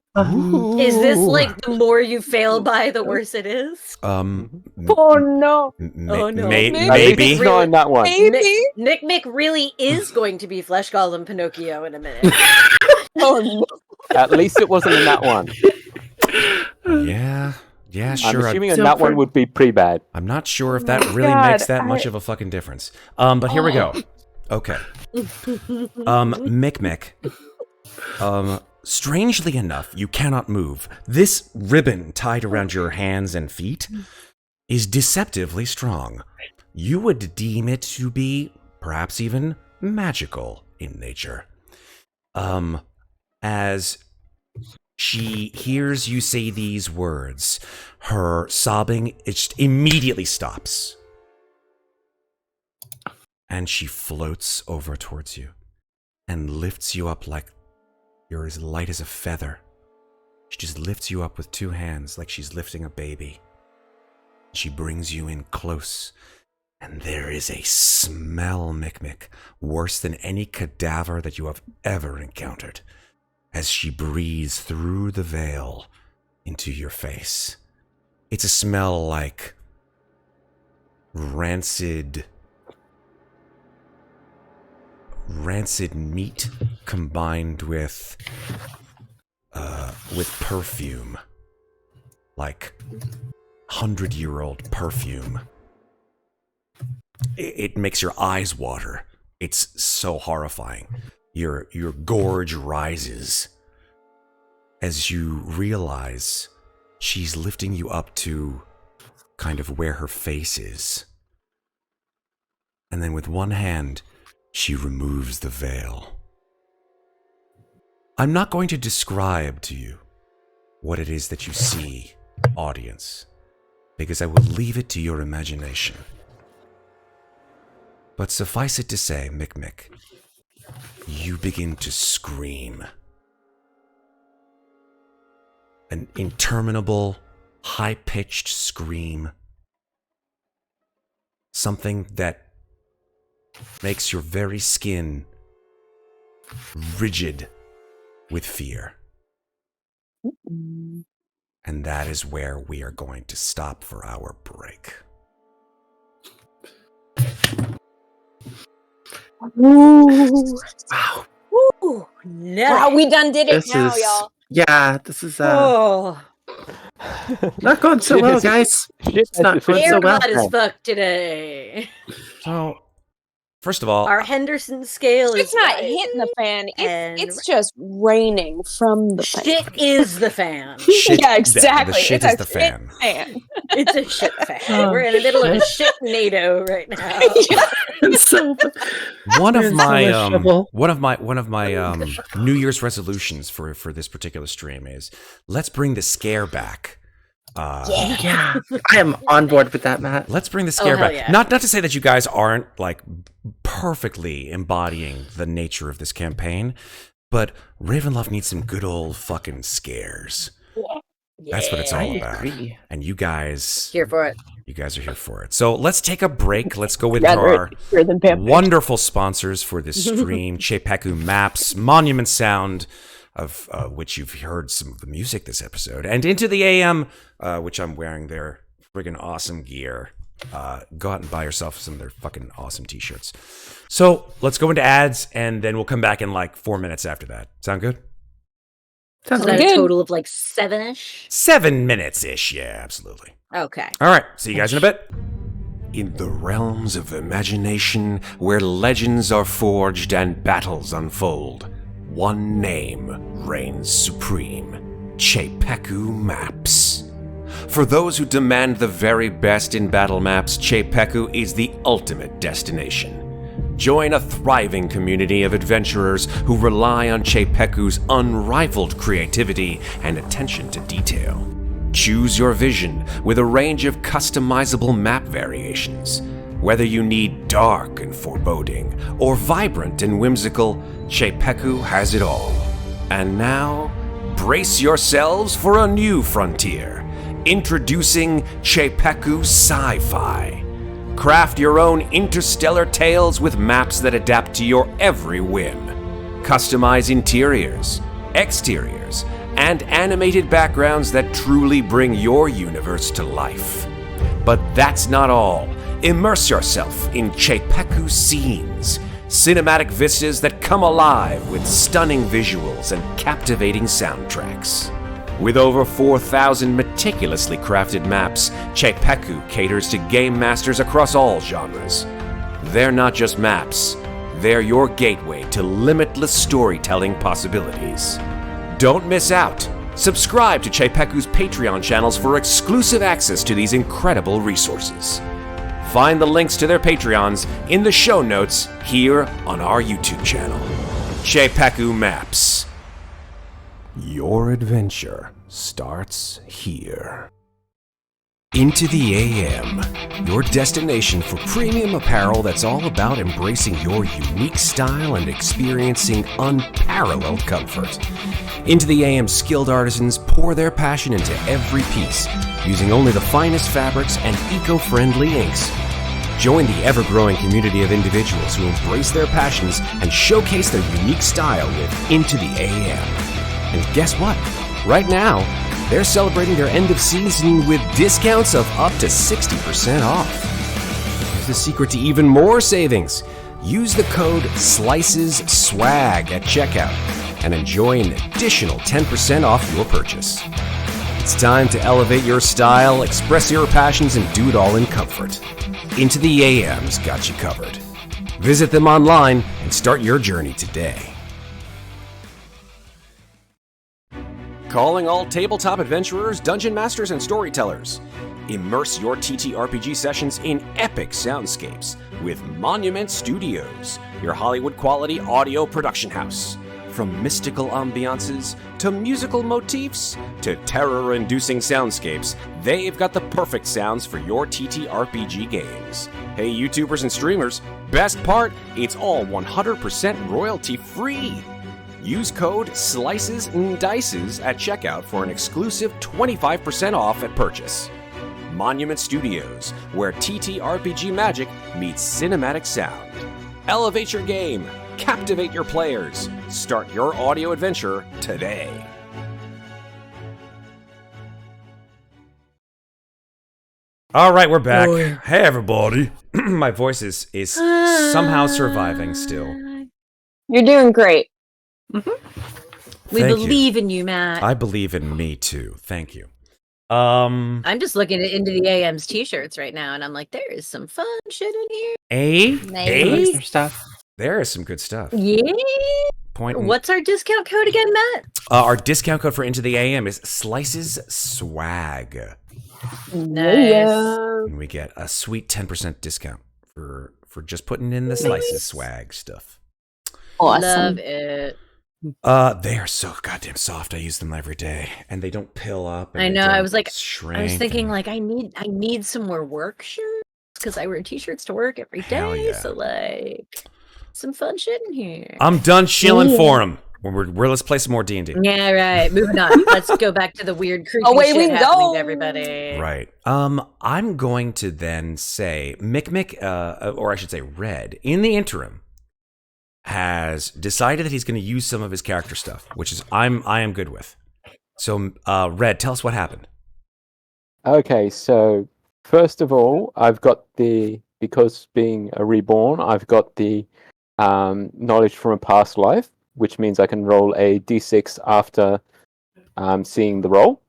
Speaker 4: Is this like the more you fail by, the worse it is?
Speaker 2: Oh no.
Speaker 4: Oh, no.
Speaker 1: Maybe.
Speaker 5: It's not in that one.
Speaker 2: Maybe.
Speaker 4: Mikmick really is going to be Flesh Golem Pinocchio in a minute.
Speaker 2: Oh no.
Speaker 5: At least it wasn't in that one.
Speaker 1: Yeah,
Speaker 5: I'm
Speaker 1: sure.
Speaker 5: assuming in
Speaker 6: So
Speaker 5: that
Speaker 6: for-
Speaker 5: one would be pretty bad.
Speaker 1: I'm not sure if that really
Speaker 2: God,
Speaker 1: makes that much of a fucking difference. But here we go. Okay. Mikmick. Strangely enough, you cannot move. This ribbon tied around your hands and feet is deceptively strong. You would deem it to be perhaps even magical in nature. As she hears you say these words, her sobbing just immediately stops. And she floats over towards you and lifts you up like you're as light as a feather. She just lifts you up with 2 hands like she's lifting a baby. She brings you in close, and there is a smell, Mikmick, worse than any cadaver that you have ever encountered, as she breathes through the veil into your face. It's a smell like rancid meat combined with perfume, like 100-year-old perfume. It makes your eyes water. It's so horrifying. Your gorge rises as you realize she's lifting you up to kind of where her face is. And then with one hand, she removes the veil. I'm not going to describe to you what it is that you see, audience, because I will leave it to your imagination. But suffice it to say, Mikmick, you begin to scream. An interminable, high-pitched scream. Something that makes your very skin rigid with fear. And that is where we are going to stop for our break.
Speaker 2: Ooh.
Speaker 3: Wow.
Speaker 4: Ooh, no.
Speaker 2: Wow, we done did it
Speaker 3: This
Speaker 2: now,
Speaker 3: is
Speaker 2: y'all.
Speaker 3: yeah. This is
Speaker 4: Oh,
Speaker 3: not going so well, guys. It's not going so well.
Speaker 4: hot as fuck today.
Speaker 1: So, first of all,
Speaker 4: Our Henderson scale is
Speaker 2: It's not
Speaker 4: rising,
Speaker 2: hitting the fan.
Speaker 4: and
Speaker 2: It's just raining from the fan.
Speaker 4: shit is the fan.
Speaker 1: shit,
Speaker 2: Yeah, exactly.
Speaker 1: The shit
Speaker 2: It's
Speaker 1: is
Speaker 2: a
Speaker 1: the
Speaker 2: shit
Speaker 1: fan.
Speaker 2: fan.
Speaker 4: It's a shit fan.
Speaker 3: Oh,
Speaker 4: We're in the middle of a shit NATO right now.
Speaker 3: It's so
Speaker 1: One of
Speaker 3: There's so
Speaker 1: my
Speaker 3: much trouble.
Speaker 1: one of my New Year's resolutions for this particular stream is let's bring the scare back.
Speaker 3: yeah. I am on board with that, Matt.
Speaker 1: Let's bring the scare
Speaker 4: hell
Speaker 1: back.
Speaker 4: yeah.
Speaker 1: Not to say that you guys aren't like perfectly embodying the nature of this campaign, but Ravenloft needs some good old fucking scares. That's what it's all
Speaker 3: I
Speaker 1: about.
Speaker 3: agree.
Speaker 1: And you guys
Speaker 4: Here for it.
Speaker 1: You guys are here for it. So let's take a break. Let's go with
Speaker 2: Rather
Speaker 1: our
Speaker 2: fear than vampires.
Speaker 1: wonderful sponsors for this stream, Chepeku Maps, Monument Sound, of which you've heard some of the music this episode, and Into the AM, which I'm wearing their friggin' awesome gear. Go out and buy yourself some of their fucking awesome t-shirts. So let's go into ads, and then we'll come back in like 4 minutes after that. Sound good?
Speaker 3: Sounds
Speaker 4: So that
Speaker 3: good.
Speaker 4: a total of like 7-ish?
Speaker 1: 7 minutes-ish, yeah, absolutely.
Speaker 4: Okay.
Speaker 1: All right, see you guys in a bit. In the realms of imagination, where legends are forged and battles unfold, one name reigns supreme: Chepeku Maps. For those who demand the very best in battle maps, Chepeku is the ultimate destination. Join a thriving community of adventurers who rely on Chepeku's unrivaled creativity and attention to detail. Choose your vision with a range of customizable map variations. Whether you need dark and foreboding or vibrant and whimsical, Chepeku has it all. And now, brace yourselves for a new frontier. Introducing Chepeku Sci-Fi. Craft your own interstellar tales with maps that adapt to your every whim. Customize interiors, exteriors, and animated backgrounds that truly bring your universe to life. But that's not all. Immerse yourself in Chepeku scenes, cinematic vistas that come alive with stunning visuals and captivating soundtracks. With over 4,000 meticulously crafted maps, Chepeku caters to game masters across all genres. They're not just maps, they're your gateway to limitless storytelling possibilities. Don't miss out. Subscribe to Chepeku's Patreon channels for exclusive access to these incredible resources. Find the links to their Patreons in the show notes here on our YouTube channel. Chepeku Maps. Your adventure starts here. Into the AM, your destination for premium apparel that's all about embracing your unique style and experiencing unparalleled comfort. Into the AM skilled artisans pour their passion into every piece, using only the finest fabrics and eco-friendly inks. Join the ever-growing community of individuals who embrace their passions and showcase their unique style with Into the AM. And guess what? Right now, they're celebrating their end of season with discounts of up to 60% off. Here's the secret to even more savings. Use the code SLICESSWAG at checkout and enjoy an additional 10% off your purchase. It's time to elevate your style, express your passions, and do it all in comfort. Into the AM's got you covered. Visit them online and start your journey today. Calling all tabletop adventurers, dungeon masters, and storytellers. Immerse your TTRPG sessions in epic soundscapes with Monument Studios, your Hollywood-quality audio production house. From mystical ambiances to musical motifs to terror-inducing soundscapes, they've got the perfect sounds for your TTRPG games. Hey, YouTubers and streamers, best part, it's all 100% royalty-free. Use code SLICESNDICES at checkout for an exclusive 25% off at purchase. Monument Studios, where TTRPG magic meets cinematic sound. Elevate your game, captivate your players. Start your audio adventure today. All right, we're back. Hey, everybody. My voice is somehow surviving still.
Speaker 2: You're doing great.
Speaker 4: We believe in you, Matt.
Speaker 1: I believe in me too. Thank you.
Speaker 4: I'm just looking into the AM's t-shirts right now, and I'm like, there is some fun shit in here.
Speaker 3: Nice stuff.
Speaker 1: There is some good stuff.
Speaker 4: Yeah.
Speaker 1: Point.
Speaker 4: What's our discount code again, Matt?
Speaker 1: Our discount code for Into the AM is Slices Swag.
Speaker 4: Nice.
Speaker 1: And we get a sweet 10% discount for just putting in the Slices Swag stuff.
Speaker 2: Awesome.
Speaker 4: Love it.
Speaker 1: They are so goddamn soft. I use them every day, and they don't pill up. And
Speaker 4: I know. I was like,
Speaker 1: shrink
Speaker 4: I was thinking, like, I need some more work shirts because I wear t-shirts to work every
Speaker 1: Hell
Speaker 4: day.
Speaker 1: yeah.
Speaker 4: So like, some fun shit in here.
Speaker 1: I'm done shilling for them. Let's play some more D&D.
Speaker 4: Yeah, right. Moving on. Let's go back to the weird creepy
Speaker 2: Away
Speaker 4: shit
Speaker 2: we
Speaker 4: happening
Speaker 2: go.
Speaker 4: to everybody.
Speaker 1: Right. I'm going to then say Mikmick, or I should say Red, in the interim, has decided that he's going to use some of his character stuff, which is I am good with. So, Red, tell us what happened.
Speaker 5: Okay, so first of all, I've got because being a reborn, I've got the knowledge from a past life, which means I can roll a d6 after seeing the roll,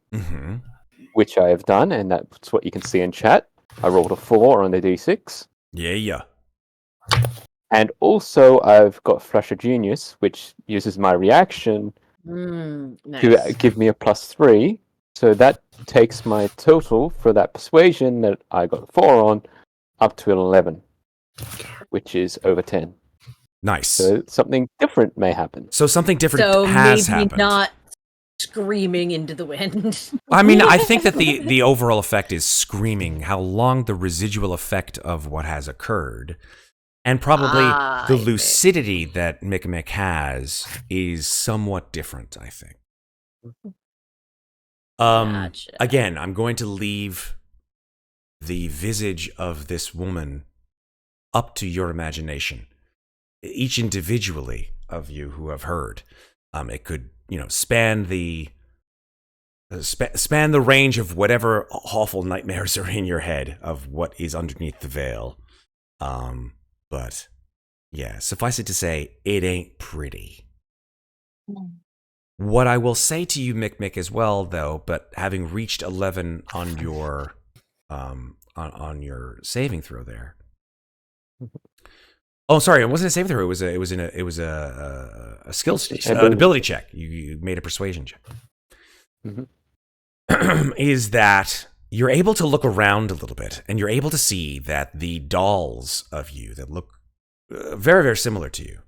Speaker 5: which I have done, and that's what you can see in chat. I rolled a 4 on the d6.
Speaker 1: Yeah.
Speaker 5: And also, I've got Flash of Genius, which uses my reaction
Speaker 4: Nice.
Speaker 5: to give me a +3. So that takes my total for that persuasion that I got 4 on up to 11, which is over 10.
Speaker 1: Nice.
Speaker 5: So something different may happen.
Speaker 1: So something different
Speaker 4: So
Speaker 1: has
Speaker 4: maybe
Speaker 1: happened.
Speaker 4: not screaming into the wind.
Speaker 1: I mean, I think that the overall effect is screaming how long the residual effect of what has occurred, and probably the lucidity that Mikmick has is somewhat different, I think.
Speaker 4: Gotcha.
Speaker 1: Again, I'm going to leave the visage of this woman up to your imagination. Each individually of you who have heard, it could, span the range of whatever awful nightmares are in your head of what is underneath the veil. But yeah, suffice it to say, it ain't pretty. What I will say to you, Mikmick, as well, though, but having reached 11 on your on your saving throw there. Oh, sorry, it wasn't a saving throw. It was a skills an ability check. You made a persuasion check. Is that you're able to look around a little bit, and you're able to see that the dolls of you that look very, very similar to you.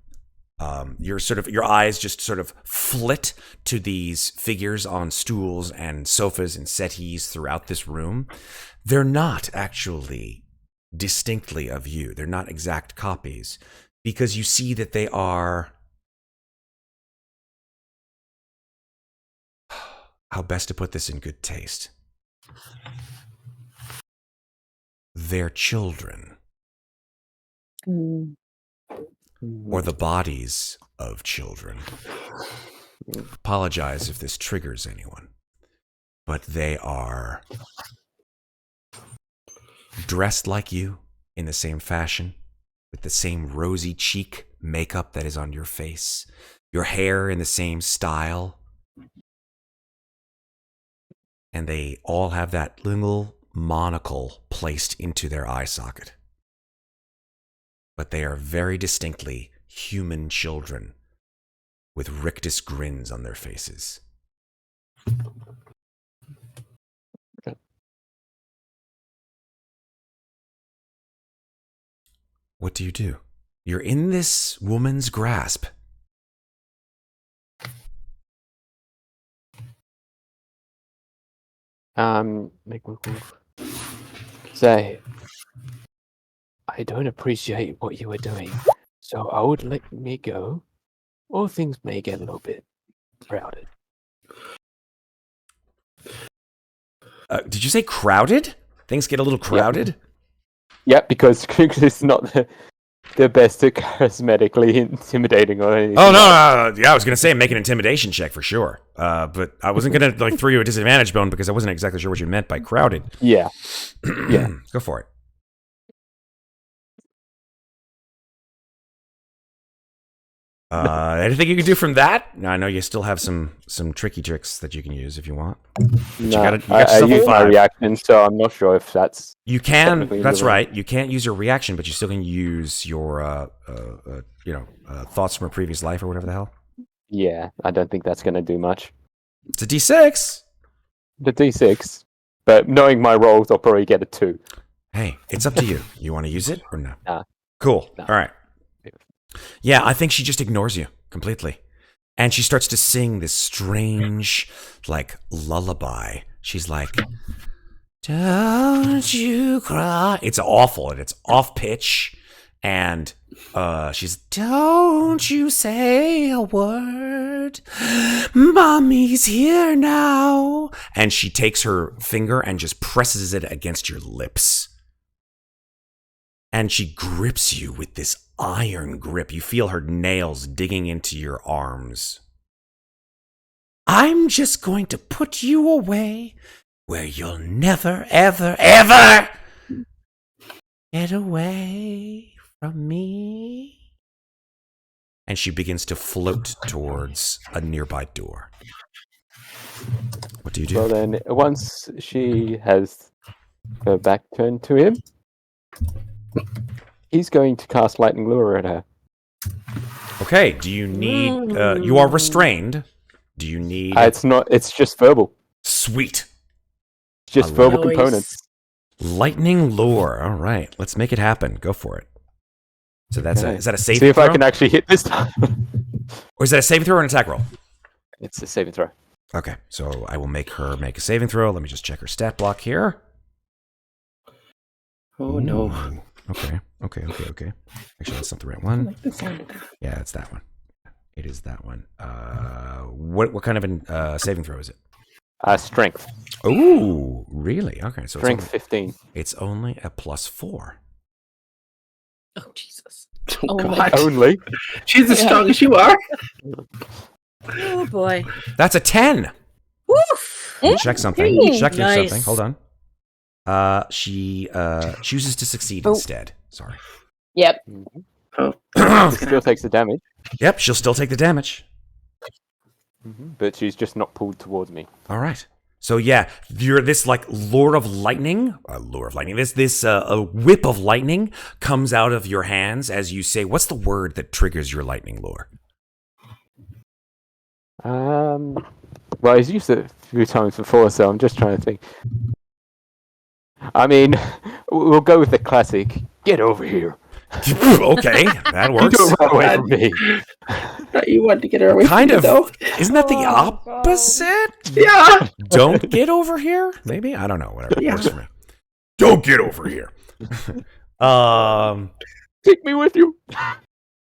Speaker 1: Your eyes just sort of flit to these figures on stools and sofas and settees throughout this room. They're not actually distinctly of you. They're not exact copies, because you see that they are, how best to put this in good taste, they're children. Or the bodies of children. Apologize if this triggers anyone, but they are dressed like you in the same fashion, with the same rosy cheek makeup that is on your face, your hair in the same style, and they all have that little monocle placed into their eye socket. But they are very distinctly human children with rictus grins on their faces. What do you do? You're in this woman's grasp.
Speaker 5: Say, I don't appreciate what you were doing, so I would let me go, or things may get a little bit crowded.
Speaker 1: Did you say crowded? Things get a little crowded?
Speaker 5: Yeah, because it's not the best at cosmetically intimidating or anything.
Speaker 1: Oh no, yeah, I was gonna say make an intimidation check for sure, but I wasn't gonna like throw you a disadvantage bone because I wasn't exactly sure what you meant by crowded.
Speaker 5: Yeah. Yeah.
Speaker 1: Go for it. Anything you can do from that? I know you still have some tricky tricks that you can use if you want.
Speaker 5: No,
Speaker 1: you got
Speaker 5: I
Speaker 1: yourself a
Speaker 5: use my
Speaker 1: 5.
Speaker 5: reaction, so I'm not sure if that's...
Speaker 1: You can.
Speaker 5: technically
Speaker 1: That's
Speaker 5: the right-
Speaker 1: right. You can't use your reaction, but you still can use your thoughts from a previous life or whatever the hell.
Speaker 5: Yeah, I don't think that's going to do much.
Speaker 1: It's a D6.
Speaker 5: The D6, but knowing my rolls, I'll probably get a 2.
Speaker 1: Hey, it's up to you. You want to use it or no?
Speaker 5: Nah.
Speaker 1: Cool.
Speaker 5: Nah.
Speaker 1: All right. Yeah, I think she just ignores you completely. And she starts to sing this strange, like, lullaby. She's like, don't you cry. It's awful, and it's off pitch. And she's, don't you say a word. Mommy's here now. And she takes her finger and just presses it against your lips. And she grips you with this iron grip. You feel her nails digging into your arms. I'm just going to put you away where you'll never, ever, ever get away from me. And she begins to float towards a nearby door. What do you do?
Speaker 5: Well then, once she has her back turned to him, he's going to cast Lightning Lure at her.
Speaker 1: Okay, do you need... you are restrained. Do you need...
Speaker 5: It's not. It's just verbal.
Speaker 1: Sweet.
Speaker 5: It's just
Speaker 1: I
Speaker 5: verbal
Speaker 4: love it.
Speaker 5: components.
Speaker 1: Lightning Lure. All right, let's make it happen. Go for it. So that's
Speaker 5: Okay.
Speaker 1: is that a saving
Speaker 5: See if
Speaker 1: throw?
Speaker 5: I can actually hit this time.
Speaker 1: Or is that a saving throw or an attack roll?
Speaker 5: It's a saving throw.
Speaker 1: Okay, so I will make her make a saving throw. Let me just check her stat block here.
Speaker 3: Oh no.
Speaker 1: Ooh. Okay. Actually, that's not the right one. Yeah, it's that one. It is that one. What kind of saving throw is it?
Speaker 5: Strength.
Speaker 1: Ooh, really? Okay, so
Speaker 5: Strength 15.
Speaker 1: it's only a +4.
Speaker 2: Oh Jesus!
Speaker 3: Oh,
Speaker 2: Oh my
Speaker 3: God.
Speaker 5: Only.
Speaker 3: She's as strong as you are.
Speaker 4: Oh boy.
Speaker 1: That's a 10.
Speaker 4: Woof.
Speaker 1: Let me check something.
Speaker 2: Hey,
Speaker 1: Check
Speaker 4: nice.
Speaker 1: something. Hold on. She chooses to succeed instead. Sorry.
Speaker 2: Yep.
Speaker 3: Oh,
Speaker 5: She still takes the damage,
Speaker 1: Yep, she'll still take the damage.
Speaker 5: but she's just not pulled towards me.
Speaker 1: All right. So yeah, you're this like lure of lightning. This a whip of lightning comes out of your hands as you say, "What's the word that triggers your lightning lure?"
Speaker 5: Well, he's used it a few times before, so I'm just trying to think. I mean, we'll go with the classic. Get over here.
Speaker 1: Okay, that
Speaker 5: You
Speaker 1: works.
Speaker 5: don't run away from me.
Speaker 3: thought you wanted to get her away
Speaker 1: Kind
Speaker 3: from
Speaker 1: of.
Speaker 3: me, though.
Speaker 1: Isn't that the
Speaker 2: Oh, God.
Speaker 1: opposite?
Speaker 3: Yeah.
Speaker 1: Don't get over here. Maybe I don't know. Whatever
Speaker 3: Yeah.
Speaker 1: works for me. Don't get over here.
Speaker 5: Take me with you.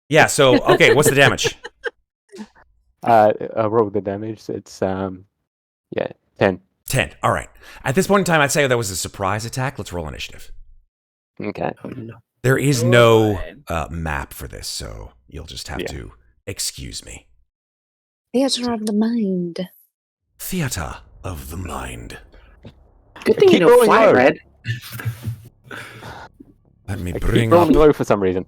Speaker 1: Yeah. So okay, what's the damage?
Speaker 5: I roll the damage. It's 10.
Speaker 1: 10. All right. At this point in time, I'd say that was a surprise attack. Let's roll initiative.
Speaker 5: Okay.
Speaker 3: Oh no.
Speaker 1: There is no map for this, so you'll just have
Speaker 5: Yeah.
Speaker 1: to excuse me.
Speaker 2: Theater of the mind.
Speaker 1: Theater of the mind.
Speaker 3: Good thing you
Speaker 5: Keep
Speaker 3: don't
Speaker 5: rolling
Speaker 3: fly,
Speaker 5: low.
Speaker 3: Red.
Speaker 1: Let me
Speaker 5: I keep
Speaker 1: bring up.
Speaker 5: rolling low for some reason.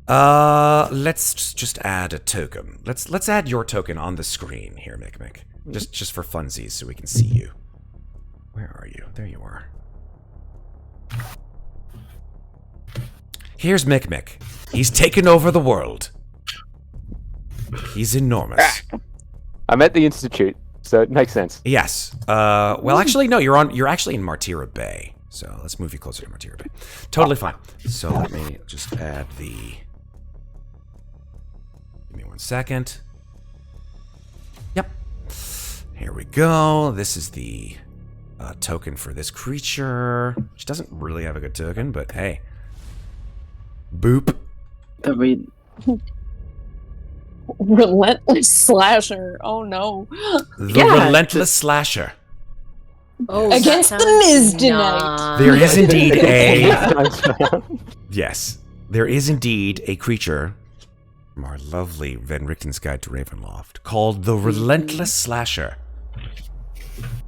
Speaker 1: Let's just add a token. Let's add your token on the screen here, Mikmick. Just for funsies, so we can see you. Where are you? There you are. Here's Mikmick. He's taken over the world. He's enormous.
Speaker 5: I'm at the Institute, so it makes sense.
Speaker 1: Yes. Well, actually, no. You're actually in Martira Bay. So let's move you closer to Martira Bay. Totally fine. So let me just add the. Give me 1 second. Yep. Here we go. This is the token for this creature, which doesn't really have a good token, but hey. Boop.
Speaker 3: I mean,
Speaker 2: Relentless slasher. Oh no.
Speaker 1: The
Speaker 3: Yeah,
Speaker 1: relentless slasher.
Speaker 4: Oh,
Speaker 2: Against
Speaker 4: that
Speaker 2: the
Speaker 4: sounds
Speaker 2: Missionary.
Speaker 1: There is indeed a
Speaker 5: Nice.
Speaker 1: yes. There is indeed a creature from our lovely Van Richten's Guide to Ravenloft called the Relentless Slasher,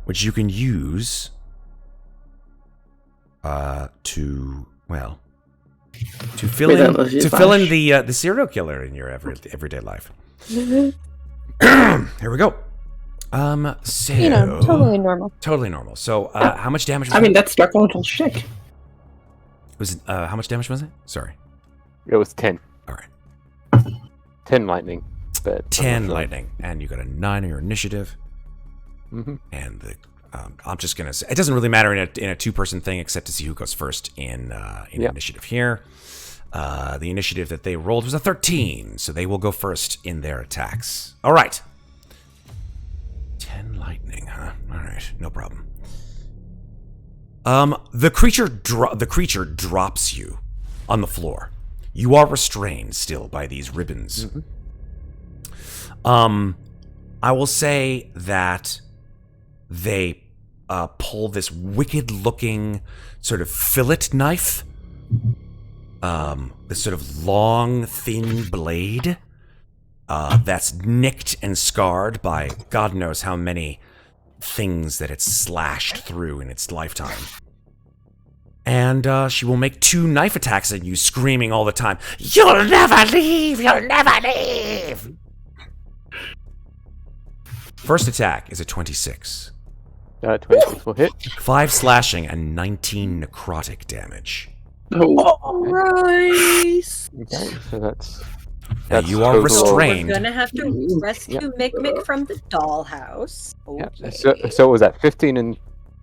Speaker 1: which you can use to fill in the serial killer in your everyday life. Here we go. So
Speaker 2: totally normal.
Speaker 1: Totally normal. So, how much damage? Was
Speaker 3: I mean,
Speaker 1: that?
Speaker 3: that's Dark Elemental shit.
Speaker 1: Was how much damage was it? Sorry.
Speaker 5: It was 10.
Speaker 1: All right.
Speaker 5: 10 lightning. But
Speaker 1: 10 lightning, and you got a 9 on your initiative.
Speaker 5: Mm-hmm.
Speaker 1: And the I'm just gonna say it doesn't really matter in a two-person thing except to see who goes first in initiative here. The initiative that they rolled was a 13, so they will go first in their attacks. All right. 10 lightning, huh? All right, no problem. The creature drops you on the floor. You are restrained still by these ribbons. Mm-hmm. I will say that they pull this wicked-looking sort of fillet knife. This sort of long, thin blade that's nicked and scarred by God knows how many things that it's slashed through in its lifetime. And she will make 2 knife attacks at you, screaming all the time, "You'll never leave! You'll never leave!" First attack is a 26.
Speaker 5: 26 will hit.
Speaker 1: 5 slashing and 19 necrotic damage.
Speaker 6: Nice.
Speaker 5: Okay, so that's
Speaker 1: Now you are
Speaker 5: total-
Speaker 1: restrained.
Speaker 4: We're gonna have to rescue Mikmick from the dollhouse.
Speaker 5: Yeah.
Speaker 4: Okay.
Speaker 5: So what was that 15 and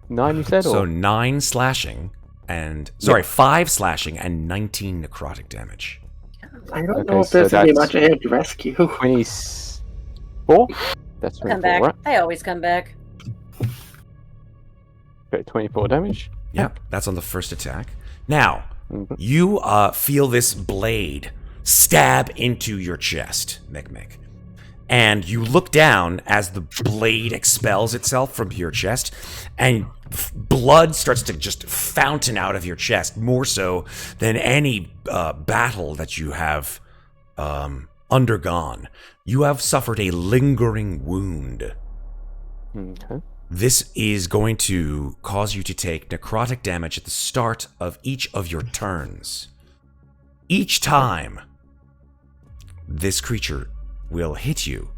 Speaker 5: 9 you said?
Speaker 1: So
Speaker 5: Or?
Speaker 1: 9 slashing and 5 slashing and 19 necrotic damage.
Speaker 3: I don't
Speaker 5: Okay,
Speaker 3: know if
Speaker 5: so
Speaker 3: there's any
Speaker 5: that's-
Speaker 3: much I have to rescue.
Speaker 5: 24? That's 24,
Speaker 4: Come back.
Speaker 5: right?
Speaker 4: I always come back.
Speaker 5: Okay, 24 damage.
Speaker 1: Yep, that's on the first attack. Now,
Speaker 5: Mhm.
Speaker 1: you feel this blade stab into your chest, Mikmick. And you look down as the blade expels itself from your chest, and blood starts to just fountain out of your chest, more so than any battle that you have undergone. You have suffered a lingering wound.
Speaker 5: Okay.
Speaker 1: This is going to cause you to take necrotic damage at the start of each of your turns. Each time this creature will hit you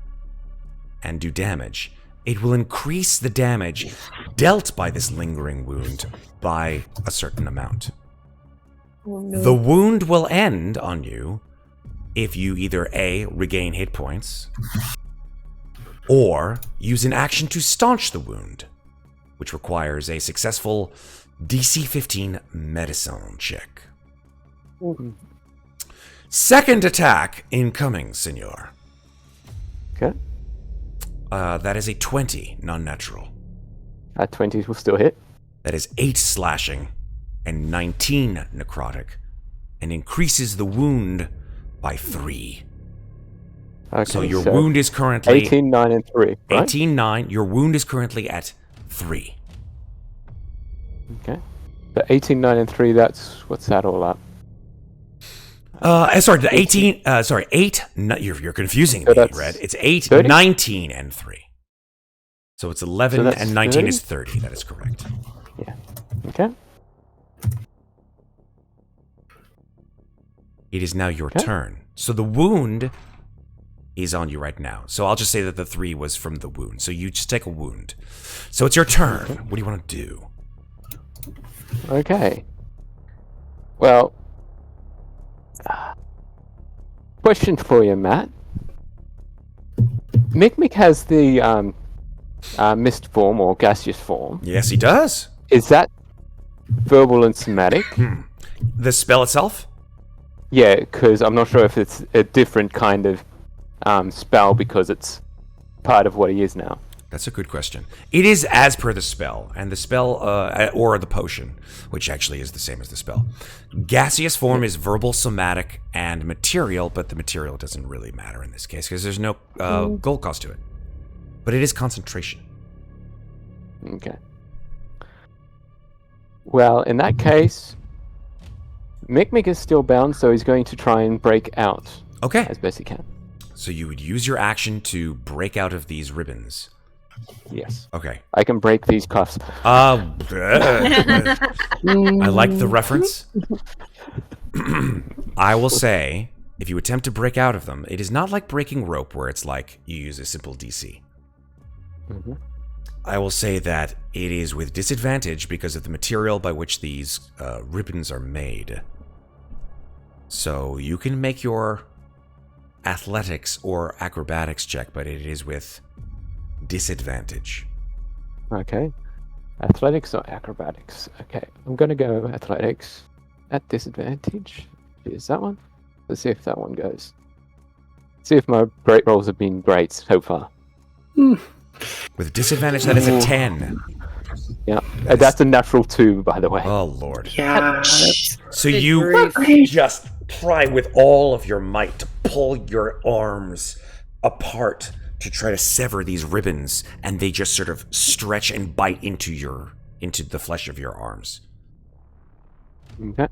Speaker 1: and do damage, it will increase the damage dealt by this lingering wound by a certain amount. The wound will end on you if you either A, regain hit points, or use an action to staunch the wound, which requires a successful DC 15 medicine check. Second attack incoming, senor.
Speaker 5: Okay.
Speaker 1: That is a 20, non-natural.
Speaker 5: 20 will still hit.
Speaker 1: That is 8 slashing and 19 necrotic, and increases the wound by 3.
Speaker 5: Okay,
Speaker 1: So your wound is currently
Speaker 5: 18, 9, and 3. Right?
Speaker 1: 18, 9. Your wound is currently at 3.
Speaker 5: Okay. So 18, 9, and 3, what's that all up?
Speaker 1: Sorry, the 18, 8, you're confusing
Speaker 5: So
Speaker 1: me,
Speaker 5: that's
Speaker 1: Red. It's 8,
Speaker 5: 30?
Speaker 1: 19, and 3. So it's 11,
Speaker 5: So that's
Speaker 1: and 19
Speaker 5: 30?
Speaker 1: is 30. That is correct.
Speaker 5: Yeah. Okay.
Speaker 1: It is now your
Speaker 5: Okay.
Speaker 1: turn. So the wound is on you right now. So I'll just say that the 3 was from the wound. So you just take a wound. So it's your turn. What do you want to do?
Speaker 5: Okay. Well, question for you, Matt. Mikmick has the mist form or gaseous form.
Speaker 1: Yes, he does.
Speaker 5: Is that verbal and somatic?
Speaker 1: The spell itself?
Speaker 5: Yeah, because I'm not sure if it's a different kind of spell because it's part of what he is now.
Speaker 1: That's a good question. It is as per the spell, and the spell, or the potion, which actually is the same as the spell. Gaseous form is verbal, somatic, and material, but the material doesn't really matter in this case because there's no gold cost to it. But it is concentration.
Speaker 5: Okay. Well, in that case, Mikmick is still bound, so he's going to try and break out
Speaker 1: Okay.
Speaker 5: as best he can.
Speaker 1: So you would use your action to break out of these ribbons.
Speaker 5: Yes.
Speaker 1: Okay.
Speaker 5: I can break these cuffs.
Speaker 1: I like the reference. I will say, if you attempt to break out of them, it is not like breaking rope where it's like you use a simple DC.
Speaker 5: Mm-hmm.
Speaker 1: I will say that it is with disadvantage because of the material by which these ribbons are made. So you can make your athletics or acrobatics check, but it is with disadvantage.
Speaker 5: Okay. Athletics or acrobatics? Okay, I'm going to go athletics at disadvantage. Is that one? Let's see if that one goes. See if my great rolls have been great so far.
Speaker 1: With disadvantage, that is a 10.
Speaker 5: Yeah, that's a natural 2, by the way.
Speaker 1: Oh, Lord.
Speaker 6: Yeah.
Speaker 1: So
Speaker 4: Good
Speaker 1: you
Speaker 4: grief.
Speaker 1: just try with all of your might to pull your arms apart to try to sever these ribbons, and they just sort of stretch and bite into the flesh of your arms.
Speaker 5: Okay,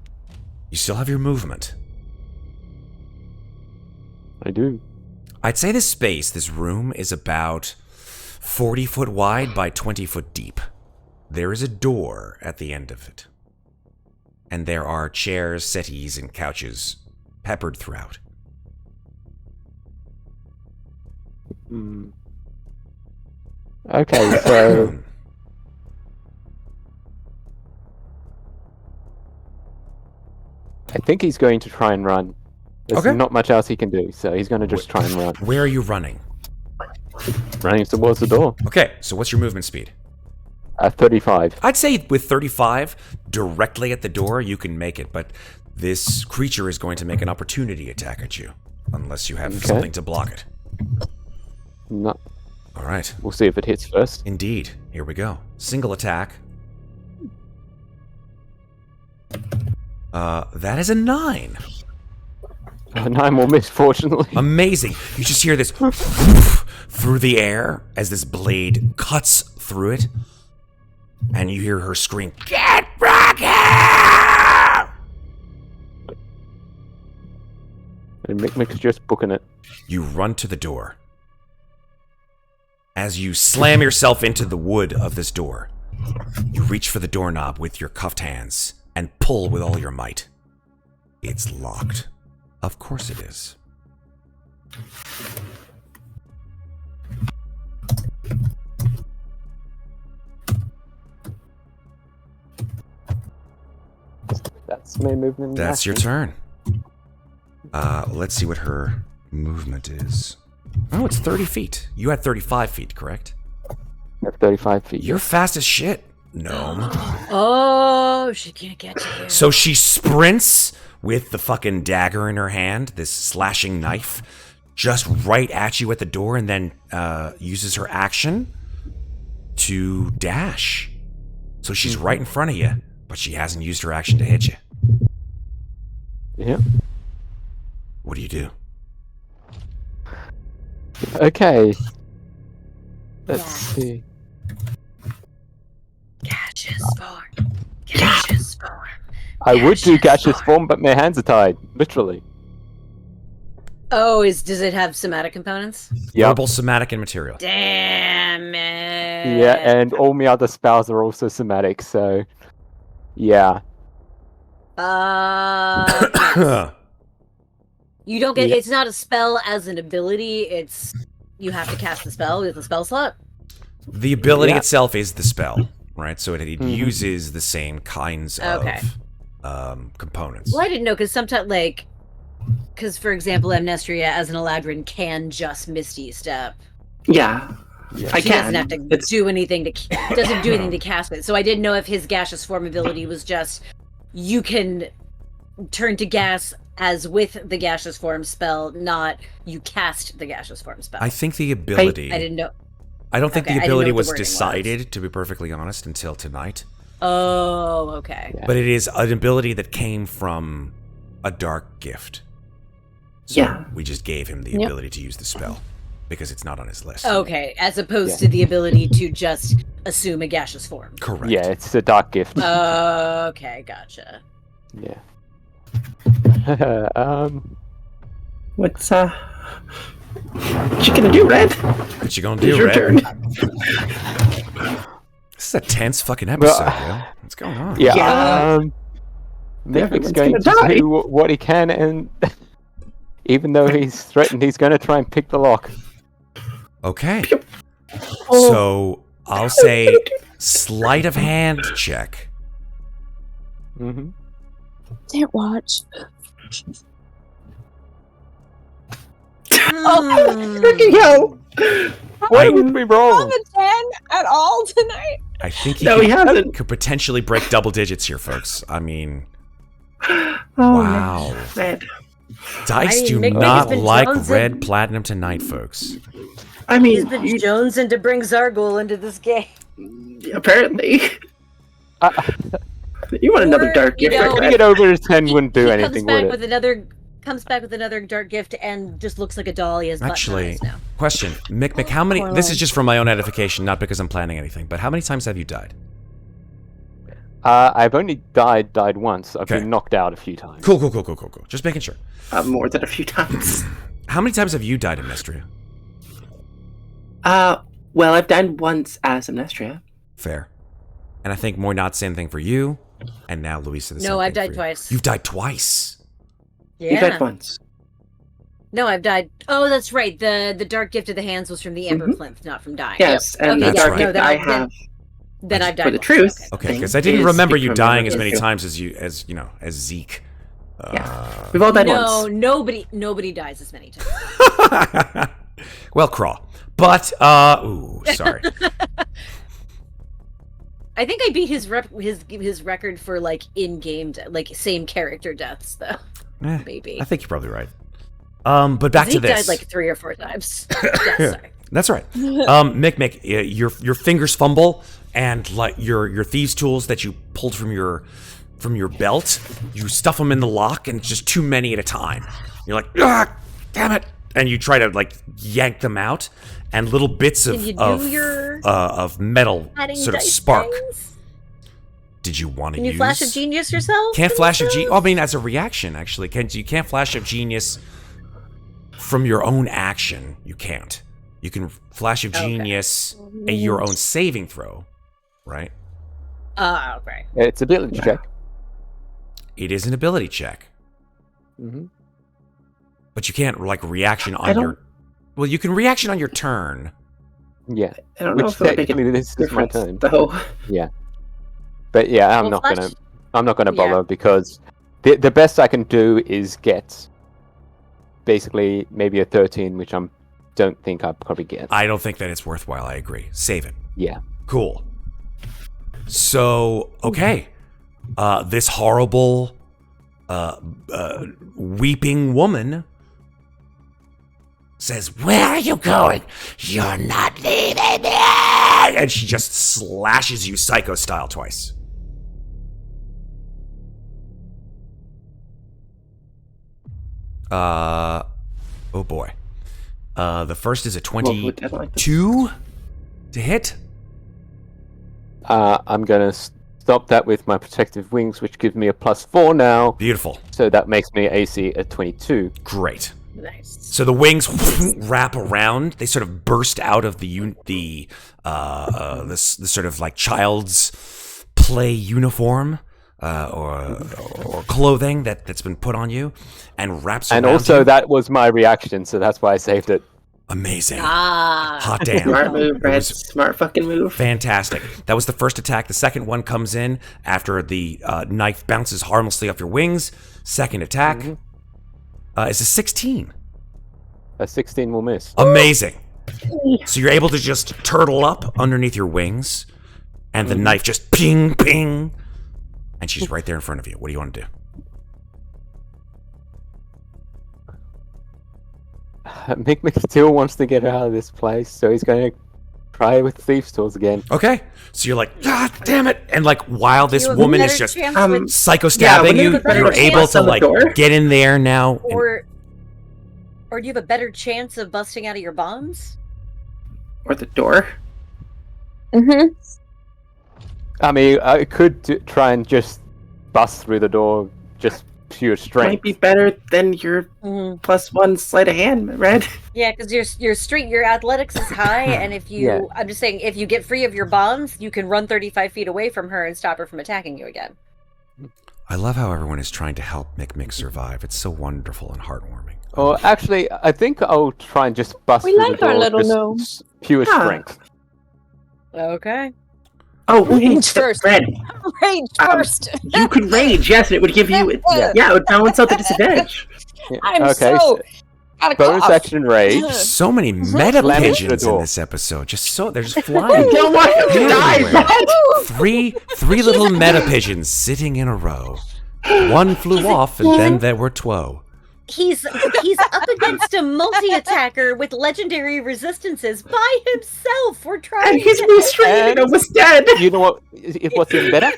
Speaker 1: You still have your movement.
Speaker 5: I do.
Speaker 1: I'd say this room is about 40 foot wide by 20 foot deep. There is a door at the end of it. And there are chairs, settees, and couches peppered throughout.
Speaker 5: Okay, so I think he's going to try and run. There's
Speaker 1: Okay.
Speaker 5: not much else he can do, so he's going to just try and run.
Speaker 1: Where are you running?
Speaker 5: Running towards the door.
Speaker 1: Okay, so what's your movement speed?
Speaker 5: 35.
Speaker 1: I'd say with 35, directly at the door, you can make it, but this creature is going to make an opportunity attack at you, unless you have
Speaker 5: Okay.
Speaker 1: something to block it.
Speaker 5: No,
Speaker 1: All right.
Speaker 5: we'll see if it hits first.
Speaker 1: Indeed. Here we go. Single attack. That is a 9.
Speaker 5: 9 will miss, fortunately.
Speaker 1: Amazing. You just hear this through the air as this blade cuts through it. And you hear her scream, "Get back here!"
Speaker 5: And Mikmick's just booking it.
Speaker 1: You run to the door. As you slam yourself into the wood of this door, you reach for the doorknob with your cuffed hands and pull with all your might. It's locked. Of course it is.
Speaker 5: That's my movement.
Speaker 1: That's your turn. Let's see what her movement is. Oh, it's 30 feet. You had 35 feet, correct?
Speaker 5: I have 35 feet.
Speaker 1: You're fast as shit, gnome.
Speaker 4: Oh, she can't get to you.
Speaker 1: So she sprints with the fucking dagger in her hand, this slashing knife, just right at you at the door, and then uses her action to dash. So she's right in front of you, but she hasn't used her action to hit you.
Speaker 5: Yeah.
Speaker 1: What do you do?
Speaker 5: Okay. Let's
Speaker 4: Yeah.
Speaker 5: see.
Speaker 4: Gaseous form. Gaseous form.
Speaker 5: I would do
Speaker 4: Gaseous
Speaker 5: gaseous form, but my hands are tied. Literally.
Speaker 4: Oh, does it have somatic components?
Speaker 5: Yep.
Speaker 1: Verbal, somatic, and material.
Speaker 4: Damn it.
Speaker 5: Yeah, and all my other spells are also somatic, so yeah.
Speaker 4: Yes. You don't get
Speaker 5: Yeah.
Speaker 4: it's not a spell as an ability, it's you have to cast the spell with the spell slot.
Speaker 1: The ability
Speaker 5: Yeah.
Speaker 1: itself is the spell, right? So it
Speaker 5: Mhm.
Speaker 1: uses the same kinds
Speaker 4: Okay.
Speaker 1: of components.
Speaker 4: Well, I didn't know because sometimes because for example, Amnestria as an Eladrin can just Misty Step.
Speaker 6: Yeah. I
Speaker 4: She
Speaker 6: can.
Speaker 4: doesn't have to
Speaker 6: It's
Speaker 4: do anything to cast it. So I didn't know if his gaseous form ability was just you can turn to gas as with the gaseous form spell, not you cast the gaseous form spell.
Speaker 1: I think the ability.
Speaker 4: I didn't know.
Speaker 1: I don't think
Speaker 4: Okay, I
Speaker 1: the
Speaker 4: didn't know
Speaker 1: ability
Speaker 4: what the
Speaker 1: was
Speaker 4: wording was.
Speaker 1: decided, to be perfectly honest, until tonight.
Speaker 4: Oh, okay.
Speaker 5: Yeah.
Speaker 1: But it is an ability that came from a dark gift. So
Speaker 6: Yeah.
Speaker 1: we just gave him the
Speaker 2: Yep.
Speaker 1: ability to use the spell because it's not on his list.
Speaker 4: Okay, as opposed
Speaker 5: Yeah.
Speaker 4: to the ability to just assume a gaseous form.
Speaker 1: Correct.
Speaker 5: Yeah, it's a dark gift.
Speaker 4: Okay, gotcha.
Speaker 5: Yeah.
Speaker 3: What's what you gonna do, Red?
Speaker 1: What you gonna
Speaker 3: It's
Speaker 1: do,
Speaker 3: your
Speaker 1: Red?
Speaker 3: turn.
Speaker 1: This is a tense fucking episode, yo. What's going on?
Speaker 5: Yeah.
Speaker 3: Yeah.
Speaker 5: Mikmick's
Speaker 3: Everyone's
Speaker 5: going
Speaker 3: gonna
Speaker 5: to
Speaker 3: die.
Speaker 5: do what he can, and even though he's threatened, he's going to try and pick the lock.
Speaker 1: Okay.
Speaker 3: Oh.
Speaker 1: So I'll say sleight of hand check.
Speaker 5: Mm-hmm.
Speaker 2: Can't watch.
Speaker 3: Freaking hell!
Speaker 5: What would we roll?
Speaker 2: Not a 10 at all tonight.
Speaker 1: I think he,
Speaker 3: No, he hasn't.
Speaker 1: could potentially break double digits here, folks. I mean,
Speaker 3: Oh,
Speaker 1: wow.
Speaker 3: Red.
Speaker 1: Dice
Speaker 4: I
Speaker 1: do
Speaker 4: mean, Mikmick
Speaker 1: not
Speaker 4: has been
Speaker 1: like
Speaker 4: jonesing.
Speaker 1: red platinum tonight, folks.
Speaker 3: I
Speaker 4: He's
Speaker 3: mean,
Speaker 4: been jonesing to bring Zargul into this game.
Speaker 3: apparently. You want another
Speaker 4: Or,
Speaker 3: dark
Speaker 4: you
Speaker 3: gift,
Speaker 4: know,
Speaker 5: Getting
Speaker 3: Red?
Speaker 5: it over his 10 wouldn't do
Speaker 4: He
Speaker 5: anything, would it?
Speaker 4: comes back with another dark gift and just looks like a doll. He has button
Speaker 1: Actually,
Speaker 4: eyes now.
Speaker 1: question, Mikmick, how many? This is just for my own edification, not because I'm planning anything. But how many times have you died?
Speaker 5: I've only died once. I've
Speaker 1: Okay.
Speaker 5: been knocked out a few times.
Speaker 1: Cool. Just making sure.
Speaker 3: More than a few times.
Speaker 1: How many times have you died in Amnestria?
Speaker 3: Well, I've died once as Amnestria.
Speaker 1: Fair. And I think Muadnhait, same thing for you. And now Louisa, the same
Speaker 4: No, I've
Speaker 1: thing
Speaker 4: died
Speaker 1: for you.
Speaker 4: twice.
Speaker 1: You've died twice.
Speaker 3: You
Speaker 4: Yeah.
Speaker 3: died once.
Speaker 4: No, I've died. Oh, that's right. The dark gift of the hands was from the Ember Plinth, not from dying.
Speaker 3: Yes, and
Speaker 4: Okay,
Speaker 3: the
Speaker 1: yeah,
Speaker 3: dark
Speaker 1: no,
Speaker 3: gift
Speaker 4: then
Speaker 3: I
Speaker 4: I'll-
Speaker 3: have
Speaker 4: Then I've died
Speaker 3: for the
Speaker 4: once.
Speaker 3: truth.
Speaker 1: Okay,
Speaker 3: thing
Speaker 1: because I didn't
Speaker 3: is
Speaker 1: remember you
Speaker 3: becoming
Speaker 1: dying as
Speaker 3: a
Speaker 1: many
Speaker 3: truth.
Speaker 1: times as Zeke.
Speaker 3: Yeah. We've all died
Speaker 4: No,
Speaker 3: once.
Speaker 4: nobody dies as many times.
Speaker 1: Well, Craw. But, sorry.
Speaker 4: I think I beat his record for like in-game same character deaths though. Maybe.
Speaker 1: I think you're probably right. But back to
Speaker 4: Zeke
Speaker 1: this.
Speaker 4: died like 3 or 4 times. Yeah, sorry.
Speaker 1: That's right. Mikmick, your fingers fumble, and like your thieves' tools that you pulled from your belt, you stuff them in the lock, and it's just too many at a time. You're like, damn it, and you try to like yank them out, and little bits
Speaker 4: Can you do your
Speaker 1: of metal
Speaker 4: adding
Speaker 1: sort of
Speaker 4: dice
Speaker 1: spark.
Speaker 4: things?
Speaker 1: Did you want to
Speaker 4: Can
Speaker 1: use?
Speaker 4: you flash of genius yourself?
Speaker 1: Can't flash of genius. I mean, as a reaction, actually, you can't flash of genius from your own action. You can't. You can flash of genius your own saving throw, right?
Speaker 4: Okay.
Speaker 5: It's ability check.
Speaker 1: It is an ability check,
Speaker 5: Mm-hmm.
Speaker 1: but you can't like reaction on your. Well, you can reaction on your turn.
Speaker 5: Yeah.
Speaker 3: I don't know
Speaker 5: Which
Speaker 3: if it'll make a
Speaker 5: technically this is my
Speaker 3: difference,
Speaker 5: turn.
Speaker 3: though.
Speaker 5: Yeah. But yeah, I'm
Speaker 4: Well,
Speaker 5: not
Speaker 4: flash-
Speaker 5: gonna
Speaker 4: Yeah.
Speaker 5: bother because the best I can do is get basically maybe a 13, which I don't think I'll probably get.
Speaker 1: I don't think that it's worthwhile. I agree. Save it.
Speaker 5: Yeah.
Speaker 1: Cool. So okay, this horrible, weeping woman says, "Where are you going? You're not leaving me!" And she just slashes you psycho style twice. Oh boy. The first is a
Speaker 3: What would that like to-
Speaker 1: 22 to hit.
Speaker 5: I'm gonna stop that with my protective wings, which give me a +4 now.
Speaker 1: Beautiful.
Speaker 5: So that makes me AC at 22.
Speaker 1: Great.
Speaker 4: Nice.
Speaker 1: So the wings wrap around. They sort of burst out of the sort of like child's play uniform or clothing that's been put on you, and wraps
Speaker 5: And
Speaker 1: around
Speaker 5: also
Speaker 1: you.
Speaker 5: that was my reaction, so that's why I saved it.
Speaker 1: Amazing.
Speaker 4: Ah.
Speaker 1: Hot damn.
Speaker 3: Smart move,
Speaker 1: It
Speaker 3: Red.
Speaker 1: was
Speaker 3: Smart fucking move.
Speaker 1: fantastic. That was the first attack. The second one comes in after the knife bounces harmlessly off your wings. Second attack is a 16.
Speaker 5: A 16 will miss.
Speaker 1: Amazing. So you're able to just turtle up underneath your wings, and the knife just ping, ping, and she's right there in front of you. What do you want to do?
Speaker 5: Mikmick still wants to get out of this place, so he's going to try with thieves' tools again.
Speaker 1: Okay. So you're like, God damn it. And like, while this
Speaker 4: You have a
Speaker 1: woman is
Speaker 4: better
Speaker 1: just
Speaker 4: chance
Speaker 3: Um,
Speaker 4: with-
Speaker 1: psycho stabbing
Speaker 3: Yeah,
Speaker 1: you,
Speaker 3: wouldn't it be
Speaker 1: you're
Speaker 3: better
Speaker 1: able
Speaker 3: to
Speaker 1: to
Speaker 3: on the
Speaker 1: like
Speaker 3: door?
Speaker 1: get in there now. and-
Speaker 4: or do you have a better chance of busting out of your bombs?
Speaker 3: Or the door.
Speaker 2: Mm-hmm.
Speaker 5: I mean, I could try and just bust through the door, just pure
Speaker 3: Might
Speaker 5: strength.
Speaker 3: be better than your +1 sleight of hand, Red.
Speaker 4: Yeah, because your athletics is high, and if you,
Speaker 5: Yeah.
Speaker 4: I'm just saying, if you get free of your bonds, you can run 35 feet away from her and stop her from attacking you again.
Speaker 1: I love how everyone is trying to help Mikmick survive. It's so wonderful and heartwarming.
Speaker 5: Or actually, I think I'll try and just bust
Speaker 2: We
Speaker 5: through
Speaker 2: like
Speaker 5: the
Speaker 2: our
Speaker 5: door,
Speaker 2: little
Speaker 5: just
Speaker 2: gnomes.
Speaker 5: pure
Speaker 3: Yeah.
Speaker 5: strength.
Speaker 4: Okay.
Speaker 3: Oh,
Speaker 2: Rage first.
Speaker 3: Red.
Speaker 2: Rage first.
Speaker 3: You could rage, yes, and it would give you. Yeah, it would balance out the disadvantage.
Speaker 5: Yeah,
Speaker 2: I'm
Speaker 5: okay,
Speaker 2: so out of
Speaker 5: bonus
Speaker 2: cough.
Speaker 5: action rage.
Speaker 1: So many meta
Speaker 5: Slam into the
Speaker 1: pigeons in
Speaker 5: door.
Speaker 1: this episode. They're just flying.
Speaker 3: You don't want him to die,
Speaker 1: everywhere.
Speaker 3: Red.
Speaker 1: Three little meta pigeons sitting in a row. One flew off, and then there were 12.
Speaker 4: He's up against a multi-attacker with legendary resistances by himself. We're trying
Speaker 3: And he's
Speaker 4: to...
Speaker 3: restrained and almost dead.
Speaker 5: You know what? What's even better?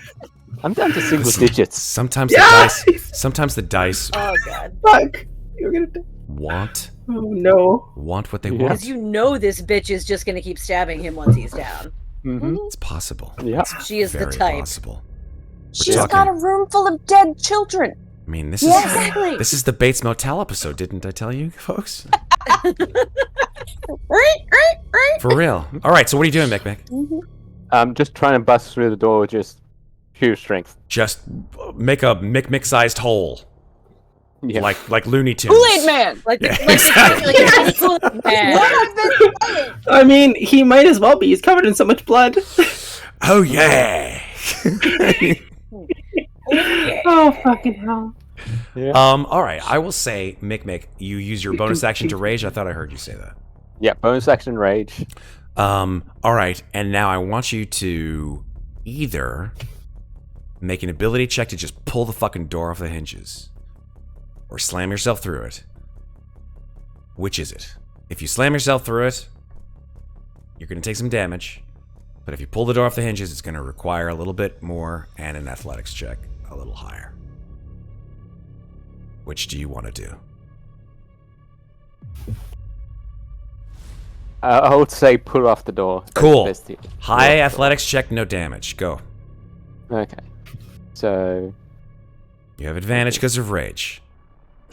Speaker 5: I'm down to single digits.
Speaker 1: Sometimes
Speaker 3: Yeah.
Speaker 1: the dice
Speaker 4: Oh, God.
Speaker 3: Fuck. You're gonna die.
Speaker 1: want
Speaker 3: Oh, no.
Speaker 1: what they
Speaker 5: Yeah.
Speaker 1: want.
Speaker 4: Because you know this bitch is just going to keep stabbing him once he's down.
Speaker 5: Mm-hmm.
Speaker 1: It's possible.
Speaker 5: Yeah.
Speaker 4: She is the
Speaker 1: Very
Speaker 4: type.
Speaker 1: possible.
Speaker 2: She's
Speaker 1: talking-
Speaker 2: got a room full of dead children.
Speaker 1: I mean, this
Speaker 2: Yeah,
Speaker 1: is
Speaker 2: exactly.
Speaker 1: this is the Bates Motel episode, didn't I tell you, folks? For real. All right, so what are you doing, Mikmick?
Speaker 5: I'm just trying to bust through the door with just pure strength.
Speaker 1: Just make a Mikmick-sized hole,
Speaker 5: Yeah.
Speaker 1: like Looney Tunes.
Speaker 2: Kool-Aid Man.
Speaker 4: Like,
Speaker 1: Yeah,
Speaker 4: like,
Speaker 1: exactly.
Speaker 4: like Kool-Aid Man.
Speaker 2: What I've been saying.
Speaker 3: I mean, he might as well be. He's covered in so much blood.
Speaker 1: Oh yeah.
Speaker 3: Oh, fucking hell.
Speaker 5: Yeah.
Speaker 1: All right. I will say, Mikmick, you use your bonus action to rage. I thought I heard you say that.
Speaker 5: Yeah, bonus action rage.
Speaker 1: All right, and now I want you to either make an ability check to just pull the fucking door off the hinges, or slam yourself through it. Which is it? If you slam yourself through it, you're going to take some damage. But if you pull the door off the hinges, it's going to require a little bit more and an athletics check a little higher. Which do you want to do?
Speaker 5: I would say pull off the door. That's
Speaker 1: Cool.
Speaker 5: the best thing.
Speaker 1: High
Speaker 5: Yeah.
Speaker 1: athletics check, no damage. Go.
Speaker 5: Okay. So,
Speaker 1: You have advantage because of rage.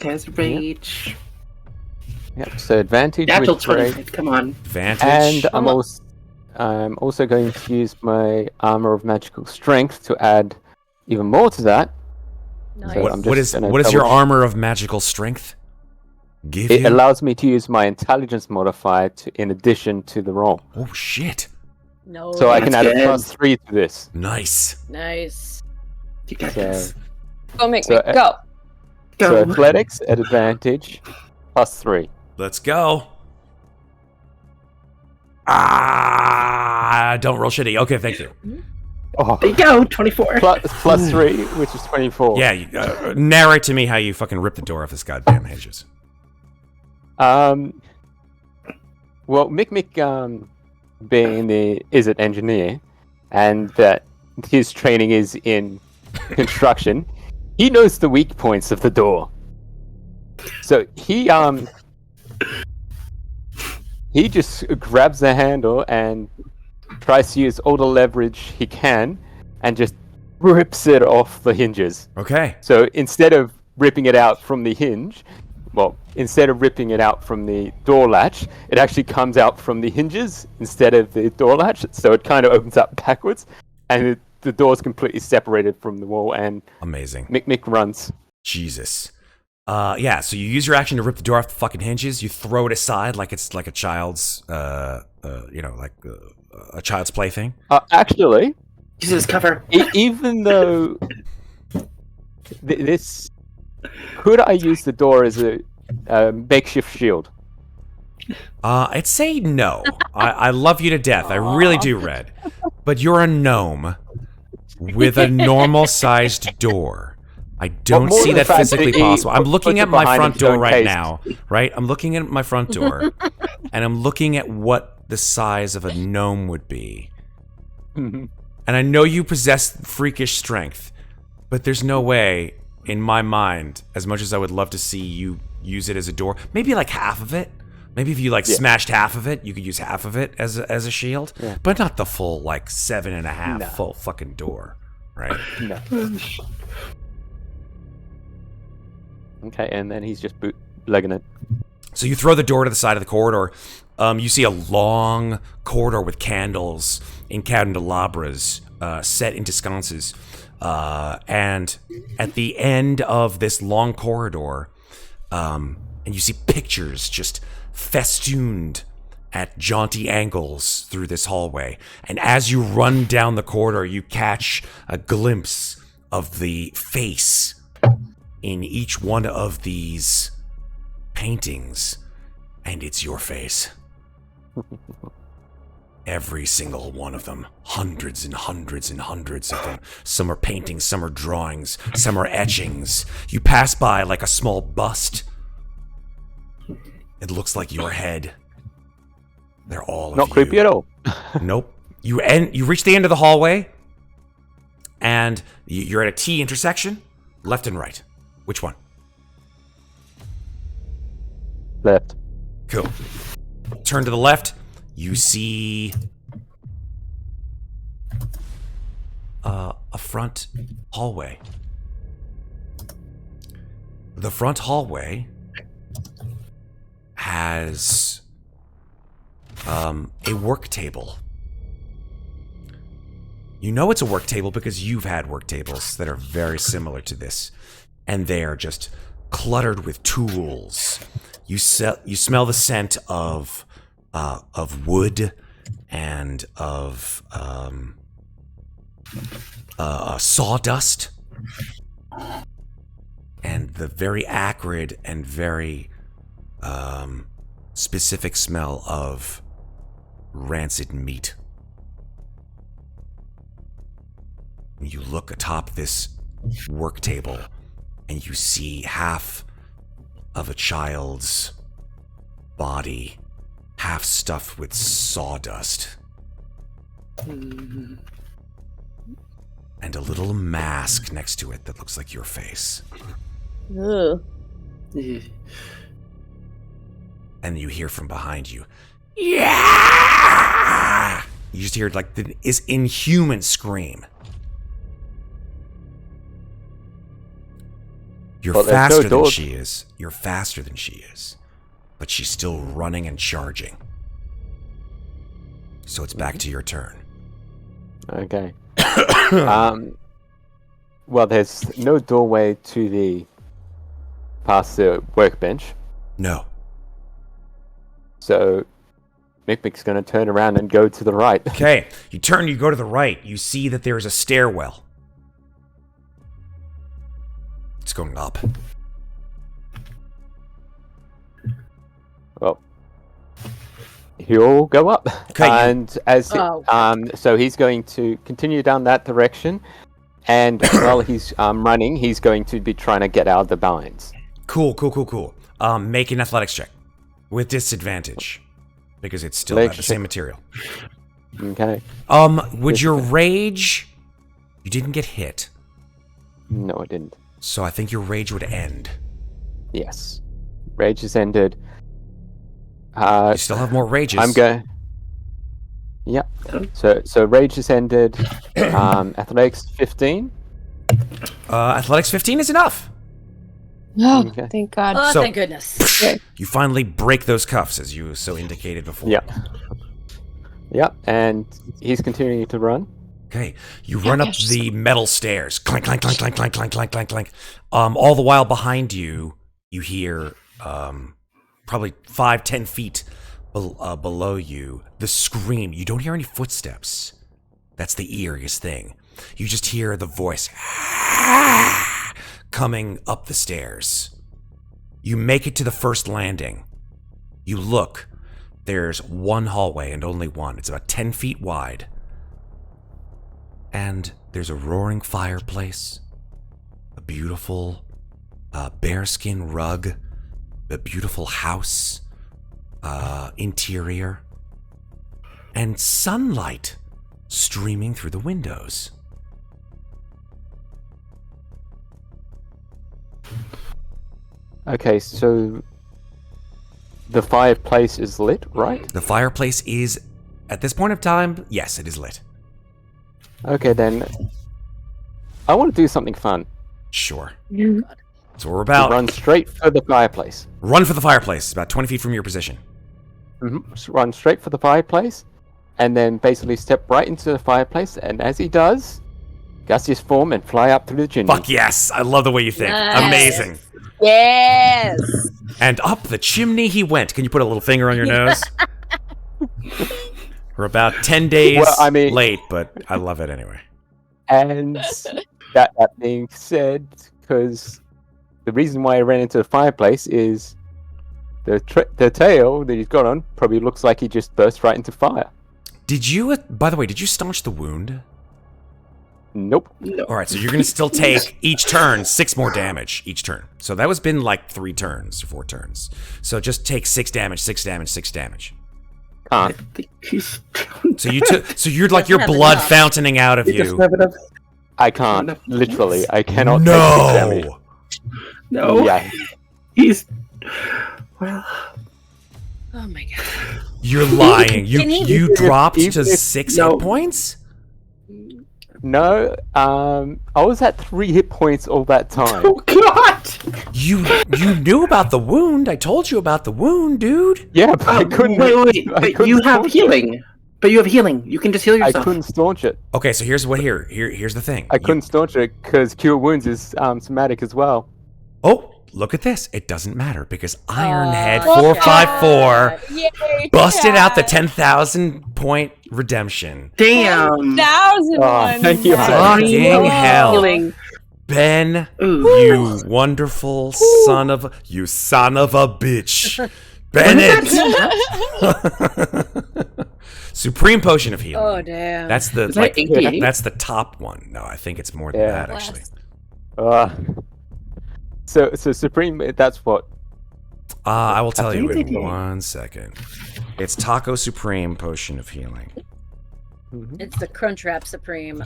Speaker 3: Has rage.
Speaker 5: yeah, so advantage
Speaker 3: Natural
Speaker 5: with
Speaker 3: 20.
Speaker 5: rage.
Speaker 3: Come on.
Speaker 1: Advantage.
Speaker 5: And I'm also going to use my armor of magical strength to add even more to that.
Speaker 4: Nice.
Speaker 5: So
Speaker 1: What-
Speaker 5: I'm
Speaker 1: what
Speaker 5: just
Speaker 1: is
Speaker 5: gonna
Speaker 1: what is your
Speaker 5: double-
Speaker 1: armor of magical strength? Give
Speaker 5: It
Speaker 1: you?
Speaker 5: allows me to use my intelligence modifier in addition to the roll.
Speaker 1: Oh shit!
Speaker 4: No.
Speaker 5: So I can
Speaker 3: That's
Speaker 5: add a
Speaker 3: good.
Speaker 5: +3 to this.
Speaker 1: Nice.
Speaker 4: Nice.
Speaker 3: You got
Speaker 5: So,
Speaker 3: this.
Speaker 2: Go make
Speaker 5: So,
Speaker 2: me go.
Speaker 5: so
Speaker 3: Go.
Speaker 5: athletics at advantage +3.
Speaker 1: Let's go. Don't roll shitty. Okay, thank you.
Speaker 5: Oh,
Speaker 3: There you go. 24.
Speaker 5: +3, which is 24.
Speaker 1: Yeah, narrate to me how you fucking rip the door off this goddamn hinges.
Speaker 5: Well, Mikmick, being is an engineer, and that his training is in construction, he knows the weak points of the door. So he just grabs the handle and tries to use all the leverage he can, and just rips it off the hinges.
Speaker 1: Okay.
Speaker 5: So instead of ripping it out from the hinge, instead of ripping it out from the door latch, it actually comes out from the hinges instead of the door latch. So it kind of opens up backwards, and the door's completely separated from the wall, and
Speaker 1: Amazing.
Speaker 5: Mikmick runs.
Speaker 1: Jesus. Yeah, so you use your action to rip the door off the fucking hinges. You throw it aside like it's like a child's, a child's plaything.
Speaker 5: Actually,
Speaker 3: Use his cover.
Speaker 5: even though this... Could I use the door as a makeshift shield?
Speaker 1: I'd say no. I love you to death. I really do, Red. But you're a gnome with a normal-sized door. I don't
Speaker 5: more
Speaker 1: see
Speaker 5: than
Speaker 1: that
Speaker 5: the fact
Speaker 1: physically
Speaker 5: that he
Speaker 1: possible. I'm looking
Speaker 5: puts
Speaker 1: at
Speaker 5: it
Speaker 1: my
Speaker 5: behind
Speaker 1: front
Speaker 5: his
Speaker 1: door
Speaker 5: own
Speaker 1: right
Speaker 5: case.
Speaker 1: now, right? I'm looking at my front door, and I'm looking at what the size of a gnome would be.
Speaker 5: Mhm.
Speaker 1: And I know you possess freakish strength, but there's no way, in my mind, as much as I would love to see you use it as a door, maybe like half of it, Maybe if you
Speaker 5: Yeah.
Speaker 1: smashed half of it, you could use half of it as a shield,
Speaker 5: Yeah.
Speaker 1: but not the full 7.5
Speaker 5: No.
Speaker 1: full fucking door, right?
Speaker 5: No. Okay, and then he's just bootlegging it.
Speaker 1: So you throw the door to the side of the corridor. You see a long corridor with candles in candelabras set into sconces. And at the end of this long corridor, and you see pictures just festooned at jaunty angles through this hallway. And as you run down the corridor, you catch a glimpse of the face in each one of these paintings, and it's your face. Every single one of them. Hundreds and hundreds and hundreds of them. Some are paintings, some are drawings, some are etchings. You pass by like a small bust. It looks like your head. They're all
Speaker 5: Not
Speaker 1: of
Speaker 5: creepy
Speaker 1: you.
Speaker 5: at all.
Speaker 1: Nope. You reach the end of the hallway, and you're at a T intersection, left and right. Which one?
Speaker 5: Left.
Speaker 1: Cool. Turn to the left. You see a front hallway. The front hallway has a work table. You know it's a work table because you've had work tables that are very similar to this, and they are just cluttered with tools. You smell the scent of wood and of sawdust, and the very acrid and very specific smell of rancid meat. You look atop this work table, and you see half of a child's body, half stuffed with sawdust. And a little mask next to it that looks like your face.
Speaker 2: Ugh.
Speaker 1: And you hear from behind you, yeah! You just hear this inhuman scream. You're
Speaker 5: Well, there's
Speaker 1: faster
Speaker 5: no
Speaker 1: than
Speaker 5: door.
Speaker 1: she is. You're faster than she is. But she's still running and charging. So it's back to your turn.
Speaker 5: Okay. Well, there's no doorway past the workbench.
Speaker 1: No.
Speaker 5: So Mikmick's going to turn around and go to the right.
Speaker 1: Okay. You go to the right. You see that there is a stairwell. It's going up.
Speaker 5: Well, he'll go up.
Speaker 1: Okay,
Speaker 5: And
Speaker 4: Oh.
Speaker 5: so he's going to continue down that direction. And while he's running, he's going to be trying to get out of the binds.
Speaker 1: Cool. Make an athletics check. With disadvantage. Because it's still
Speaker 5: Athletics
Speaker 1: the same material.
Speaker 5: Okay.
Speaker 1: Would your rage... You didn't get hit.
Speaker 5: No, I didn't.
Speaker 1: So I think your rage would end.
Speaker 5: Yes. Rage has ended.
Speaker 1: You still have more rages.
Speaker 5: I'm going. Yeah. So rage has ended. Athletics 15.
Speaker 1: Athletics 15 is enough.
Speaker 2: Oh,
Speaker 5: Okay.
Speaker 2: thank God.
Speaker 4: Oh,
Speaker 1: So-
Speaker 4: thank goodness.
Speaker 1: You finally break those cuffs, as you so indicated before.
Speaker 5: Yeah. Yeah, and he's continuing to run.
Speaker 1: Okay, you run up the metal stairs. Clank, clank, clank, clank, clank, clank, clank, clank, clank. All the while behind you, you hear probably 5-10 feet below you the scream. You don't hear any footsteps. That's the eeriest thing. You just hear the voice coming up the stairs. You make it to the first landing. You look. There's one hallway and only one. It's about 10 feet wide. And there's a roaring fireplace, a beautiful bearskin rug, a beautiful house interior, and sunlight streaming through the windows.
Speaker 5: Okay, so the fireplace is lit, right?
Speaker 1: The fireplace is, at this point of time, yes, it is lit.
Speaker 5: Okay, then. I want to do something fun.
Speaker 1: Sure. That's what we're about.
Speaker 5: Run straight for the fireplace.
Speaker 1: Run for the fireplace. It's about 20 feet from your position.
Speaker 5: Run straight for the fireplace, and then basically step right into the fireplace, and as he does, gaseous form and fly up through the chimney.
Speaker 1: Fuck yes. I love the way you think.
Speaker 4: Nice.
Speaker 1: Amazing.
Speaker 2: Yes.
Speaker 1: And up the chimney he went. Can you put a little finger on your nose? We're about 10 days late, but I love it anyway.
Speaker 5: And that being said, because the reason why I ran into the fireplace is the tail that he's got on probably looks like he just burst right into fire.
Speaker 1: Did you, by the way, did you staunch the wound?
Speaker 5: Nope.
Speaker 1: All right, so you're going to still take each turn 6 more damage each turn. So that was been like 3 turns or 4 turns. So just take 6 damage, 6 damage, 6 damage.
Speaker 5: Can't.
Speaker 1: So you took. So you're like your blood fountaining out of you.
Speaker 5: I can't. Literally, I cannot. Take 6 damage.
Speaker 6: No.
Speaker 5: Yeah.
Speaker 6: He's. Well.
Speaker 4: Oh my god.
Speaker 1: You're lying. You dropped to
Speaker 5: if-
Speaker 1: 6
Speaker 6: no.
Speaker 1: hit points.
Speaker 5: No. I was at 3 hit points all that time.
Speaker 6: Oh God!
Speaker 1: You knew about the wound. I told you about the wound, dude.
Speaker 5: Yeah, but I couldn't.
Speaker 6: Wait.
Speaker 5: I
Speaker 6: But
Speaker 5: couldn't
Speaker 6: you have
Speaker 5: staunch it.
Speaker 6: healing. But you have healing. You can just heal
Speaker 5: I
Speaker 6: yourself.
Speaker 5: couldn't staunch it.
Speaker 1: Okay, so here's the thing.
Speaker 5: I couldn't staunch it because cure wounds is somatic as well.
Speaker 1: Oh, look at this. It doesn't matter because Ironhead
Speaker 4: Oh,
Speaker 1: 454
Speaker 2: Yay,
Speaker 1: busted out the
Speaker 2: Chad.
Speaker 1: 10,000 point redemption.
Speaker 6: Damn.
Speaker 2: 1,001.
Speaker 5: Thank you,
Speaker 1: Fucking hell.
Speaker 6: Healing.
Speaker 1: Ben,
Speaker 6: Ooh.
Speaker 1: you wonderful son of a bitch. Bennett. Supreme Potion of Healing.
Speaker 4: Oh damn.
Speaker 1: That's the
Speaker 6: Is that 88?
Speaker 1: that's the top one. No, I think it's more than
Speaker 5: Yeah.
Speaker 1: that actually.
Speaker 5: So Supreme, that's what.
Speaker 1: I will tell you in
Speaker 6: 88.
Speaker 1: 1 second. It's Taco Supreme Potion of Healing.
Speaker 4: It's the Crunchwrap Supreme.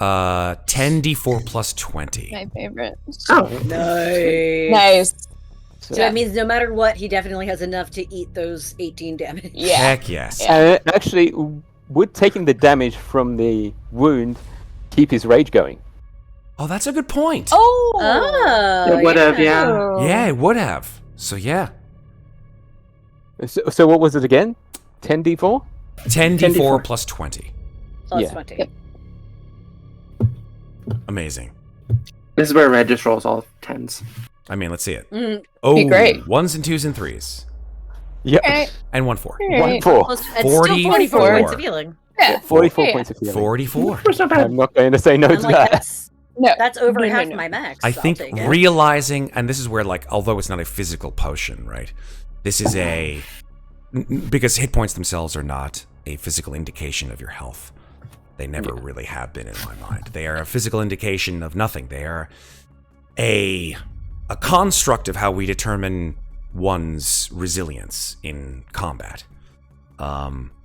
Speaker 1: 10d4 plus 20.
Speaker 2: My favorite.
Speaker 6: Oh.
Speaker 4: Nice.
Speaker 2: Nice.
Speaker 4: So that means no matter what, he definitely has enough to eat those 18 damage.
Speaker 2: Yeah.
Speaker 1: Heck yes.
Speaker 5: And actually, would taking the damage from the wound keep his rage going?
Speaker 1: Oh, that's a good point.
Speaker 2: Oh.
Speaker 6: It would have, yeah.
Speaker 2: Oh.
Speaker 1: Yeah, it would have. So yeah.
Speaker 5: So what was it again? 10d4?
Speaker 1: 10d4 plus 20.
Speaker 4: Plus
Speaker 5: Yeah.
Speaker 4: 20.
Speaker 2: Yep.
Speaker 1: Amazing.
Speaker 6: This is where Red just rolls all 10s.
Speaker 1: I mean, let's see it.
Speaker 4: Mm.
Speaker 1: Oh,
Speaker 2: Be great.
Speaker 1: 1s and 2s and 3s.
Speaker 5: Yep.
Speaker 2: Okay.
Speaker 1: And 1 4.
Speaker 2: Alright.
Speaker 5: 1-4.
Speaker 4: Plus, it's still 44
Speaker 1: 44.
Speaker 4: points of healing.
Speaker 2: Yeah.
Speaker 5: 44
Speaker 2: Yeah.
Speaker 5: points of healing.
Speaker 1: 44.
Speaker 6: That's not bad.
Speaker 5: I'm not going to say no
Speaker 4: I'm
Speaker 5: to
Speaker 4: like,
Speaker 5: that.
Speaker 2: No.
Speaker 4: that's over
Speaker 2: No,
Speaker 4: half
Speaker 2: no.
Speaker 4: my max.
Speaker 1: I
Speaker 4: I'll
Speaker 1: think
Speaker 4: take it.
Speaker 1: realizing, and this is where, like, although it's not a physical potion, right? This is because hit points themselves are not a physical indication of your health. They never really have been in my mind. They are a physical indication of nothing. They are a construct of how we determine one's resilience in combat.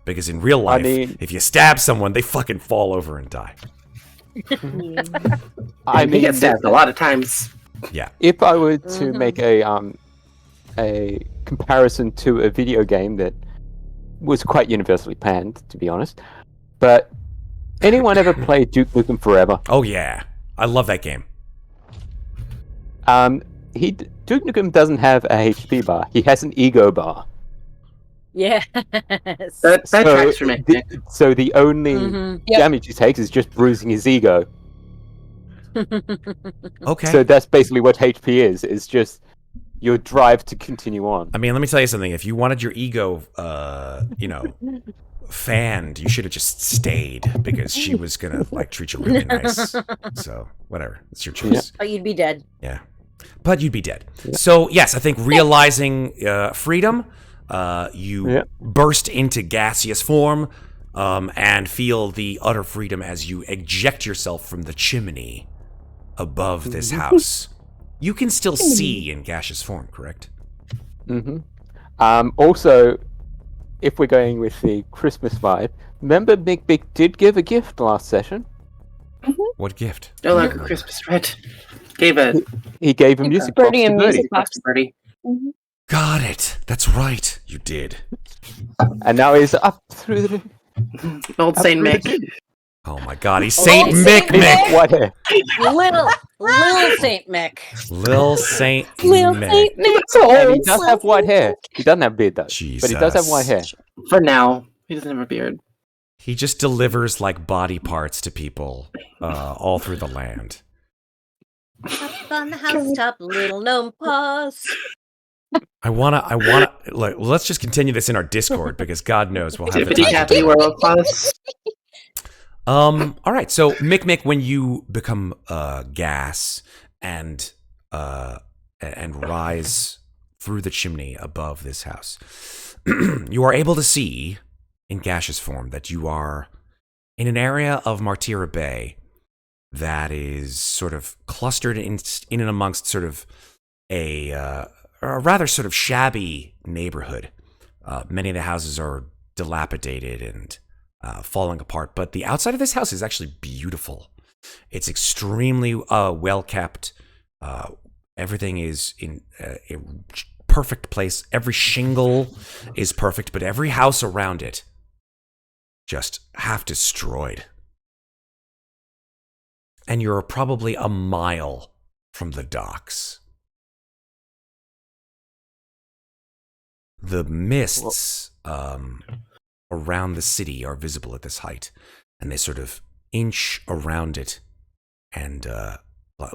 Speaker 1: Because in real life, if you stab someone, they fucking fall over and die.
Speaker 5: I
Speaker 6: He
Speaker 5: mean,
Speaker 6: gets stabbed a lot of times.
Speaker 1: Yeah.
Speaker 5: if I were to make a comparison to a video game that was quite universally panned, to be honest, but anyone ever played Duke Nukem Forever?
Speaker 1: Oh yeah, I love that game.
Speaker 5: Duke Nukem doesn't have a HP bar. He has an ego bar.
Speaker 4: Yes.
Speaker 6: That tracks for me.
Speaker 5: So the only
Speaker 4: Mhm.
Speaker 2: Yep.
Speaker 5: damage he takes is just bruising his ego.
Speaker 1: Okay.
Speaker 5: So that's basically what HP is. It's just your drive to continue on.
Speaker 1: I mean, let me tell you something. If you wanted your ego, fanned, you should have just stayed because she was gonna like treat you really nice. So whatever, it's your choice.
Speaker 4: But you'd be dead.
Speaker 1: Yeah, but you'd be dead. So yes, I think realizing freedom, you burst into gaseous form, and feel the utter freedom as you eject yourself from the chimney above this house. You can still see in gaseous form, correct?
Speaker 5: Mm-hmm. Also, if we're going with the Christmas vibe, remember Mikmick did give a gift last session.
Speaker 1: What gift?
Speaker 6: No longer Christmas Red. Gave a
Speaker 5: He gave a music box
Speaker 2: Birdie
Speaker 5: to
Speaker 2: and
Speaker 5: Birdie.
Speaker 2: music box.
Speaker 6: Birdie.
Speaker 1: Got it. That's right. You did.
Speaker 5: And now he's up through the...
Speaker 6: Old Saint Mick.
Speaker 1: Oh my God, he's Saint
Speaker 4: Saint
Speaker 1: Mikmick.
Speaker 5: White hair.
Speaker 4: Little Saint Mick.
Speaker 1: Lil Saint
Speaker 2: Lil
Speaker 1: Mick.
Speaker 2: Saint Nick.
Speaker 5: And he does have white hair. He doesn't have beard though. But he does have white hair.
Speaker 6: For now, he doesn't have a beard.
Speaker 1: He just delivers like body parts to people all through the land.
Speaker 4: Up on the housetop, little gnome paws.
Speaker 1: I wanna. Like, let's just continue this in our Discord because God knows we'll have the
Speaker 6: Tippity
Speaker 1: time. To
Speaker 6: tappity
Speaker 1: do
Speaker 6: world plus.
Speaker 1: All right. So Mikmick, when you become gas and rise through the chimney above this house, you are able to see in gaseous form that you are in an area of Martira Bay that is sort of clustered in and amongst sort of a rather sort of shabby neighborhood. Many of the houses are dilapidated and falling apart, but the outside of this house is actually beautiful. It's extremely well kept. Everything is in a perfect place. Every shingle is perfect, but every house around it just half destroyed. And you're probably a mile from the docks. The mists around the city are visible at this height, and they sort of inch around it, and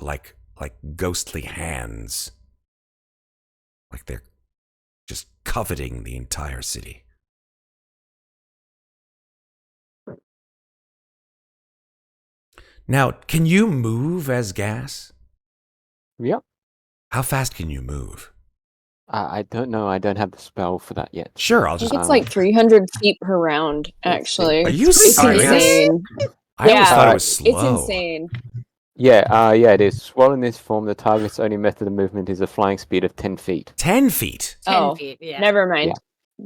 Speaker 1: like ghostly hands, like they're just coveting the entire city. Now, can you move as gas?
Speaker 5: Yep.
Speaker 1: How fast can you move?
Speaker 5: I don't know. I don't have the spell for that yet.
Speaker 1: Sure, I'll
Speaker 2: I
Speaker 1: just.
Speaker 2: think it's like 300 feet per round, actually.
Speaker 1: Are you
Speaker 2: It's
Speaker 1: serious?
Speaker 2: insane.
Speaker 1: I always
Speaker 2: Yeah.
Speaker 1: thought it was slow.
Speaker 2: It's insane.
Speaker 5: Yeah, it is. While in this form, the target's only method of movement is a flying speed of 10 feet.
Speaker 1: 10 feet.
Speaker 4: 10 feet, yeah.
Speaker 2: Never mind.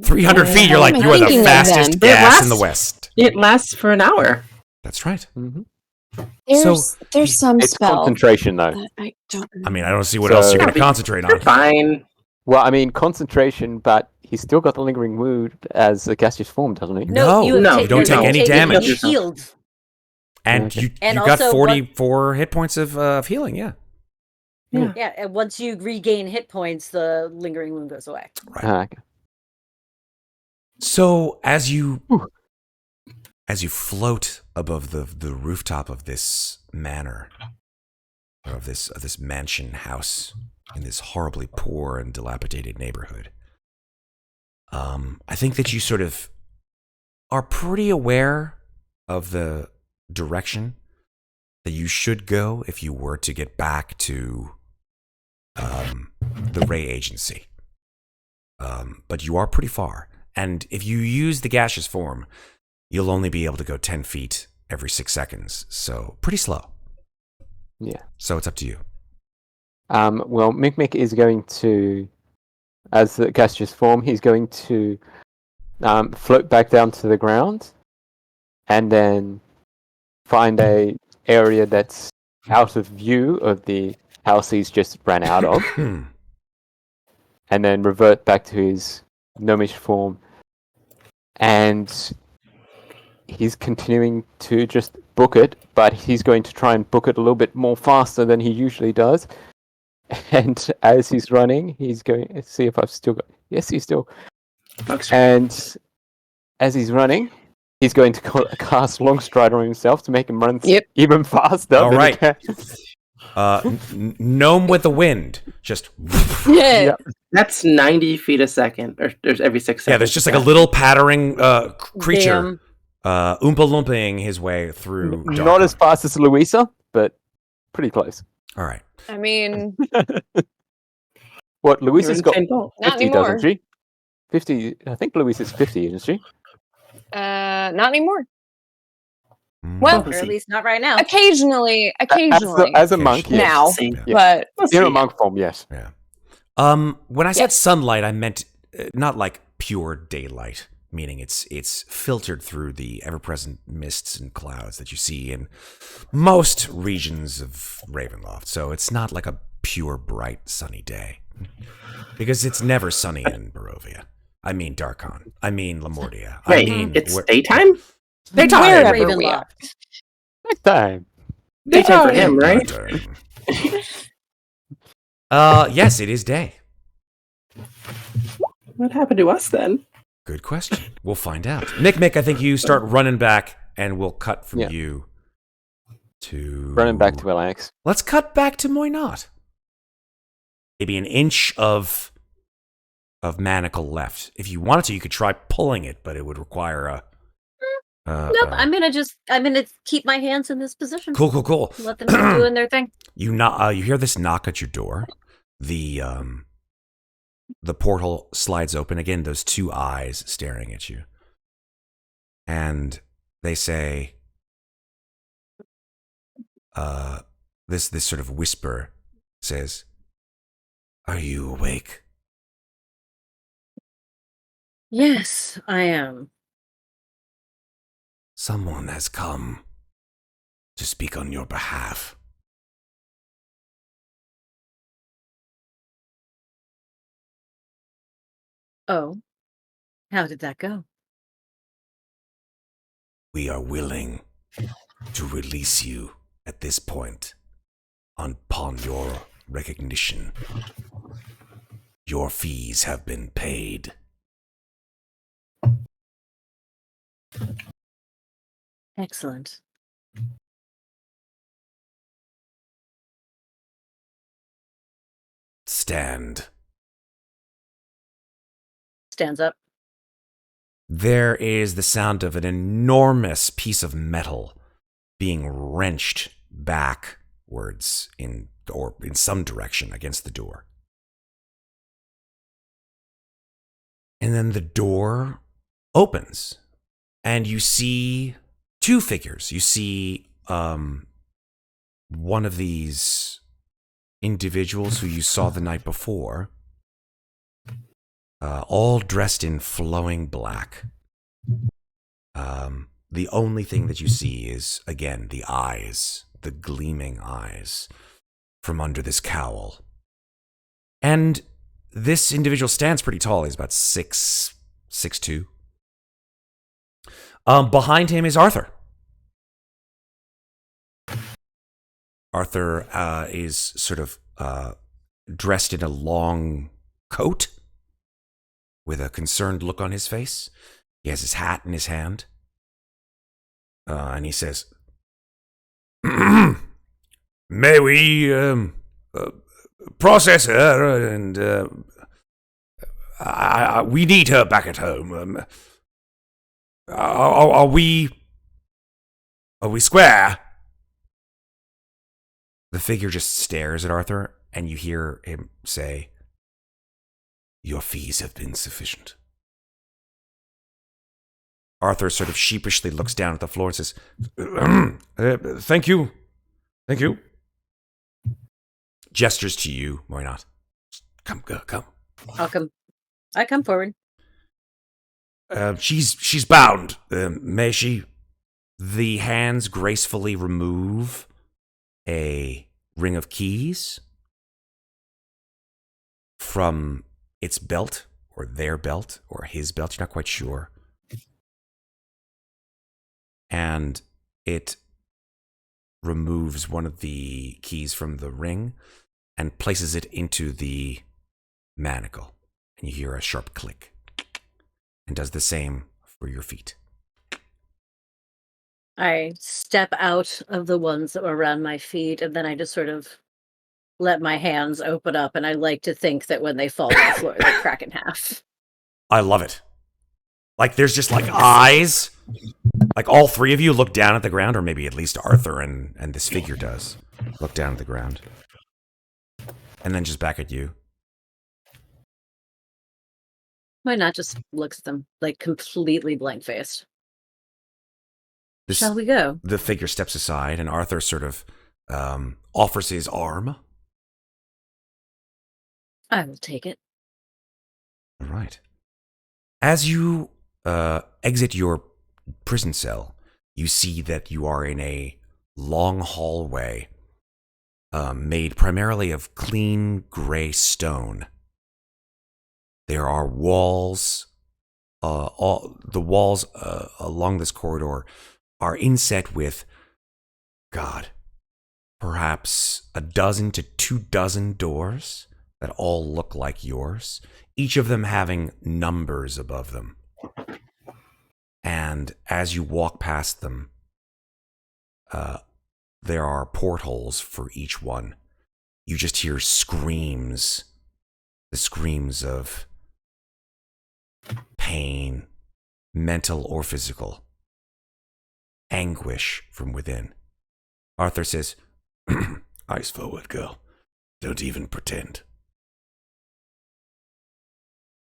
Speaker 1: 300 feet, you're like,
Speaker 2: What
Speaker 1: you
Speaker 2: am I
Speaker 1: are the
Speaker 2: thinking of
Speaker 1: fastest
Speaker 2: then?
Speaker 1: gas in the West.
Speaker 6: It lasts for an hour.
Speaker 1: That's right.
Speaker 5: Mm-hmm.
Speaker 2: There's some
Speaker 5: It's
Speaker 2: spell
Speaker 5: concentration, though.
Speaker 2: that I don't
Speaker 1: I mean, I don't see what
Speaker 5: So-
Speaker 1: else you're going to concentrate
Speaker 6: You're
Speaker 1: on.
Speaker 6: fine.
Speaker 5: Well, I mean, concentration, but he's still got the lingering wound as a gaseous form, doesn't he?
Speaker 1: No,
Speaker 4: you,
Speaker 6: no,
Speaker 1: you don't take any damage.
Speaker 4: You're healed.
Speaker 1: And
Speaker 5: Okay.
Speaker 1: you
Speaker 4: And
Speaker 1: got
Speaker 4: also
Speaker 1: 44 hit points of healing, yeah.
Speaker 4: Yeah, and once you regain hit points, the lingering wound goes away.
Speaker 1: Right.
Speaker 5: Okay.
Speaker 1: So as you float above the rooftop of this manor, or of this mansion house in this horribly poor and dilapidated neighborhood, I think that you sort of are pretty aware of the direction that you should go if you were to get back to the Ray Agency. But you are pretty far. And if you use the gaseous form, you'll only be able to go 10 feet every 6 seconds. So pretty slow.
Speaker 5: Yeah.
Speaker 1: So it's up to you.
Speaker 5: Well, Mikmick is going to, as the gaseous form, he's going to float back down to the ground and then find a area that's out of view of the house he's just ran out of, and then revert back to his gnomish form. And he's continuing to just book it, but he's going to try and book it a little bit more faster than he usually does. And as he's running, he's going to see if I've still got... Yes, he's still... And as he's running, he's going to cast Long Strider on himself to make him run even faster.
Speaker 1: All
Speaker 5: than he
Speaker 1: right.
Speaker 5: can.
Speaker 1: Gnome with the wind. Just...
Speaker 2: Yeah.
Speaker 6: That's 90 feet a second, or there's every 6 seconds.
Speaker 1: Yeah, there's just like a little pattering creature
Speaker 4: Damn.
Speaker 1: Oompa Loomping his way through.
Speaker 5: Not as fast as Louisa, but pretty close.
Speaker 1: All right.
Speaker 2: I mean,
Speaker 5: What, Louisa's got
Speaker 6: Insane ball.
Speaker 5: 50,
Speaker 2: not anymore.
Speaker 5: doesn't she? 50, I think Louisa's 50, isn't she?
Speaker 2: Not anymore.
Speaker 1: Mm.
Speaker 2: Well,
Speaker 4: Or at least not right now.
Speaker 2: occasionally,
Speaker 5: As a monk, yes.
Speaker 2: now,
Speaker 6: Same.
Speaker 5: Yeah.
Speaker 2: but
Speaker 5: In a monk form, yes.
Speaker 1: Yeah. When I said sunlight, I meant not like pure daylight, meaning it's filtered through the ever-present mists and clouds that you see in most regions of Ravenloft. So it's not like a pure, bright, sunny day. Because it's never sunny in Barovia. I mean Darkon. I mean Lamortia. I
Speaker 6: Wait,
Speaker 1: mean
Speaker 6: it's daytime?
Speaker 1: daytime.
Speaker 2: Wherever we are.
Speaker 4: Ravenloft.
Speaker 5: Next time.
Speaker 6: Daytime for him, right?
Speaker 1: Daytime. Yes, it is day.
Speaker 6: What happened to us then?
Speaker 1: Good question. We'll find out. Mikmick, I think you start running back, and we'll cut from
Speaker 5: Yeah.
Speaker 1: you to
Speaker 5: Running back to Alex.
Speaker 1: Let's cut back to Moynot. Maybe an inch of manacle left. If you wanted to, you could try pulling it, but it would require a.
Speaker 4: Nope, I'm gonna keep my hands in this position.
Speaker 1: Cool.
Speaker 4: Let them keep doing their thing.
Speaker 1: You hear this knock at your door. The portal slides open again. Those two eyes staring at you, and they say, this sort of whisper says, "Are you awake?"
Speaker 4: Yes, I am.
Speaker 1: Someone has come to speak on your behalf.
Speaker 4: Oh, how did that go?
Speaker 1: We are willing to release you at this point upon your recognition. Your fees have been paid.
Speaker 4: Excellent.
Speaker 1: Stand.
Speaker 4: Stands up.
Speaker 1: There is the sound of an enormous piece of metal being wrenched backwards in some direction against the door. And then the door opens, and you see two figures. You see one of these individuals who you saw the night before, all dressed in flowing black. The only thing that you see is, again, the eyes, the gleaming eyes from under this cowl. And this individual stands pretty tall. He's about 6'2". Behind him is Arthur. Arthur is sort of dressed in a long coat with a concerned look on his face. He has his hat in his hand. And he says, "May we process her, and we need her back at home. Are we square?" The figure just stares at Arthur, and you hear him say, "Your fees have been sufficient." Arthur sort of sheepishly looks down at the floor and says, "Thank you. Thank you." Gestures to you, Moynot. Come, girl, come.
Speaker 4: I'll come. I come forward.
Speaker 1: She's bound. May she? The hands gracefully remove a ring of keys from its belt, or their belt, or his belt. You're not quite sure. And it removes one of the keys from the ring and places it into the manacle. And you hear a sharp click. And does the same for your feet.
Speaker 4: I step out of the ones that were around my feet, and then I just sort of let my hands open up, and I like to think that when they fall to the floor, they crack in half.
Speaker 1: I love it. Like, there's just like eyes. Like, all three of you look down at the ground, or maybe at least Arthur and this figure does look down at the ground. And then just back at you.
Speaker 4: Why not just looks at them, like, completely blank-faced? Shall we go?
Speaker 1: The figure steps aside, and Arthur sort of offers his arm.
Speaker 4: I will take it.
Speaker 1: All right. As you exit your prison cell, you see that you are in a long hallway made primarily of clean gray stone. There are walls. All the walls along this corridor are inset with, God, perhaps 12 to 24 doors that all look like yours, each of them having numbers above them. And as you walk past them, there are portholes for each one. You just hear screams, the screams of pain, mental or physical, anguish from within. Arthur says, "Eyes forward, girl. Don't even pretend.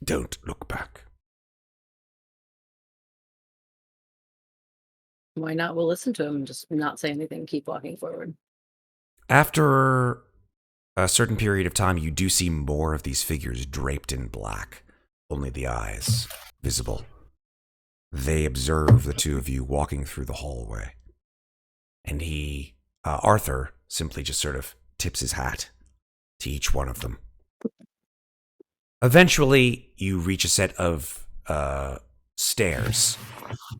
Speaker 1: Don't look back."
Speaker 4: Why not? We'll listen to him and just not say anything, keep walking forward.
Speaker 1: After a certain period of time, you do see more of these figures draped in black, only the eyes visible. They observe the two of you walking through the hallway. And Arthur, simply just sort of tips his hat to each one of them. Eventually, you reach a set of stairs,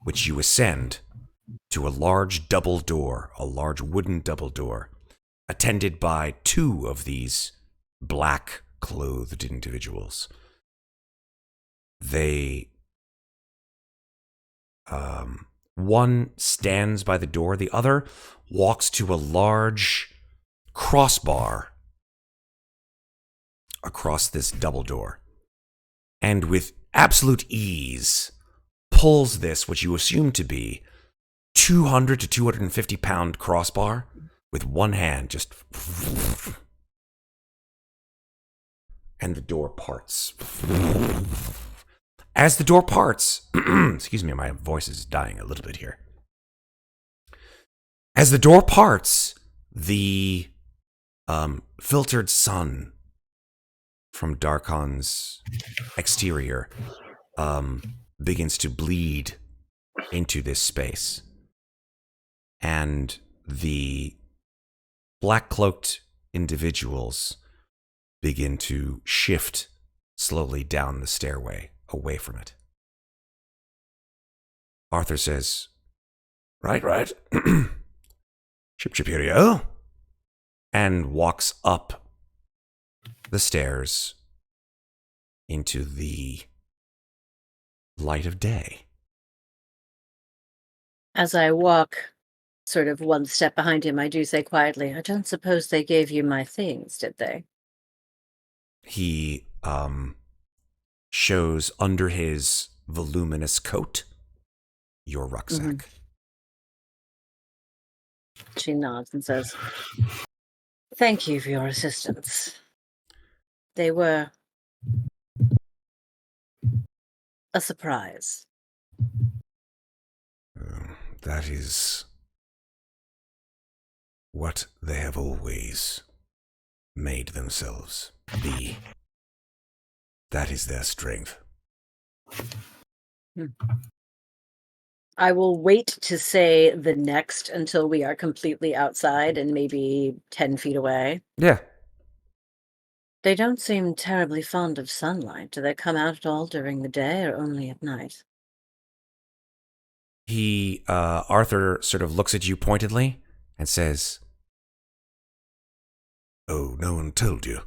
Speaker 1: which you ascend to a large double door, a large wooden double door, attended by two of these black-clothed individuals. They, one stands by the door, the other walks to a large crossbar across this double door, and with absolute ease pulls this, which you assume to be 200 to 250 pound crossbar with one hand, just, and the door parts. As the door parts, excuse me, my voice is dying a little bit here. As the door parts, the filtered sun from Darkon's exterior begins to bleed into this space. And the black-cloaked individuals begin to shift slowly down the stairway, away from it. Arthur says, Right. Cheerio. And walks up the stairs into the light of day.
Speaker 4: As I walk sort of one step behind him, I do say quietly, I don't suppose they gave you my things, did they?
Speaker 1: He shows under his voluminous coat your rucksack.
Speaker 4: Mm-hmm. She nods and says, Thank you for your assistance. They were a surprise.
Speaker 1: That is what they have always made themselves be. That is their strength.
Speaker 4: I will wait to say the next until we are completely outside and maybe 10 feet away.
Speaker 1: Yeah.
Speaker 4: They don't seem terribly fond of sunlight. Do they come out at all during the day or only at night?
Speaker 1: Arthur sort of looks at you pointedly and says, "Oh, no one told you.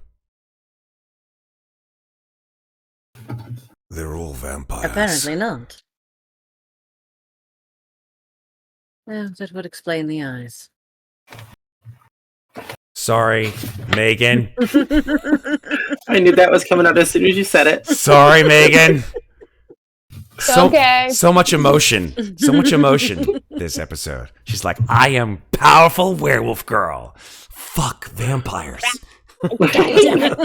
Speaker 1: They're all vampires."
Speaker 4: Apparently not. Well, that would explain the eyes.
Speaker 1: Sorry, Megan.
Speaker 6: I knew that was coming out as soon as you said it.
Speaker 1: Sorry, Megan.
Speaker 2: Okay.
Speaker 1: So much emotion. So much emotion this episode. She's like, I am powerful werewolf girl. Fuck vampires.
Speaker 2: God damn it.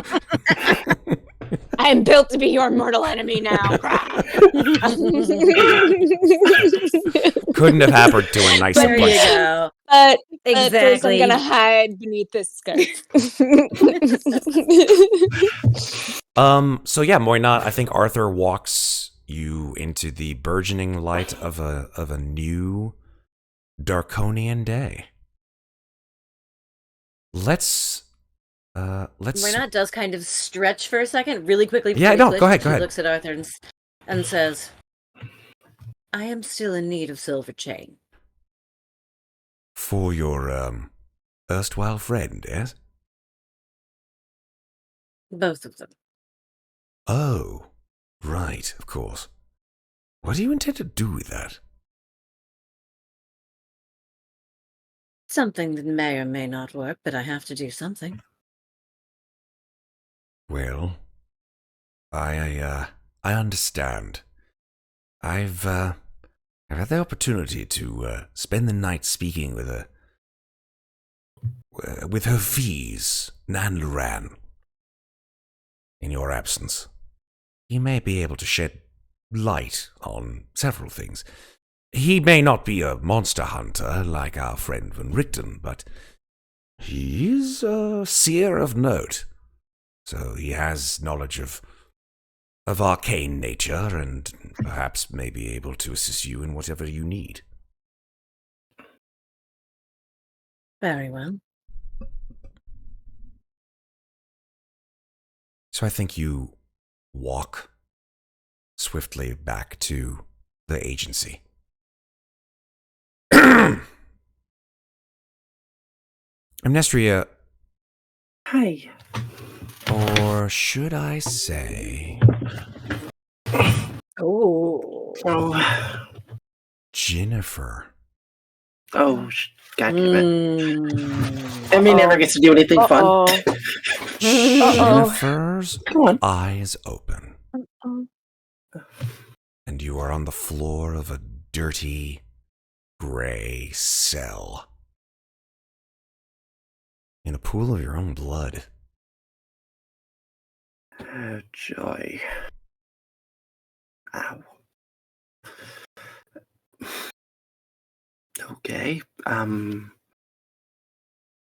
Speaker 2: I am built to be your mortal enemy now.
Speaker 1: Couldn't have happened to a nicer
Speaker 4: There you
Speaker 1: place.
Speaker 4: go.
Speaker 2: But
Speaker 4: Exactly.
Speaker 2: first I'm gonna hide beneath this skirt.
Speaker 1: So yeah, Moynat, I think Arthur walks you into the burgeoning light of a new Darkonian day. let's.
Speaker 4: Renat does kind of stretch for a second, really quickly.
Speaker 1: Yeah,
Speaker 4: before
Speaker 1: no,
Speaker 4: he
Speaker 1: go ahead,
Speaker 4: clicks.
Speaker 1: go
Speaker 4: She
Speaker 1: ahead.
Speaker 4: looks at Arthur and says, "I am still in need of silver chain."
Speaker 1: For your erstwhile friend, yes?
Speaker 4: Both of them.
Speaker 1: Oh, right, of course. What do you intend to do with that?
Speaker 4: Something that may or may not work, but I have to do something.
Speaker 1: Well, I understand. I've had the opportunity to spend the night speaking with her fees, Nan Luran. In your absence, he may be able to shed light on several things. He may not be a monster hunter like our friend Van Richten, but he is a seer of note. So he has knowledge of arcane nature and perhaps may be able to assist you in whatever you need.
Speaker 4: Very well.
Speaker 1: So I think you walk swiftly back to the agency. Amnestria,
Speaker 6: Hi.
Speaker 1: or should I say
Speaker 4: Oh.
Speaker 6: Oh.
Speaker 1: Ginnifer?
Speaker 6: Oh, God damn it. Emmy never gets to do anything fun.
Speaker 1: Jennifer's
Speaker 6: Come on.
Speaker 1: eyes open. And you are on the floor of a dirty, gray cell. In a pool of your own blood.
Speaker 6: Oh, joy. Ow. Okay. Am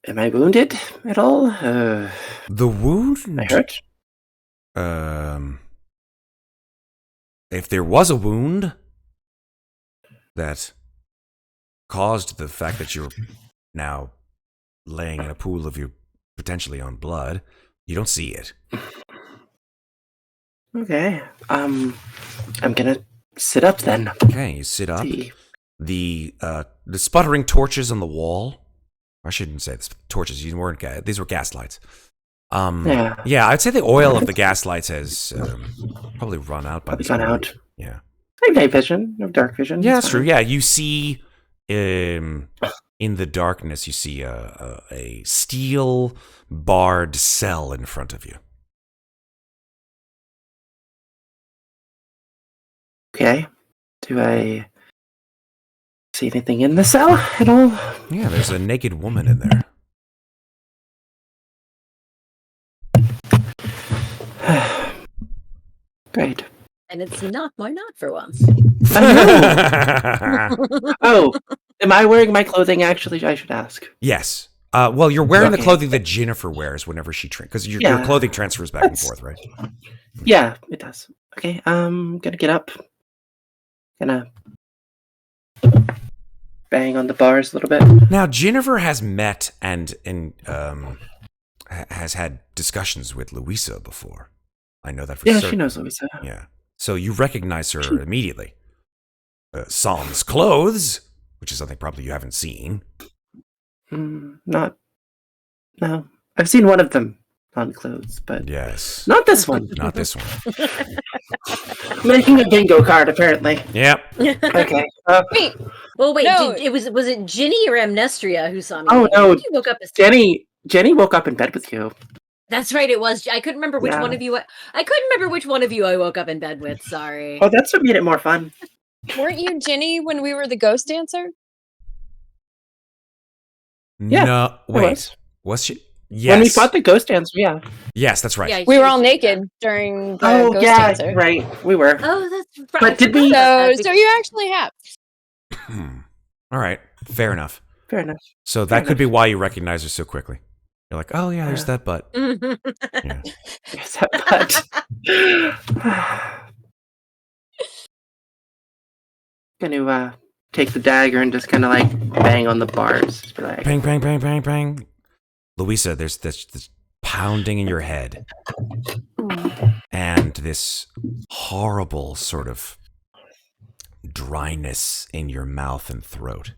Speaker 6: I wounded at all?
Speaker 1: The wound?
Speaker 6: Am I hurt?
Speaker 1: If there was a wound that caused the fact that you're now laying in a pool of your potentially own blood, you don't see it.
Speaker 6: Okay. I'm gonna sit up then.
Speaker 1: Okay, you sit up.
Speaker 6: See.
Speaker 1: The sputtering torches on the wall. I shouldn't say this, torches. These weren't these were gas lights. Yeah, I'd say the oil of the gas lights has probably run out by this point.
Speaker 6: Out.
Speaker 1: Yeah.
Speaker 6: I have night vision, no dark vision.
Speaker 1: Yeah, that's true. Yeah, you see in the darkness, you see a steel barred cell in front of you.
Speaker 6: Okay. Do I see anything in the cell at all?
Speaker 1: Yeah, there's a naked woman in there.
Speaker 6: Great.
Speaker 4: And it's not for once.
Speaker 6: Oh, am I wearing my clothing? Actually, I should ask.
Speaker 1: Yes. Well, you're wearing the
Speaker 6: Okay.
Speaker 1: clothing that Ginnifer wears whenever she because your clothing transfers back and forth, right?
Speaker 6: Yeah, it does. Okay, I'm gonna get up. Gonna bang on the bars a little bit.
Speaker 1: Now, Ginnifer has met and has had discussions with Louisa before. I know that for certain.
Speaker 6: Yeah, she knows Louisa.
Speaker 1: Yeah. So you recognize her immediately. Sans clothes, which is something probably you haven't seen.
Speaker 6: No. I've seen one of them on clothes, but
Speaker 1: Yes.
Speaker 6: not this one.
Speaker 1: Not this one.
Speaker 6: Making a bingo card, apparently.
Speaker 1: Yep.
Speaker 6: Okay.
Speaker 2: Wait,
Speaker 4: Well, wait.
Speaker 2: No.
Speaker 4: Was it Ginny or Amnestria who saw me?
Speaker 6: Oh, no.
Speaker 4: You woke up as
Speaker 6: Jenny woke up in bed with you.
Speaker 4: That's right. It was. I couldn't remember which
Speaker 6: Yeah.
Speaker 4: one of you. I couldn't remember which one of you I woke up in bed with. Sorry.
Speaker 6: Oh, that's what made it more fun.
Speaker 2: weren't you Ginny when we were the ghost dancer?
Speaker 6: Yeah,
Speaker 1: No.
Speaker 6: I
Speaker 1: Wait. Was she? Yes.
Speaker 6: When we fought the ghost dancer, yeah.
Speaker 1: Yes, that's right.
Speaker 4: Yeah,
Speaker 2: We
Speaker 4: she
Speaker 2: were
Speaker 4: was
Speaker 2: all
Speaker 4: doing that.
Speaker 2: naked during the
Speaker 6: Oh,
Speaker 2: ghost
Speaker 6: yeah,
Speaker 2: dancer.
Speaker 6: right. We were.
Speaker 4: Oh, that's right.
Speaker 6: But did we-
Speaker 2: So you actually have.
Speaker 1: All right. Fair enough.
Speaker 6: Fair enough.
Speaker 1: So that
Speaker 6: Fair
Speaker 1: could be
Speaker 6: enough.
Speaker 1: why you recognize her so quickly. You're like, oh yeah, there's that butt. Yeah.
Speaker 6: Yes, but gonna take the dagger and just kind of like bang on the bars. Just be like,
Speaker 1: Bang, bang, bang, bang, bang. Louisa, there's this pounding in your head and this horrible sort of dryness in your mouth and throat.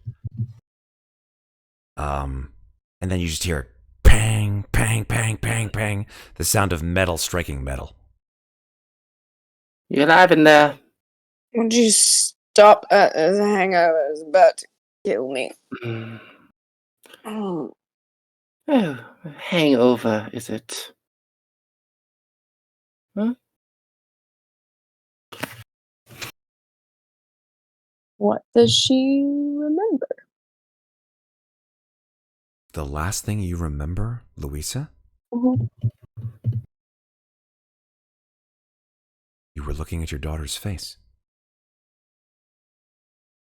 Speaker 1: And then you just hear pang, pang, pang, pang, pang, the sound of metal striking metal.
Speaker 6: You alive in there?
Speaker 2: Would you stop at this hangover? It's about to kill me.
Speaker 6: Mm.
Speaker 2: Oh,
Speaker 6: Oh, a hangover, is it? Huh?
Speaker 2: what does she remember?
Speaker 1: The last thing you remember, Louisa?
Speaker 2: Mhm.
Speaker 1: You were looking at your daughter's face.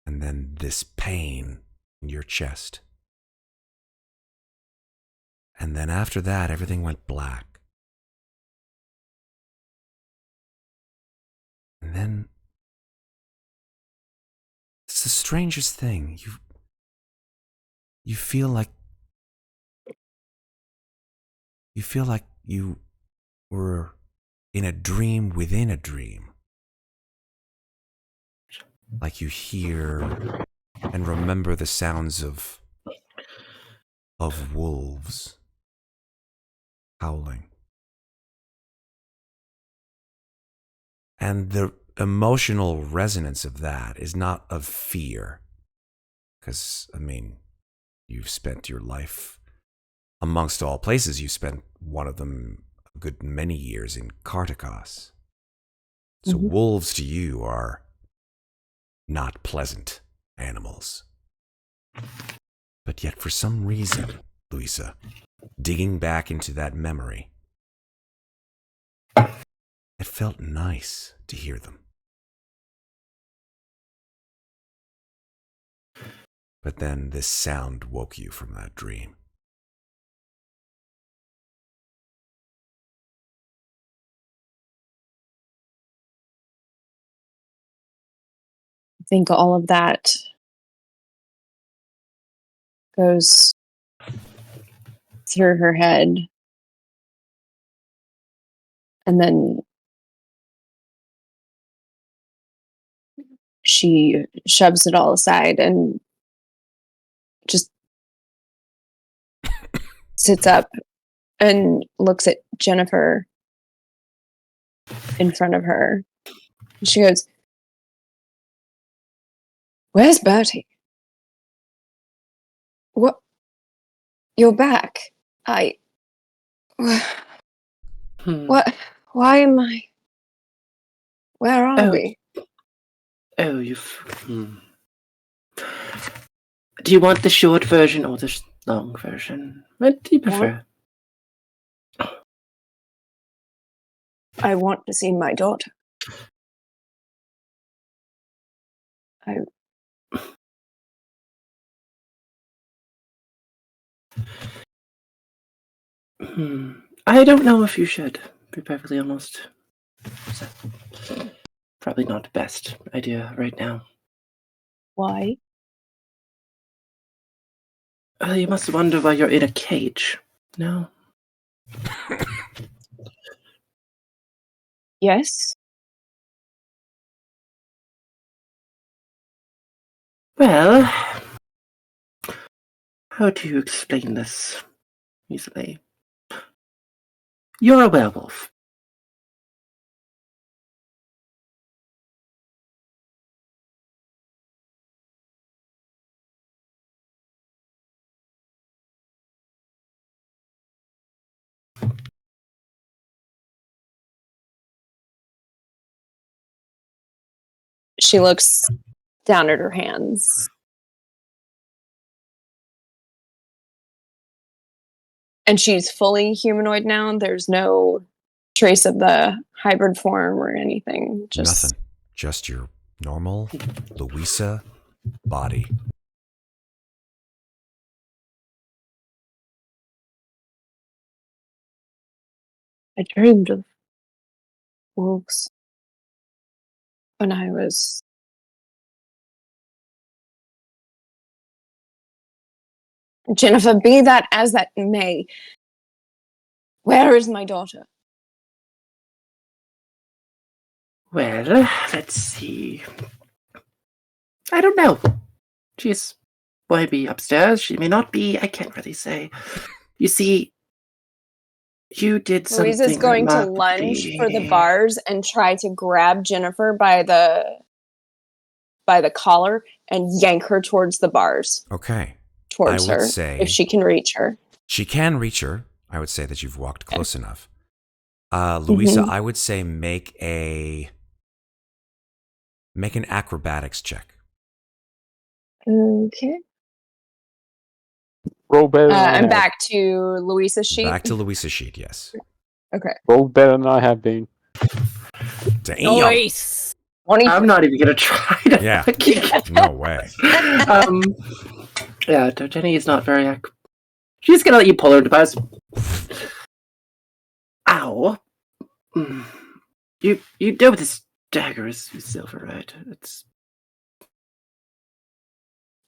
Speaker 1: And then this pain in your chest. And then after that, everything went black. And then it's the strangest thing. You feel like you were in a dream within a dream. Like you hear and remember the sounds of wolves howling. And the emotional resonance of that is not of fear. Because, I mean, you've spent your life, amongst all places, you spent one of them a good many years in Cartacos. So wolves to you are not pleasant animals. But yet, for some reason, Louisa, digging back into that memory, it felt nice to hear them. But then this sound woke you from that dream.
Speaker 2: I think all of that goes through her head. And then she shoves it all aside and just sits up and looks at Ginnifer in front of her. She goes, "Where's Bertie? What? You're back. I... What? Why am I... Where are we?"
Speaker 6: Oh, Do you want the short version or the long version? What do you prefer?
Speaker 2: I want to see my daughter.
Speaker 6: I don't know if you should, to be perfectly honest. So, probably not the best idea right now.
Speaker 2: Why?
Speaker 6: You must wonder why you're in a cage. No?
Speaker 2: Yes?
Speaker 6: Well, how do you explain this easily? You're a werewolf.
Speaker 2: She looks down at her hands. And she's fully humanoid now. There's no trace of the hybrid form or anything. Just
Speaker 1: Nothing. Just your normal Louisa body.
Speaker 2: I dreamed of wolves when I was... Ginnifer, be that as that may, where is my daughter?
Speaker 6: Well, let's see. I don't know. She's maybe upstairs. She may not be. I can't really say. You see, you did something
Speaker 2: Louisa's going to lunge for the bars and try to grab Ginnifer by the collar and yank her towards the bars.
Speaker 1: Okay.
Speaker 2: Towards
Speaker 1: I would
Speaker 2: her,
Speaker 1: say
Speaker 2: if she can reach her.
Speaker 1: She can reach her. I would say that you've walked close enough. Louisa, I would say make an acrobatics check.
Speaker 2: Okay.
Speaker 5: Roll better than I
Speaker 2: I'm
Speaker 5: have.
Speaker 2: back to Louisa's sheet.
Speaker 1: Back to Louisa's sheet, yes.
Speaker 2: Okay.
Speaker 5: Roll better than I have been.
Speaker 1: Damn.
Speaker 4: Nice.
Speaker 6: I'm not even gonna try to.
Speaker 1: Yeah. No way.
Speaker 6: Yeah, Jenny is not very. She's gonna let you pull her into bars. Ow! You know this dagger is silver, right? It's.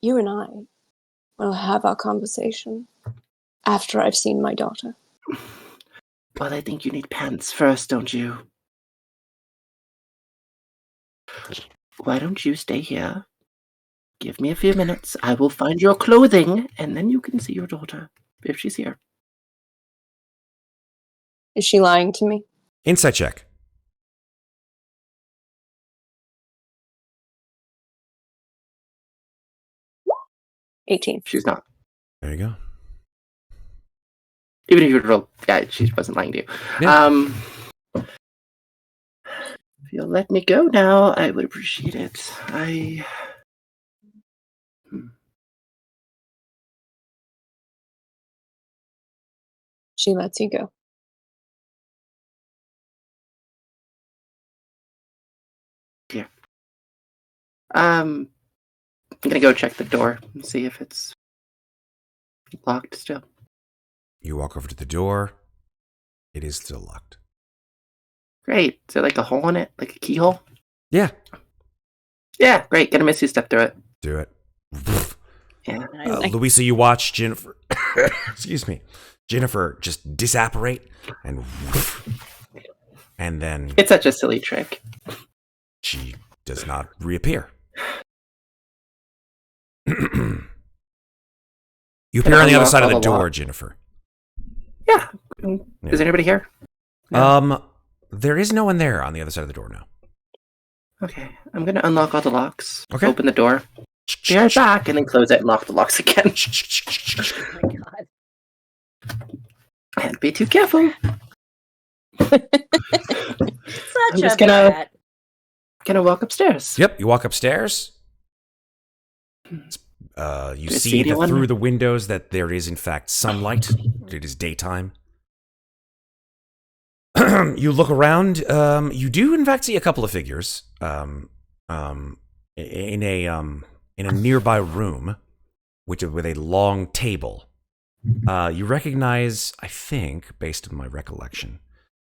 Speaker 2: You and I will have our conversation after I've seen my daughter.
Speaker 6: Well, I think you need pants first, don't you? Why don't you stay here? Give me a few minutes. I will find your clothing, and then you can see your daughter, if she's here.
Speaker 2: Is she lying to me?
Speaker 1: Insight check.
Speaker 2: $18.
Speaker 6: She's not.
Speaker 1: There you go.
Speaker 6: Even if you roll, yeah, she wasn't lying to you.
Speaker 1: Yeah.
Speaker 6: If you'll let me go now, I would appreciate it.
Speaker 2: She lets you go.
Speaker 6: Here. I'm gonna go check the door and see if it's locked still.
Speaker 1: You walk over to the door. It is still locked.
Speaker 6: Great. Is there like a hole in it? Like a keyhole?
Speaker 1: Yeah.
Speaker 6: Yeah, great. Gonna miss you step through it.
Speaker 1: Do it.
Speaker 6: Yeah.
Speaker 1: Louisa, you watch Ginnifer. Excuse me. Ginnifer just disapparate and then
Speaker 6: It's such a silly trick.
Speaker 1: she does not reappear. You appear on the other side of the door, Ginnifer.
Speaker 6: Yeah. Is anybody here? No?
Speaker 1: There is no one there on the other side of the door now.
Speaker 6: Okay. I'm gonna unlock all the locks.
Speaker 1: Okay.
Speaker 6: Open the door. Be right back, and then close it and lock the locks again.
Speaker 4: Oh my god.
Speaker 6: And be too careful.
Speaker 4: Such
Speaker 6: just
Speaker 4: a
Speaker 6: gonna-
Speaker 4: brat.
Speaker 6: Gonna walk upstairs.
Speaker 1: Yep, you walk upstairs. You
Speaker 6: Do I
Speaker 1: see
Speaker 6: see anyone?
Speaker 1: through the windows that there is in fact sunlight. It is daytime. You look around. You do in fact see a couple of figures. In a nearby room, with a long table. You recognize, I think, based on my recollection,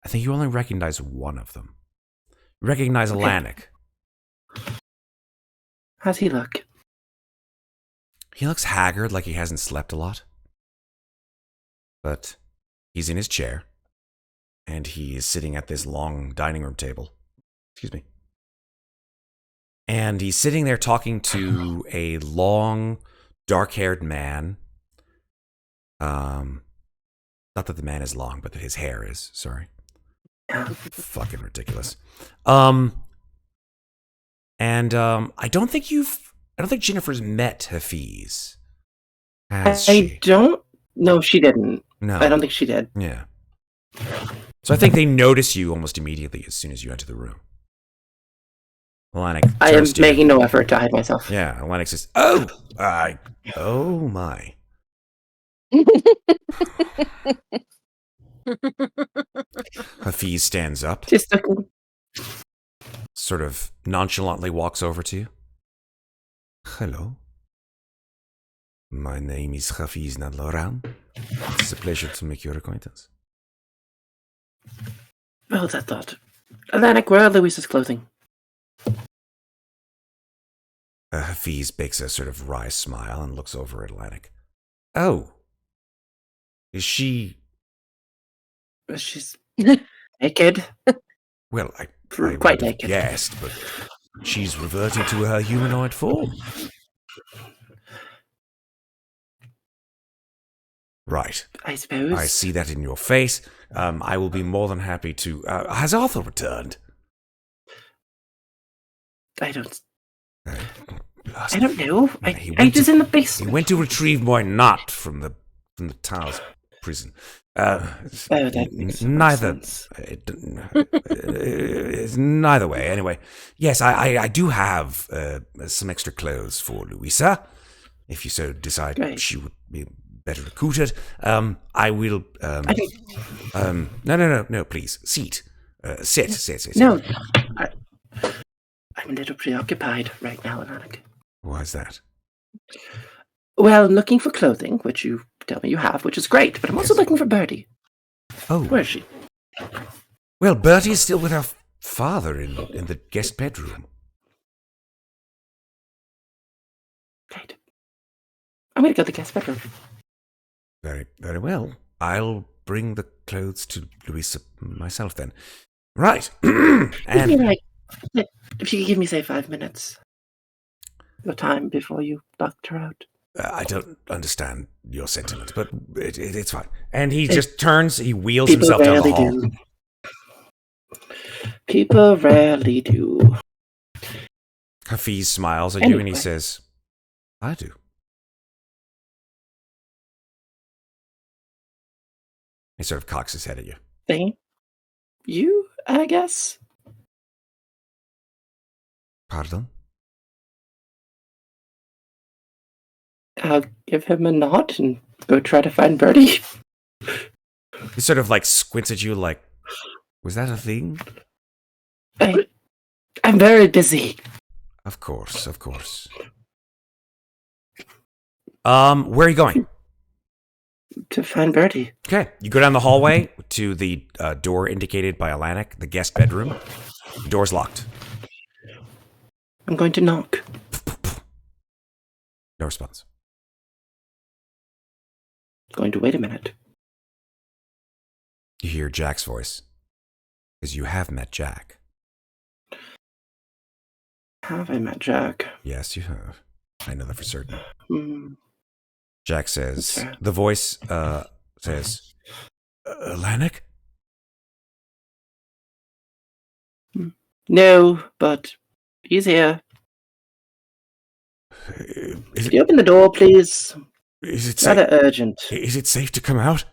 Speaker 1: I think you only recognize one of them. You recognize Alanik.
Speaker 6: How's he look?
Speaker 1: He looks haggard, like he hasn't slept a lot. But he's in his chair, and he is sitting at this long dining room table. Excuse me. And he's sitting there talking to a long, dark-haired man. Not that the man is long, but that his hair is. Sorry. Fucking ridiculous. I don't think Ginnifer's met Hafiz. Has she?
Speaker 6: No, she didn't.
Speaker 1: No.
Speaker 6: I don't think she did.
Speaker 1: Yeah. So I think they notice you almost immediately as soon as you enter the room. Alanik
Speaker 6: I am
Speaker 1: turns to you.
Speaker 6: making no effort to hide myself.
Speaker 1: Yeah, Alanik says, oh my. Hafiz stands up,
Speaker 6: Just looking.
Speaker 1: sort of nonchalantly walks over to you. Hello. My name is Hafiz Nadloran. It's a pleasure to make your acquaintance.
Speaker 6: Well, that thought. Atlantic, where are Louisa's clothing?
Speaker 1: Hafiz bakes a sort of wry smile and looks over at Alanik. Oh. Is she...
Speaker 6: She's naked.
Speaker 1: Well, I
Speaker 6: Quite
Speaker 1: would have
Speaker 6: naked.
Speaker 1: guessed, but she's reverting to her humanoid form. Right.
Speaker 6: I suppose.
Speaker 1: I see that in your face. I will be more than happy to... has Arthur returned?
Speaker 6: I don't
Speaker 1: Uh,
Speaker 6: know.
Speaker 1: He
Speaker 6: I
Speaker 1: went
Speaker 6: was
Speaker 1: to-
Speaker 6: in the
Speaker 1: He
Speaker 6: basement.
Speaker 1: went to retrieve my knot from the Tao's prison.
Speaker 6: That makes
Speaker 1: Neither.
Speaker 6: sense.
Speaker 1: It's neither way. Anyway, yes, I do have some extra clothes for Louisa. If you so decide
Speaker 6: Great.
Speaker 1: she would be better recruited, I will.
Speaker 6: I don't,
Speaker 1: No, please, sit. Sit.
Speaker 6: no, I'm a little preoccupied right now, Alec.
Speaker 1: Why is that?
Speaker 6: Well, I'm looking for clothing, which you tell me you have, which is great, but I'm also
Speaker 1: Yes.
Speaker 6: looking for Birdie.
Speaker 1: Oh,
Speaker 6: Where is she?
Speaker 1: well, Bertie is still with her father in the guest bedroom.
Speaker 6: Great. I'm going to go to the guest bedroom.
Speaker 1: Very, very well. I'll bring the clothes to Louisa myself then. Right.
Speaker 6: Give me,
Speaker 1: And
Speaker 6: if you could give me, say, 5 minutes. Your time before you locked her out.
Speaker 1: I don't understand your sentiment, but it's fine. And he just turns, he wheels
Speaker 6: People
Speaker 1: himself down the
Speaker 6: rarely
Speaker 1: hall.
Speaker 6: do. People rarely do.
Speaker 1: Hafiz smiles at you and he
Speaker 6: Anyway.
Speaker 1: says, I do. He sort of cocks his head at you.
Speaker 6: Thank you, I guess.
Speaker 1: Pardon?
Speaker 6: I'll give him a nod and go try to find Birdie.
Speaker 1: He sort of like squints at you like, was that a thing?
Speaker 6: I'm very busy.
Speaker 1: Of course. Where are you going?
Speaker 6: To find Birdie.
Speaker 1: Okay, you go down the hallway to the door indicated by Alanik, the guest bedroom. The door's locked.
Speaker 6: I'm going to knock.
Speaker 1: No response.
Speaker 6: Going to wait a minute.
Speaker 1: You hear Jack's voice. Because you have met Jack.
Speaker 6: Have I met Jack?
Speaker 1: Yes, you have. I know that for certain.
Speaker 6: Hmm.
Speaker 1: Jack says,
Speaker 6: That's fair.
Speaker 1: the voice says, Alanik?
Speaker 6: No, but he's here.
Speaker 1: Is
Speaker 6: Could you open the door, please?
Speaker 1: it
Speaker 6: Rather urgent.
Speaker 1: Is it safe to come out?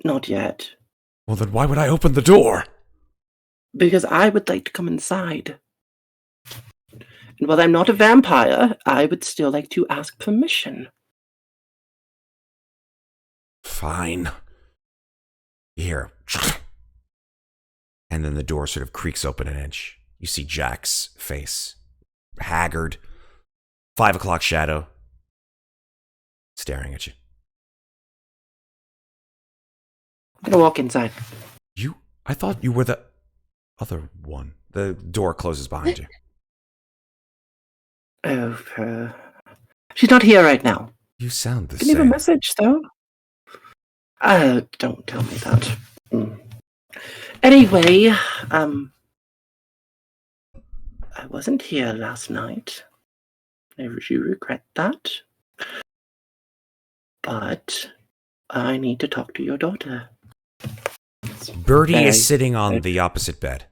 Speaker 6: Not yet.
Speaker 1: Well, then why would I open the door?
Speaker 6: Because I would like to come inside. And while I'm not a vampire, I would still like to ask permission.
Speaker 1: Fine. Here. And then the door sort of creaks open an inch. You see Jack's face. Haggard. 5 o'clock shadow. Staring at you.
Speaker 6: I'm gonna walk inside.
Speaker 1: I thought you were the other one. The door closes behind you.
Speaker 6: Oh, she's not here right now.
Speaker 1: You sound the
Speaker 6: Can you leave a
Speaker 1: same.
Speaker 6: message, though? Don't tell me that. Anyway, I wasn't here last night. I do regret that. But I need to talk to your daughter.
Speaker 1: Birdie
Speaker 6: Very
Speaker 1: is sitting on the opposite bed.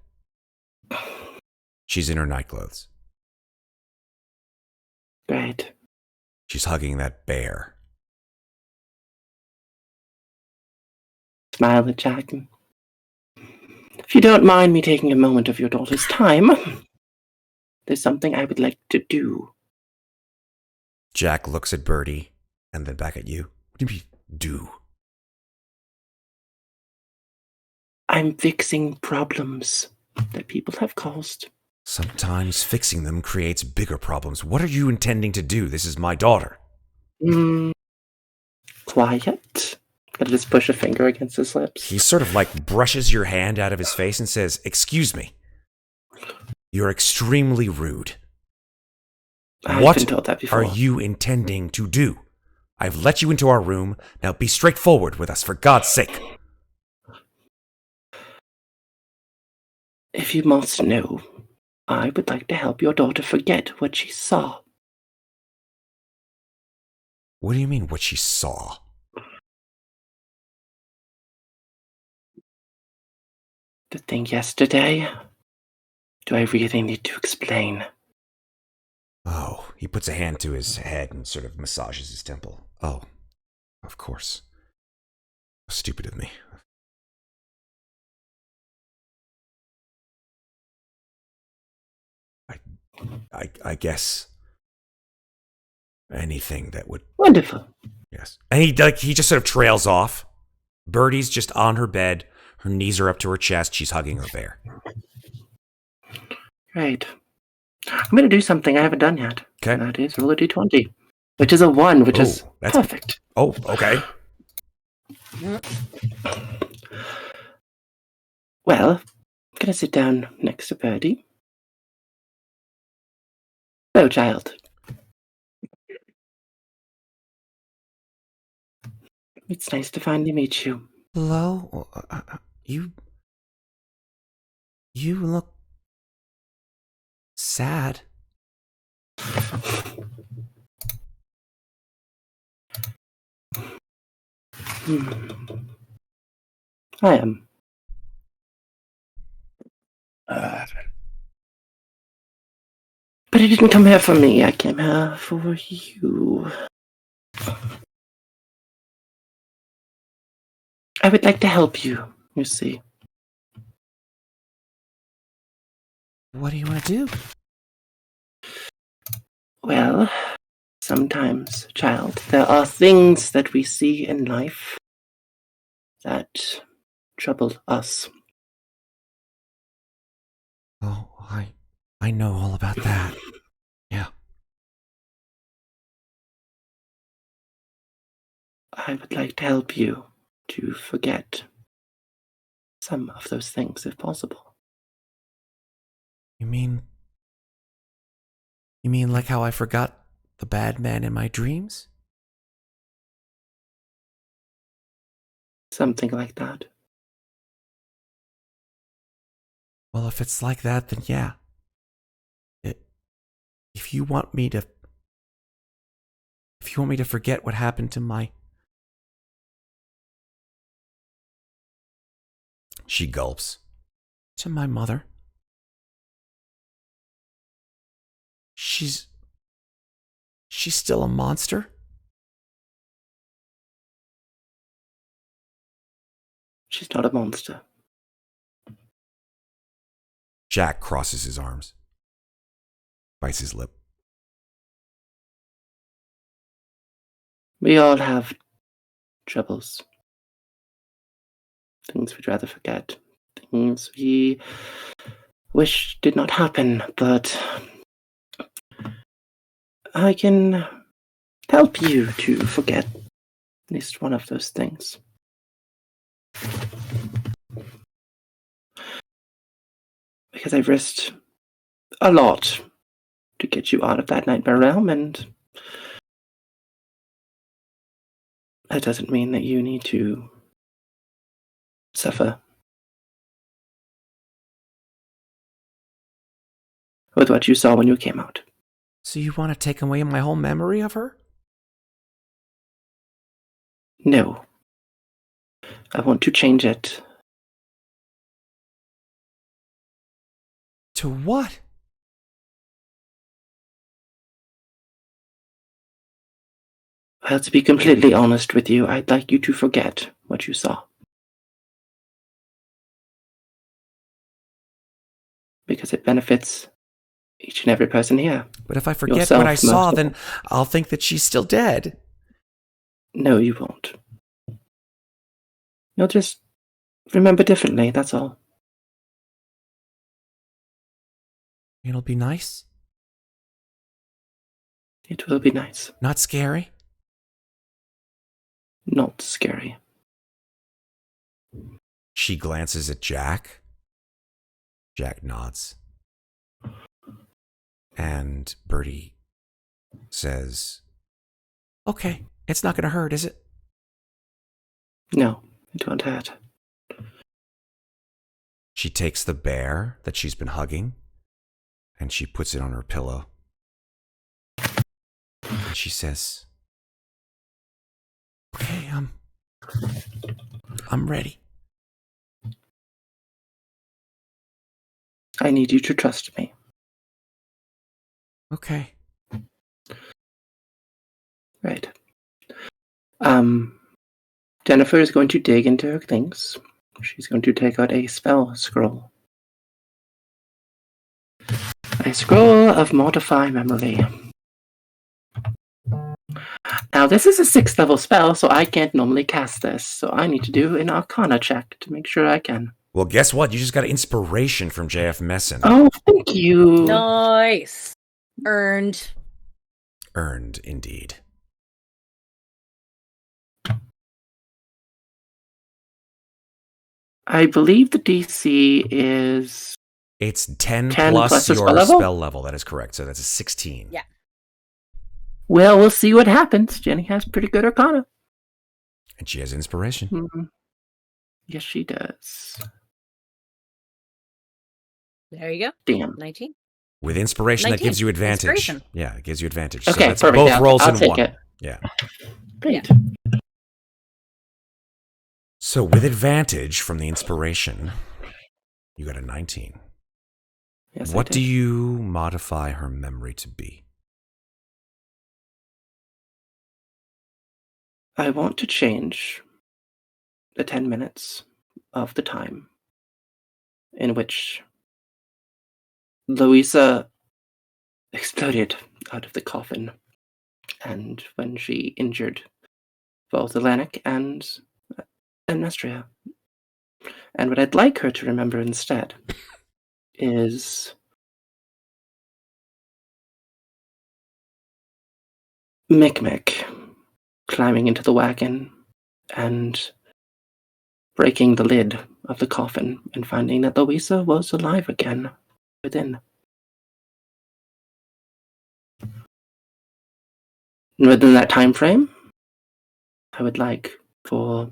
Speaker 1: She's in her nightclothes.
Speaker 6: Great.
Speaker 1: She's hugging that bear.
Speaker 6: Smile at Jack. If you don't mind me taking a moment of your daughter's time, there's something I would like to do.
Speaker 1: Jack looks at Birdie and then back at you. What do you mean, do?
Speaker 6: I'm fixing problems that people have caused.
Speaker 1: Sometimes fixing them creates bigger problems. What are you intending to do? This is my daughter.
Speaker 6: Quiet. Gotta just push a finger against his lips.
Speaker 1: He sort of like brushes your hand out of his face and says, "Excuse me. You're extremely rude."
Speaker 6: I've been told that before.
Speaker 1: What are you intending to do? I've let you into our room. Now be straightforward with us, for God's sake.
Speaker 6: If you must know, I would like to help your daughter forget what she saw.
Speaker 1: What do you mean, what she saw?
Speaker 6: The thing yesterday? Do I really need to explain?
Speaker 1: Oh, he puts a hand to his head and sort of massages his temple. Oh, of course. How stupid of me. I guess anything that would.
Speaker 6: Wonderful.
Speaker 1: Yes, and he just sort of trails off. Birdie's just on her bed. Her knees are up to her chest. She's hugging her bear.
Speaker 6: Right. I'm going to do something I haven't done yet.
Speaker 1: Okay.
Speaker 6: That is roll a d20, which is a 1, which is perfect.
Speaker 1: Oh, okay.
Speaker 6: Well, I'm going to sit down next to Birdie. Hello, child. It's nice to finally meet you.
Speaker 1: Hello? You look sad.
Speaker 6: I am. But I didn't come here for me. I came here for you. I would like to help you, you see.
Speaker 1: What do you want to do?
Speaker 6: Well, sometimes, child, there are things that we see in life that trouble us.
Speaker 1: Oh, I know all about that. Yeah.
Speaker 6: I would like to help you to forget some of those things if possible.
Speaker 1: You mean like how I forgot the bad man in my dreams?
Speaker 6: Something like that.
Speaker 1: Well, if it's like that, then yeah. If you want me to forget what happened to my... She gulps. To my mother. She's still a monster?
Speaker 6: She's not a monster.
Speaker 1: Jack crosses his arms. Bites his lip.
Speaker 6: We all have troubles. Things we'd rather forget. Things we wish did not happen, but I can help you to forget at least one of those things. Because I've risked a lot to get you out of that nightmare realm, and that doesn't mean that you need to suffer with what you saw when you came out.
Speaker 1: So you want to take away my whole memory of her?
Speaker 6: No. I want to change it.
Speaker 1: To what?
Speaker 6: Well, to be completely honest with you, I'd like you to forget what you saw. Because it benefits each and every person here.
Speaker 1: But if I forget
Speaker 6: Yourself,
Speaker 1: what I saw,
Speaker 6: most of
Speaker 1: then I'll think that she's still dead.
Speaker 6: No, you won't. You'll just remember differently, that's all.
Speaker 1: It'll be nice?
Speaker 6: It will be nice.
Speaker 1: Not scary?
Speaker 6: Not scary.
Speaker 1: She glances at Jack. Jack nods. And Birdie says, okay, it's not going to hurt, is it?
Speaker 6: No, it won't hurt.
Speaker 1: She takes the bear that she's been hugging and she puts it on her pillow. And she says, okay, I'm ready.
Speaker 6: I need you to trust me.
Speaker 1: Okay.
Speaker 6: Right. Ginnifer is going to dig into her things. She's going to take out a spell scroll. A scroll of Mortify Memory. Now, this is a 6th level spell, so I can't normally cast this. So I need to do an Arcana check to make sure I can.
Speaker 1: Well, guess what? You just got inspiration from JF Messin.
Speaker 6: Oh, thank you.
Speaker 4: Nice. Earned.
Speaker 1: Earned, indeed.
Speaker 6: I believe the DC is...
Speaker 1: It's 10
Speaker 6: plus
Speaker 1: plus
Speaker 6: the
Speaker 1: your
Speaker 6: spell level?
Speaker 1: spell level. That is correct. So that's a 16.
Speaker 4: Yeah.
Speaker 6: Well, we'll see what happens. Jenny has pretty good Arcana.
Speaker 1: And she has inspiration.
Speaker 6: Mm-hmm. Yes, she does.
Speaker 4: There you go.
Speaker 6: Damn.
Speaker 4: 19.
Speaker 1: With inspiration,
Speaker 4: 19.
Speaker 1: that gives you advantage.
Speaker 4: Inspiration.
Speaker 1: Yeah, it gives you advantage.
Speaker 6: Okay,
Speaker 1: so that's
Speaker 6: perfect.
Speaker 1: both
Speaker 6: Yeah,
Speaker 1: rolls
Speaker 6: I'll
Speaker 1: in
Speaker 6: take
Speaker 1: one.
Speaker 6: it.
Speaker 1: Yeah.
Speaker 6: Great.
Speaker 1: So with advantage from the inspiration, you got a 19.
Speaker 6: Yes,
Speaker 1: What do you modify her memory to be?
Speaker 6: I want to change the 10 minutes of the time in which Louisa exploded out of the coffin, and when she injured both Atlantic and Amnestria. And what I'd like her to remember instead is Mikmick climbing into the wagon and breaking the lid of the coffin and finding that Louisa was alive again within. And within that time frame, I would like for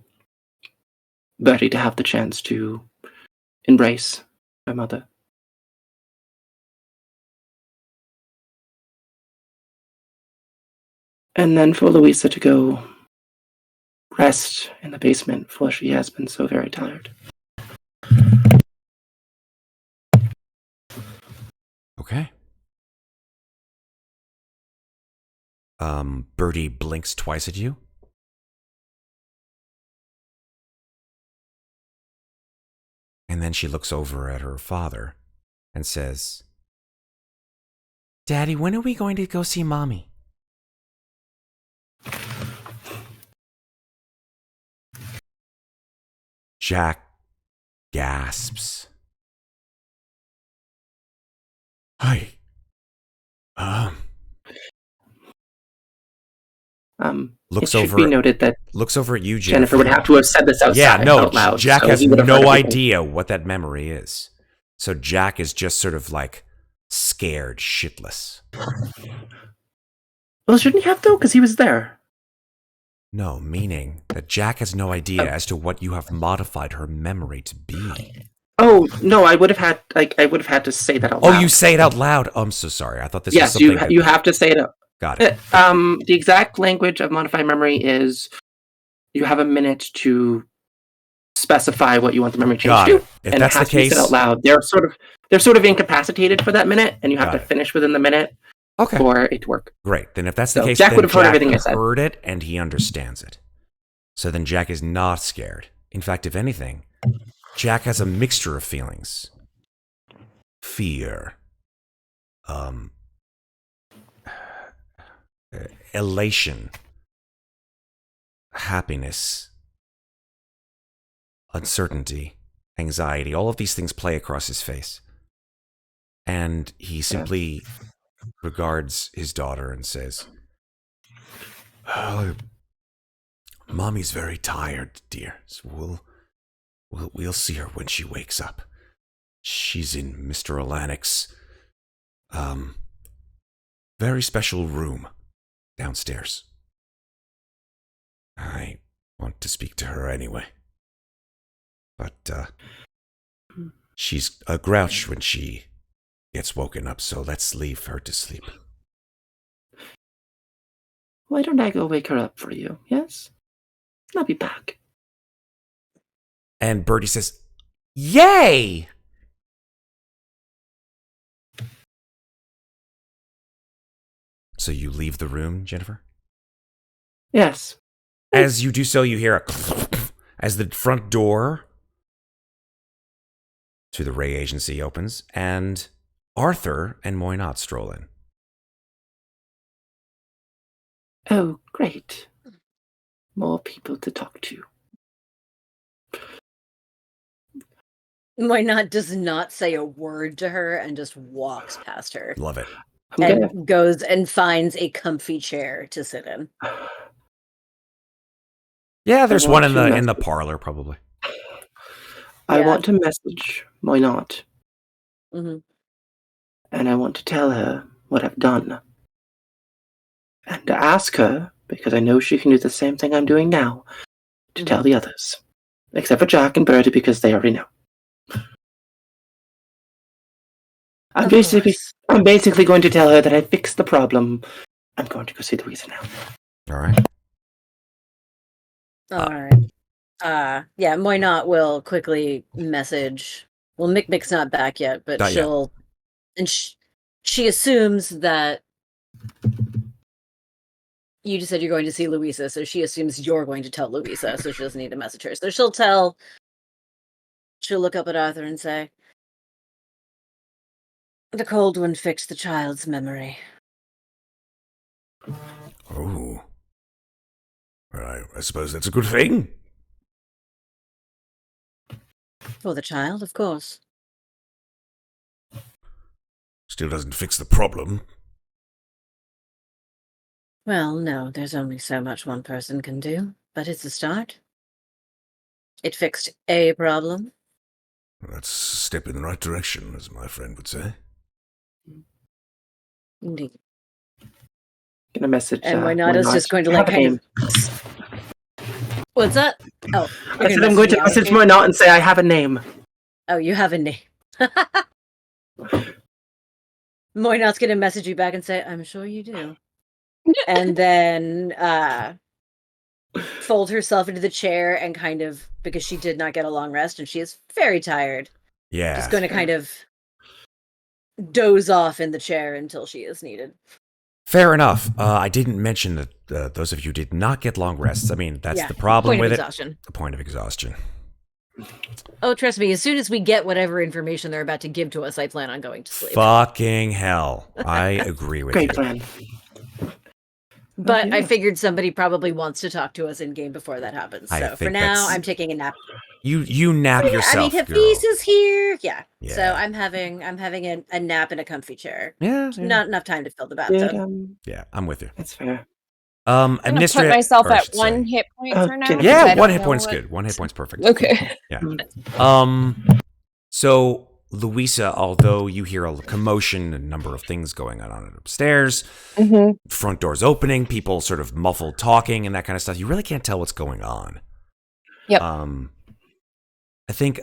Speaker 6: Bertie to have the chance to embrace her mother. And then for Louisa to go rest in the basement, for she has been so very tired.
Speaker 1: Okay. Birdie blinks twice at you. And then she looks over at her father and says, Daddy, when are we going to go see Mommy? Jack gasps. Hi. Looks
Speaker 6: it should
Speaker 1: over.
Speaker 6: be noted that
Speaker 1: looks over at you, Ginnifer.
Speaker 6: Ginnifer would have to have said this outside.
Speaker 1: Yeah, no,
Speaker 6: out loud,
Speaker 1: Jack
Speaker 6: so
Speaker 1: has
Speaker 6: he would have heard
Speaker 1: no
Speaker 6: everything.
Speaker 1: idea what that memory is. So Jack is just sort of like scared shitless.
Speaker 6: Well, shouldn't he have though? Because he was there.
Speaker 1: No, meaning that Jack has no idea as to what you have modified her memory to be.
Speaker 6: Oh no, I would have had to say that out loud.
Speaker 1: Oh, you say it out loud. Oh, I'm so sorry. I thought this was
Speaker 6: Yes,
Speaker 1: something.
Speaker 6: you have to say it out.
Speaker 1: Got it.
Speaker 6: The exact language of modify memory is you have a minute to specify what you want the memory change
Speaker 1: Got
Speaker 6: to.
Speaker 1: it. If
Speaker 6: and
Speaker 1: that's
Speaker 6: it has
Speaker 1: the
Speaker 6: to be
Speaker 1: case,
Speaker 6: said out loud. They're sort of incapacitated for that minute, and you have
Speaker 1: Got
Speaker 6: to
Speaker 1: it.
Speaker 6: finish within the minute
Speaker 1: Okay.
Speaker 6: for it to work.
Speaker 1: Great. Then if that's the
Speaker 6: So
Speaker 1: case,
Speaker 6: Jack
Speaker 1: then
Speaker 6: would have heard everything I said.
Speaker 1: heard it and he understands it. So then Jack is not scared. In fact, if anything, Jack has a mixture of feelings. Fear. Elation. Happiness. Uncertainty. Anxiety. All of these things play across his face. And he simply regards his daughter and says, Mommy's very tired, dear. So we'll see her when she wakes up. She's in Mr. Alanic's very special room downstairs. I want to speak to her anyway. But she's a grouch when she gets woken up, so let's leave her to sleep.
Speaker 6: Why don't I go wake her up for you, yes? I'll be back.
Speaker 1: And Bertie says, "Yay!" So you leave the room, Ginnifer?
Speaker 6: Yes.
Speaker 1: As you do so, you hear a as the front door to the Ray Agency opens, and Arthur and Muadnhait stroll in.
Speaker 6: Oh, great. More people to talk to.
Speaker 4: Muadnhait does not say a word to her and just walks past her.
Speaker 1: Love it.
Speaker 4: And goes and finds a comfy chair to sit in.
Speaker 1: Yeah, there's one in the parlor, probably.
Speaker 6: I want to message Muadnhait.
Speaker 4: Mm-hmm.
Speaker 6: And I want to tell her what I've done. And to ask her, because I know she can do the same thing I'm doing now, to tell the others. Except for Jack and Bertie, because they already know. I'm basically going to tell her that I fixed the problem. I'm going to go see Louisa now.
Speaker 1: All right.
Speaker 4: All right. Yeah, Muadnhait will quickly message. Well, Mikmick's not back yet, but she'll... And she assumes that... You just said you're going to see Louisa, so she assumes you're going to tell Louisa, so she doesn't need to message her. So she'll look up at Arthur and say, "The cold one fixed the child's memory."
Speaker 1: Oh. Well, I suppose that's a good thing.
Speaker 4: For the child, of course.
Speaker 1: Still doesn't fix the problem.
Speaker 4: Well, no, there's only so much one person can do, but it's a start. It fixed a problem.
Speaker 1: Well, that's a step in the right direction, as my friend would say.
Speaker 4: Indeed.
Speaker 6: Gonna message.
Speaker 4: And Muadnhait is just going to like kind of. What's that? Oh,
Speaker 6: I said I'm going to message Muadnhait and say I have a name.
Speaker 4: Oh, you have a name. Muadnhait's going to message you back and say, "I'm sure you do." And then fold herself into the chair and kind of, because she did not get a long rest and she is very tired.
Speaker 1: Yeah.
Speaker 4: Just going to kind of doze off in the chair until she is needed.
Speaker 1: Fair enough. I didn't mention that those of you did not get long rests. I mean, that's the problem with
Speaker 4: exhaustion.
Speaker 1: The point of exhaustion.
Speaker 4: Oh, trust me, as soon as we get whatever information they're about to give to us, I plan on going to sleep.
Speaker 1: Fucking hell. I agree with you.
Speaker 6: Great plan.
Speaker 4: But I figured somebody probably wants to talk to us in game before that happens. So for now, I'm taking a nap.
Speaker 1: You nap yourself.
Speaker 4: I mean, Hafiz is here. Yeah. So I'm having a nap in a comfy chair.
Speaker 1: Yeah.
Speaker 4: Not enough time to fill the bathtub.
Speaker 1: Yeah, I'm with you.
Speaker 6: That's fair.
Speaker 2: I'm gonna put myself at 1 hit point for now.
Speaker 1: Yeah, 1 hit point's good. 1 hit point's perfect.
Speaker 2: Okay.
Speaker 1: Yeah. So Louisa, although you hear a commotion, a number of things going on upstairs, front doors opening, people sort of muffled talking and that kind of stuff, you really can't tell what's going on.
Speaker 2: Yep.
Speaker 1: I think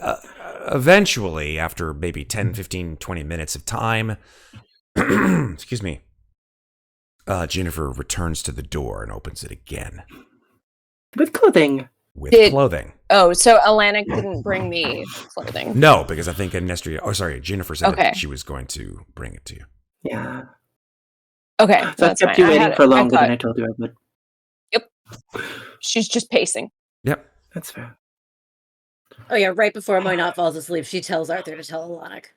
Speaker 1: eventually, after maybe 10, 15, 20 minutes of time, excuse me, Ginnifer returns to the door and opens it again.
Speaker 6: With clothing.
Speaker 1: Clothing.
Speaker 2: Oh, so Alanic didn't bring me clothing.
Speaker 1: No, because I think Ginnifer said that she was going to bring it to you.
Speaker 6: Yeah.
Speaker 2: Okay.
Speaker 6: So I kept you waiting for longer than I told you I would.
Speaker 2: Yep. She's just pacing.
Speaker 1: Yep.
Speaker 6: That's fair.
Speaker 4: Oh yeah, right before Muadnhait falls asleep, she tells Arthur to tell Alanic.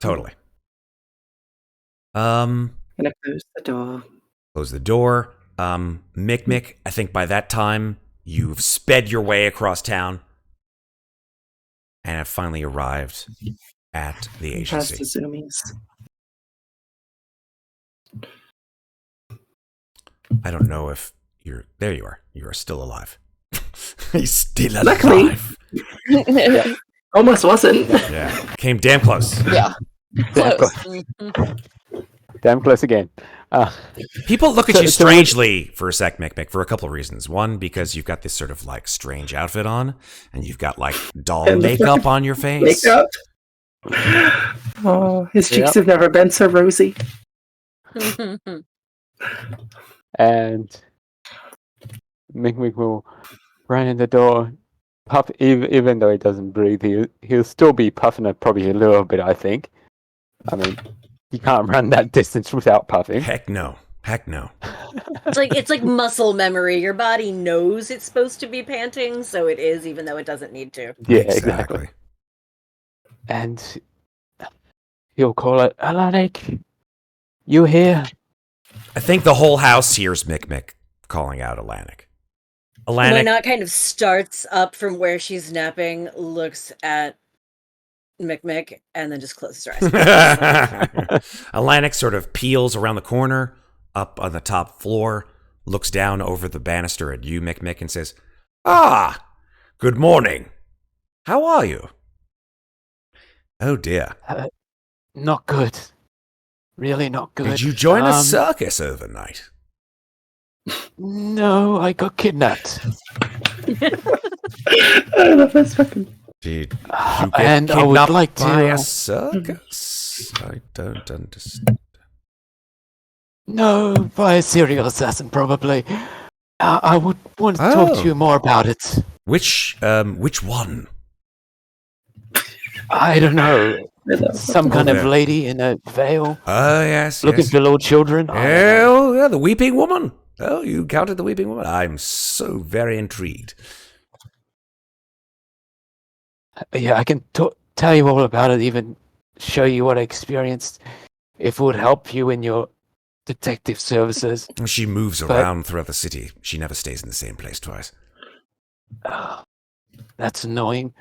Speaker 1: Totally.
Speaker 6: Gonna close the door.
Speaker 1: Close the door. Mikmick, I think by that time, you've sped your way across town and have finally arrived at the agency.
Speaker 6: Past the zoomies.
Speaker 1: I don't know if you're... There you are. You are still alive. He's still alive.
Speaker 6: Luckily. Almost wasn't.
Speaker 1: Yeah. Came damn close.
Speaker 2: Yeah. Close.
Speaker 5: Damn close again.
Speaker 1: People look at
Speaker 5: So-
Speaker 1: you
Speaker 5: so-
Speaker 1: strangely for a sec, Mikmick, for a couple of reasons. One, because you've got this sort of like strange outfit on, and you've got like doll
Speaker 6: And the
Speaker 1: makeup on your face.
Speaker 6: Makeup. Oh, his cheeks
Speaker 5: Yep.
Speaker 6: have never been so rosy.
Speaker 5: And Mikmick will run in the door, puff. Even though he doesn't breathe, he'll still be puffing it probably a little bit. I think. I mean, you can't run that distance without puffing.
Speaker 1: Heck no. Heck no.
Speaker 4: It's like muscle memory. Your body knows it's supposed to be panting, so it is, even though it doesn't need to.
Speaker 5: Yeah, exactly. And he'll call it, Alanik, you here?
Speaker 1: I think the whole house hears Mikmick calling out Alanik. Alanik.
Speaker 4: Not kind of starts up from where she's napping, looks at Mikmick, and then just closes her eyes.
Speaker 1: Alanik sort of peels around the corner, up on the top floor, looks down over the banister at you, Mikmick, and says, "Ah, good morning. How are you?" "Oh dear.
Speaker 5: Not good. Really not good.
Speaker 1: Did you join a circus overnight?"
Speaker 5: No, I got kidnapped.
Speaker 6: I love this fucking.
Speaker 1: Did you
Speaker 5: And
Speaker 1: get
Speaker 5: I would
Speaker 1: kidnapped
Speaker 5: like
Speaker 1: by
Speaker 5: to.
Speaker 1: a circus? I don't understand.
Speaker 5: No, by a serial assassin, probably. I would want to talk
Speaker 1: Oh.
Speaker 5: to you more about it.
Speaker 1: Which one?
Speaker 5: I don't know.
Speaker 6: I love
Speaker 5: Some kind
Speaker 1: there.
Speaker 5: of lady in a veil
Speaker 1: Oh, yes,
Speaker 5: looking
Speaker 1: yes.
Speaker 5: for little children. I don't know.
Speaker 1: Oh, yeah, the Weeping Woman. Oh, you counted the Weeping Woman. I'm so very intrigued.
Speaker 5: Yeah, I can tell you all about it, even show you what I experienced, if it would help you in your detective services.
Speaker 1: She moves
Speaker 5: But-
Speaker 1: around throughout the city. She never stays in the same place twice.
Speaker 5: That's annoying.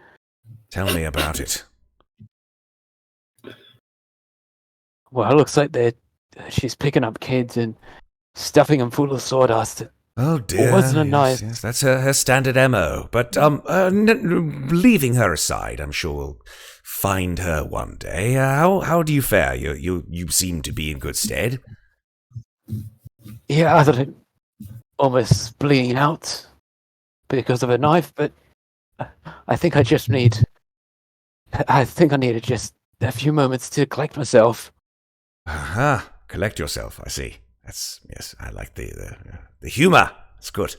Speaker 1: Tell me about it.
Speaker 5: Well, it looks like she's picking up kids and stuffing them full of sawdust.
Speaker 1: Oh dear.
Speaker 5: wasn't it
Speaker 1: yes,
Speaker 5: nice?
Speaker 1: Yes, that's her standard MO. But leaving her aside, I'm sure we'll find her one day. How do you fare? You seem to be in good stead.
Speaker 5: Yeah, other than almost bleeding out because of a knife, but I think I need just a few moments to collect myself.
Speaker 1: Aha, collect yourself. I see. Yes. I like the humor. It's good.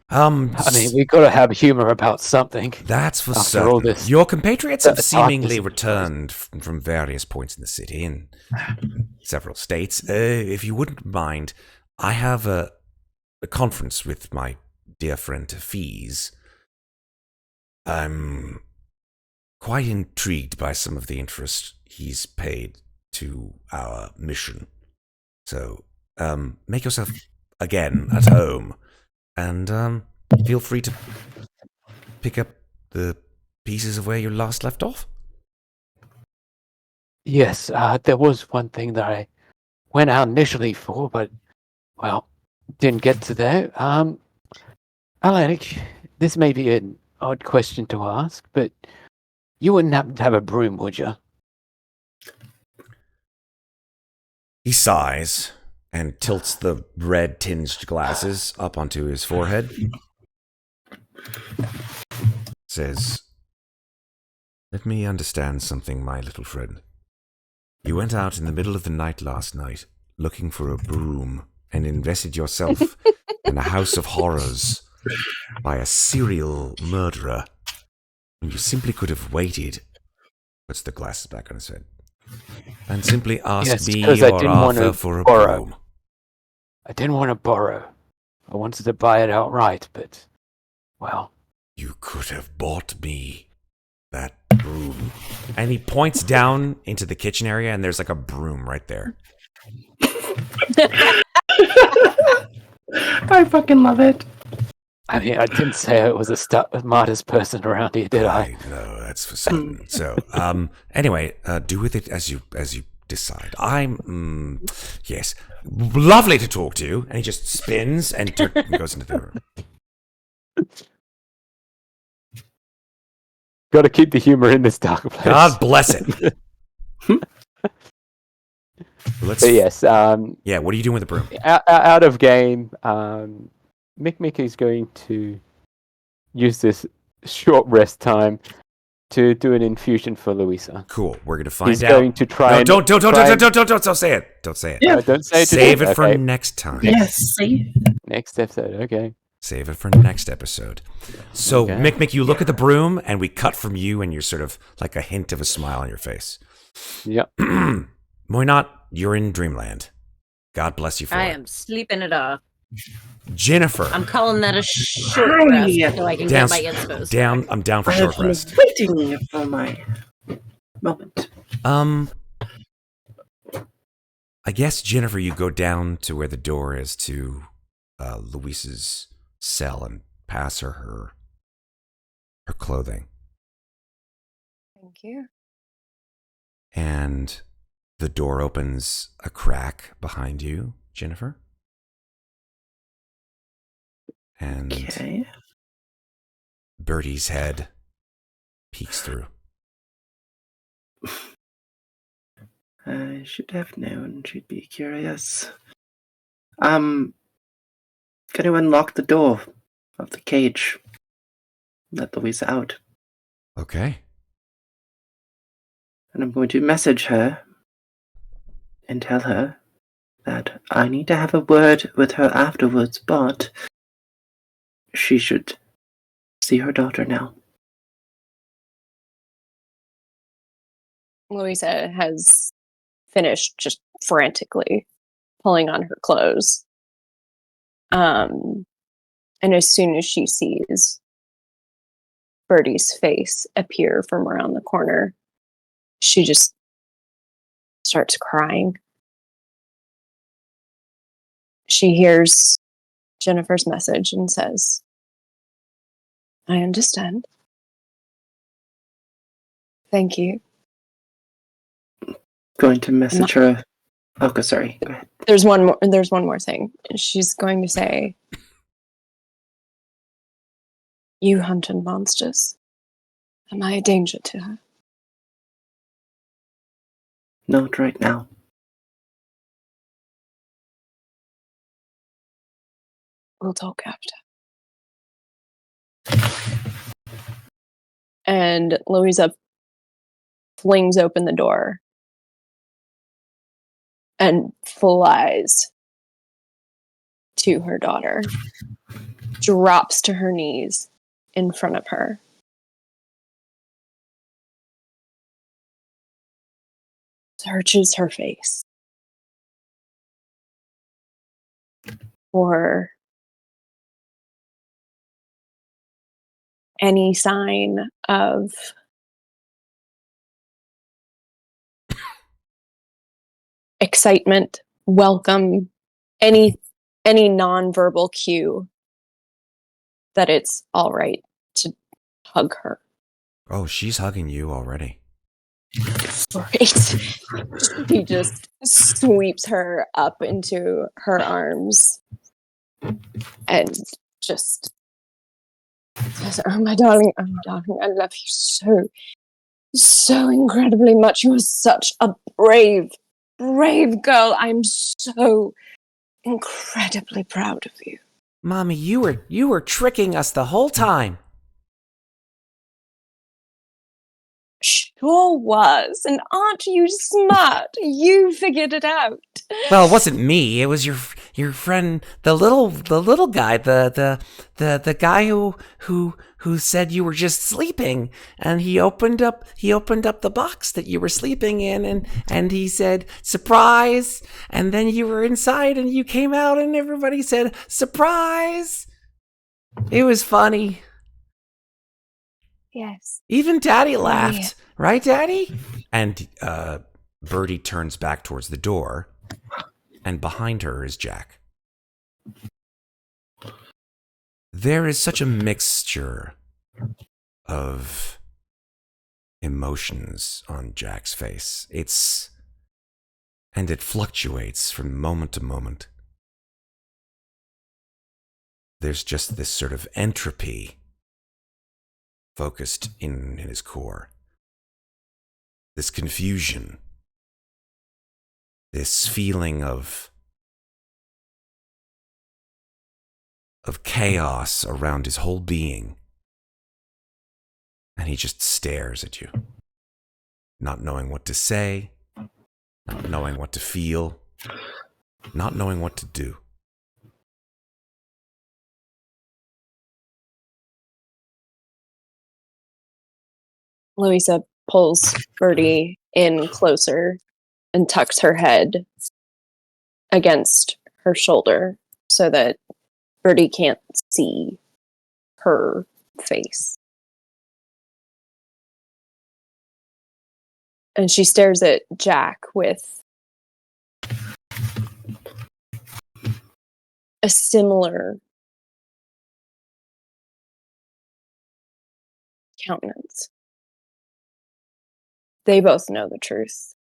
Speaker 5: I mean, we gotta have humor about something.
Speaker 1: That's for
Speaker 5: after all
Speaker 1: certain.
Speaker 5: this
Speaker 1: Your compatriots have seemingly
Speaker 5: darkness.
Speaker 1: returned from various points in the city and several states. If you wouldn't mind, I have a conference with my dear friend Fees. I'm quite intrigued by some of the interest he's paid to our mission. So, make yourself again at home, and feel free to pick up the pieces of where you last left off.
Speaker 5: Yes, there was one thing that I went out initially for, but, well, didn't get to there. Alec, this may be an odd question to ask, but you wouldn't happen to have a broom, would you?
Speaker 1: He sighs and tilts the red-tinged glasses up onto his forehead. Says, "Let me understand something, my little friend. You went out in the middle of the night last night looking for a broom and invested yourself in a house of horrors by a serial murderer. You simply could have waited," puts the glasses back on his head, "and simply asked
Speaker 5: Yes,
Speaker 1: me
Speaker 5: 'cause I
Speaker 1: or
Speaker 5: didn't want
Speaker 1: Arthur
Speaker 5: to
Speaker 1: for a
Speaker 5: borrow.
Speaker 1: broom."
Speaker 5: I didn't want to borrow. I wanted to buy it outright, but, well,
Speaker 1: "You could have bought me that broom." And he points down into the kitchen area, and there's like a broom right there.
Speaker 6: I fucking love it.
Speaker 5: I mean, I didn't say I was the smartest person around here, did I?
Speaker 1: know, that's for certain. So, anyway, do with it as you decide. Yes, lovely to talk to you. And he just spins and goes into the room.
Speaker 5: Got to keep the humor in this dark place.
Speaker 1: God bless it. Let's.
Speaker 5: But yes,
Speaker 1: Yeah. What are you doing with the broom?
Speaker 5: out of game, Mikmick is going to use this short rest time to do an infusion for Louisa.
Speaker 1: Cool. We're gonna find
Speaker 5: He's
Speaker 1: out.
Speaker 5: going to try.
Speaker 1: No, don't say it. Don't say it.
Speaker 6: Yeah.
Speaker 5: Don't say it.
Speaker 1: Save it for
Speaker 5: Okay.
Speaker 1: next time.
Speaker 6: Yes, see?
Speaker 5: Next episode. Okay.
Speaker 1: Save it for next episode. So,
Speaker 5: Okay.
Speaker 1: Mikmick, you look at the broom, and we cut from you, and you're sort of like a hint of a smile on your face.
Speaker 5: Yep.
Speaker 1: Moynot, you're in dreamland. God bless you for
Speaker 4: I
Speaker 1: it.
Speaker 4: am sleeping it off.
Speaker 1: Ginnifer,
Speaker 4: I'm calling that a short
Speaker 6: Hi.
Speaker 4: rest so I can
Speaker 1: down,
Speaker 4: get my inspos.
Speaker 1: down. I'm down for
Speaker 6: I
Speaker 1: short
Speaker 6: have been
Speaker 1: rest.
Speaker 6: waiting for my moment.
Speaker 1: I guess Ginnifer, you go down to where the door is to Louisa's cell and pass her clothing,
Speaker 2: Thank you.
Speaker 1: and the door opens a crack behind you, Ginnifer, and
Speaker 6: Okay.
Speaker 1: Bertie's head peeks through.
Speaker 6: I should have known she'd be curious. Gonna unlock the door of the cage. Let Louisa out.
Speaker 1: Okay.
Speaker 6: And I'm going to message her and tell her that I need to have a word with her afterwards, but she should see her daughter now.
Speaker 2: Louisa has finished just frantically pulling on her clothes. And as soon as she sees Bertie's face appear from around the corner, she just starts crying. She hears Ginnifer's message and says, I understand. Thank you.
Speaker 6: Going to message her. Okay, sorry. Go ahead.
Speaker 2: There's one more thing. She's going to say, you hunted monsters. Am I a danger to her?
Speaker 6: Not right now.
Speaker 2: We'll talk after. And Louisa flings open the door and flies to her daughter, drops to her knees in front of her. Searches her face for any sign of excitement, welcome, any nonverbal cue that it's all right to hug her.
Speaker 1: Oh, she's hugging you already.
Speaker 2: Right. He just sweeps her up into her arms and just says, oh my darling, I love you so incredibly much. You are such a brave girl. I'm so incredibly proud of you.
Speaker 1: Mommy, you were tricking us the whole time.
Speaker 2: Sure was. And aren't you smart? You figured it out.
Speaker 1: Well, it wasn't me. It was your friend, the little guy, the guy who said you were just sleeping, and he opened up the box that you were sleeping in, and he said surprise, and then you were inside and you came out and everybody said surprise. It was funny.
Speaker 2: Yes.
Speaker 1: Even Daddy laughed, right, Daddy? And Bertie turns back towards the door, and behind her is Jack. There is such a mixture of emotions on Jack's face. It fluctuates from moment to moment. There's just this sort of entropy focused in his core. This confusion. this feeling of chaos around his whole being. And he just stares at you, not knowing what to say, not knowing what to feel, not knowing what to do.
Speaker 2: Louisa pulls Birdie in closer and tucks her head against her shoulder so that Birdie can't see her face. And she stares at Jack with a similar countenance. They both know the truth.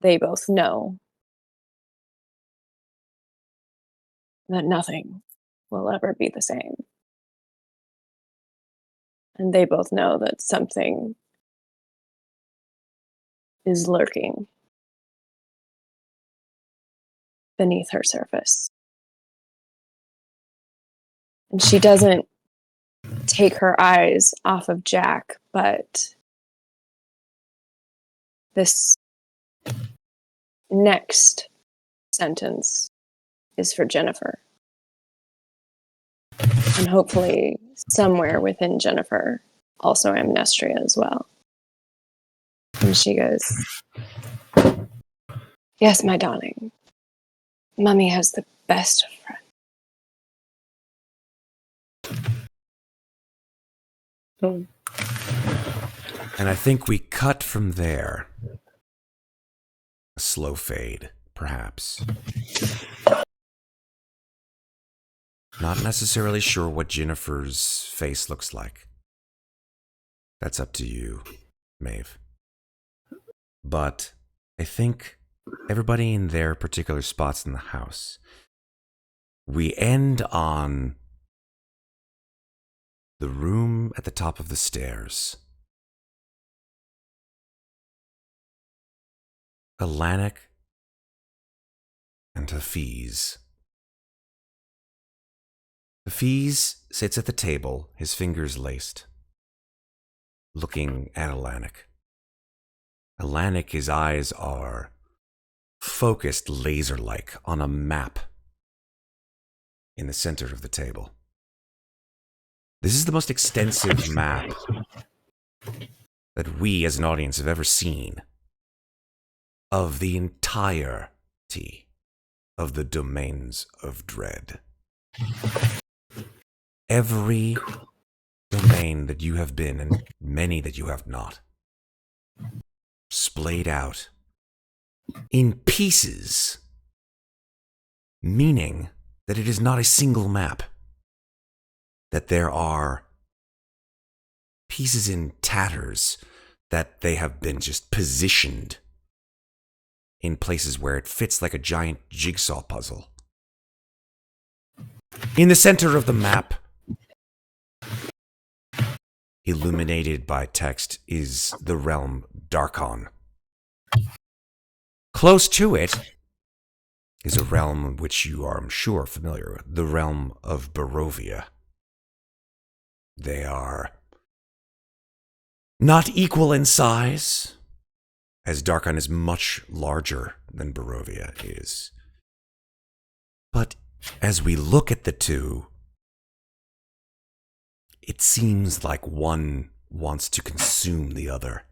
Speaker 2: They both know that nothing will ever be the same. And they both know that something is lurking beneath her surface. And she doesn't take her eyes off of Jack, but this next sentence is for Ginnifer. And hopefully somewhere within Ginnifer, also Amnestria as well. And she goes, "Yes, my darling. Mummy has the best of friends."
Speaker 3: Oh.
Speaker 1: And I think we cut from there. A slow fade, perhaps. Not necessarily sure what Ginnifer's face looks like. That's up to you, Maeve. But I think everybody in their particular spots in the house, we end on the room at the top of the stairs. Alanik and Hafiz. Hafiz sits at the table, his fingers laced, looking at Alanik. Alanik, his eyes are focused laser-like on a map in the center of the table. This is the most extensive map that we as an audience have ever seen of the entirety of the domains of dread. Every domain that you have been, and many that you have not, splayed out in pieces, meaning that it is not a single map, that there are pieces in tatters, that they have been just positioned in places where it fits like a giant jigsaw puzzle. In the center of the map, illuminated by text, is the realm Darkon. Close to it is a realm which you are, I'm sure, familiar with, the realm of Barovia. They are not equal in size, as Darkon is much larger than Barovia is. But as we look at the two, it seems like one wants to consume the other.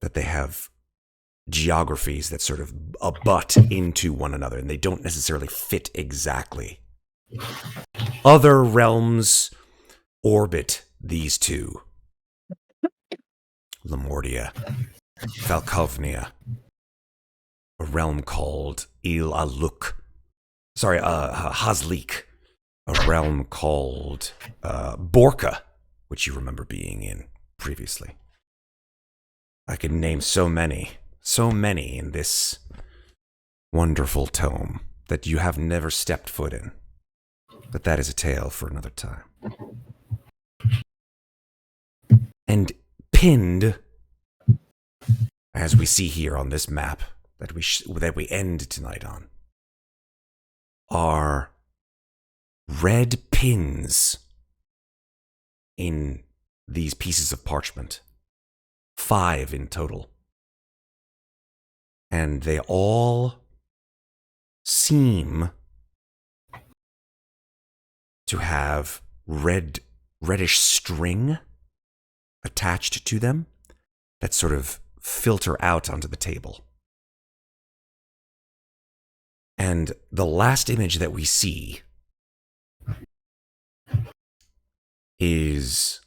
Speaker 1: That they have geographies that sort of abut into one another, and they don't necessarily fit exactly. Other realms orbit these two. Lamordia, Falkovnia, a realm called Il-Aluk. Hazlik, a realm called Borka, which you remember being in previously. I could name so many in this wonderful tome that you have never stepped foot in. But that is a tale for another time. And pinned as we see here on this map that we end tonight on, are red pins in these pieces of parchment. 5 in total. And they all seem to have reddish string attached to them that sort of filter out onto the table. And the last image that we see is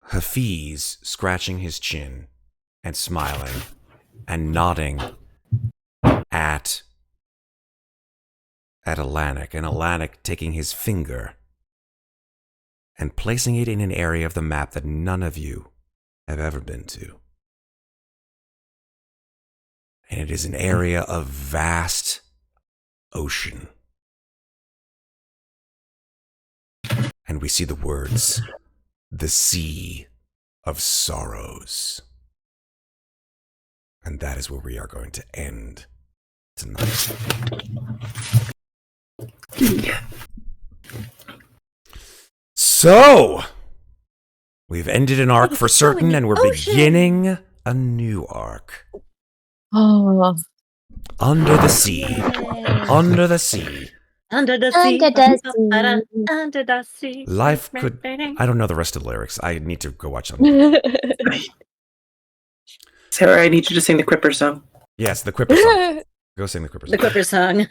Speaker 1: Hafiz scratching his chin and smiling and nodding at Alanik, and Alanik taking his finger and placing it in an area of the map that none of you have ever been to. And it is an area of vast ocean. And we see the words, "The Sea of Sorrows." And that is where we are going to end tonight. So, we've ended an arc for certain, and we're beginning a new arc.
Speaker 2: Oh.
Speaker 1: Under the sea. Under the sea.
Speaker 4: Under the sea. Under the sea.
Speaker 1: Life could... I don't know the rest of the lyrics. I need to go watch them.
Speaker 6: Sarah, I need you to sing the Quipper song.
Speaker 1: Yes, the Quipper song. Go sing the Quipper song.
Speaker 4: The Quipper song.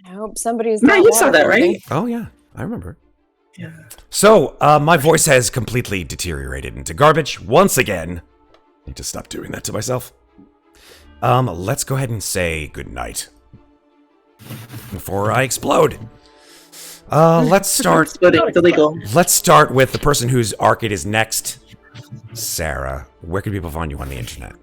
Speaker 2: I hope somebody's...
Speaker 6: Matt, you saw that, right?
Speaker 1: Oh, yeah. I remember.
Speaker 6: Yeah.
Speaker 1: So, my voice has completely deteriorated into garbage once again. I need to stop doing that to myself. Let's go ahead and say goodnight before I explode. Let's start.
Speaker 6: It's illegal.
Speaker 1: Let's start with the person whose arc it is next. Sarah, where can people find you on the internet?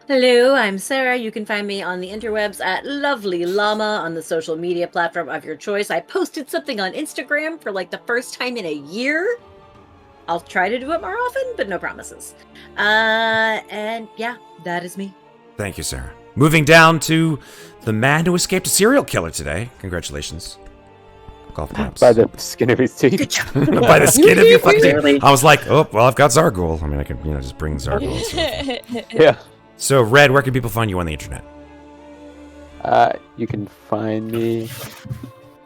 Speaker 4: Hello, I'm Sarah. You can find me on the interwebs at Lovely Llama on the social media platform of your choice. I posted something on Instagram for like the first time in a year. I'll try to do it more often, but no promises. And yeah, that is me.
Speaker 1: Thank you, Sarah. Moving down to the man who escaped a serial killer today. Congratulations. Golf claps.
Speaker 5: By the skin of his teeth.
Speaker 1: By the skin of your fucking teeth. I was like, oh, well, I've got Zargul. I mean, I can, just bring Zargul.
Speaker 5: Yeah.
Speaker 1: So, Red, where can people find you on the internet?
Speaker 5: You can find me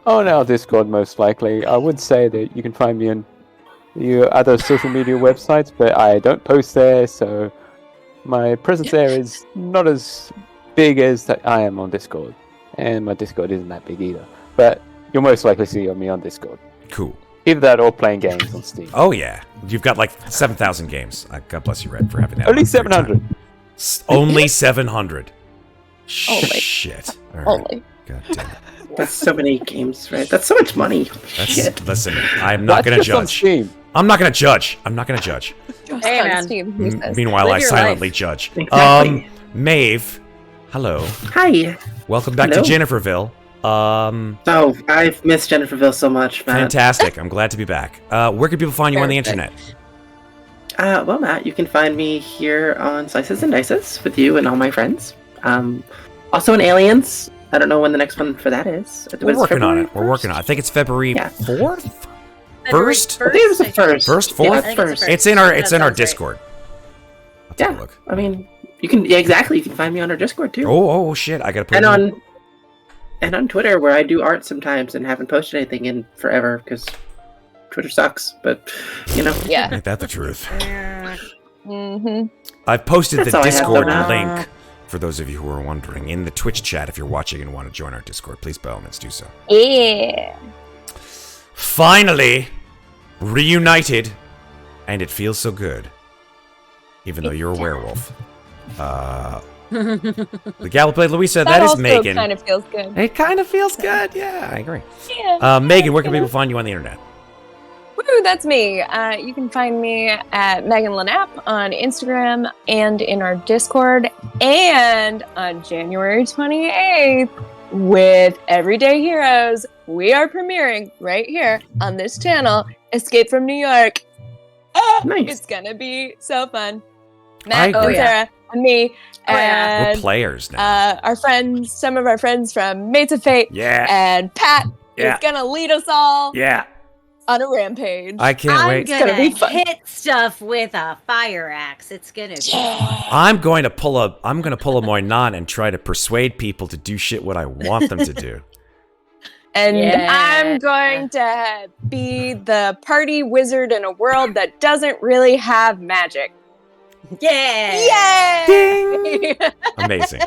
Speaker 5: on our Discord, most likely. I would say that you can find me on the other social media websites, but I don't post there, so my presence there is not as big as that I am on Discord. And my Discord isn't that big either. But you'll most likely see me on Discord.
Speaker 1: Cool.
Speaker 5: Either that or playing games on Steam.
Speaker 1: Oh, yeah. You've got like 7,000 games. God bless you, Red, for having that.
Speaker 5: Only 700.
Speaker 1: Only 700.
Speaker 2: Only.
Speaker 1: Shit. All right.
Speaker 2: Only.
Speaker 1: God damn it.
Speaker 6: That's so many games, right? That's so much money.
Speaker 1: Listen, I'm not going to
Speaker 5: just on
Speaker 1: judge.
Speaker 5: Steam.
Speaker 1: I'm not going to judge. I'm not going to judge.
Speaker 2: Just
Speaker 4: Hey,
Speaker 2: on
Speaker 4: man.
Speaker 2: Steam, he says.
Speaker 1: Meanwhile,
Speaker 4: Live
Speaker 1: I
Speaker 4: your
Speaker 1: silently
Speaker 4: life.
Speaker 1: judge.
Speaker 6: Exactly.
Speaker 1: Maeve, hello.
Speaker 6: Hi.
Speaker 1: Welcome back
Speaker 6: Hello.
Speaker 1: to Ginniferville.
Speaker 6: Oh, I've missed Jenniferville so much, Matt.
Speaker 1: Fantastic. I'm glad to be back. Where can people find you on the internet?
Speaker 6: Well, Matt, you can find me here on Slices and Dices with you and all my friends. Also in Aliens. I don't know when the next one for that is.
Speaker 1: We're working on it.
Speaker 6: February
Speaker 1: We're working on it. I think it's February
Speaker 6: Yeah.
Speaker 1: 4th?
Speaker 4: February
Speaker 1: First?
Speaker 6: I think it was the first.
Speaker 1: First,
Speaker 6: Yeah,
Speaker 1: fourth?
Speaker 4: I think it's
Speaker 6: first.
Speaker 4: the
Speaker 1: It's in our
Speaker 4: That sounds right.
Speaker 1: Discord. I'll take a
Speaker 6: Yeah,
Speaker 1: look.
Speaker 6: I mean, you can. Yeah, exactly. You can find me on our Discord too,
Speaker 1: Oh shit! I gotta put
Speaker 6: and
Speaker 1: it in.
Speaker 6: on Twitter where I do art sometimes and haven't posted anything in forever because Twitter sucks. But
Speaker 2: Yeah.
Speaker 1: Ain't that the truth?
Speaker 2: Mm-hmm.
Speaker 1: I've posted
Speaker 6: That's
Speaker 1: the
Speaker 6: all I have,
Speaker 1: Discord
Speaker 6: though.
Speaker 1: link for those of you who are wondering in the Twitch chat. If you're watching and want to join our Discord, please by all means do so.
Speaker 2: Yeah.
Speaker 1: Finally reunited, and it feels so good, even though you're a werewolf. The gal who played Louisa, that is
Speaker 2: also
Speaker 1: Megan.
Speaker 2: kind of feels good.
Speaker 1: It kind of feels good. Yeah, I agree.
Speaker 2: Yeah.
Speaker 1: Megan, where can people find you on the internet?
Speaker 2: Woo, that's me. You can find me at Megan Lanapp on Instagram and in our Discord. And on January 28th, with Everyday Heroes, we are premiering right here on this channel, Escape from New York.
Speaker 3: Nice.
Speaker 2: It's gonna be so fun. Matt
Speaker 1: I
Speaker 2: and
Speaker 1: agree.
Speaker 2: Sarah and me
Speaker 4: Oh, yeah.
Speaker 1: We're
Speaker 2: and
Speaker 1: players now.
Speaker 2: our friends, some of our friends from Mates of Fate,
Speaker 1: Yeah.
Speaker 2: and Pat
Speaker 1: Yeah.
Speaker 2: is gonna lead us all
Speaker 1: Yeah.
Speaker 2: on a rampage.
Speaker 1: I can't
Speaker 4: I'm
Speaker 1: wait.
Speaker 4: gonna
Speaker 2: be fun.
Speaker 4: hit stuff with a fire axe. It's gonna be
Speaker 1: I'm going to pull a Moynon and try to persuade people to do shit what I want them to do.
Speaker 2: And
Speaker 4: Yeah.
Speaker 2: I'm going to be the party wizard in a world that doesn't really have magic.
Speaker 4: yeah.
Speaker 2: Yay!
Speaker 1: Amazing.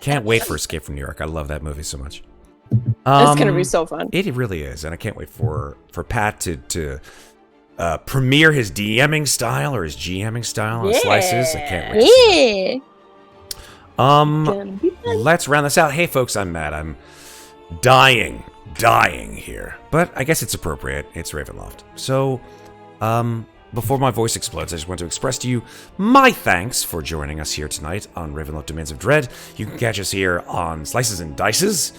Speaker 1: Can't wait for Escape from New York. I love that movie so much.
Speaker 2: It's gonna be so fun.
Speaker 1: It really is, and I can't wait for Pat to premiere his DMing style or his GMing style on Slices. I can't wait. To see
Speaker 2: Yeah.
Speaker 1: that.
Speaker 2: Gonna be fun.
Speaker 1: Let's round this out. Hey, folks, I'm Matt. I'm dying here, but I guess it's appropriate. It's Ravenloft. So, before my voice explodes, I just want to express to you my thanks for joining us here tonight on Ravenloft Domains of Dread. You can catch us here on Slices and Dices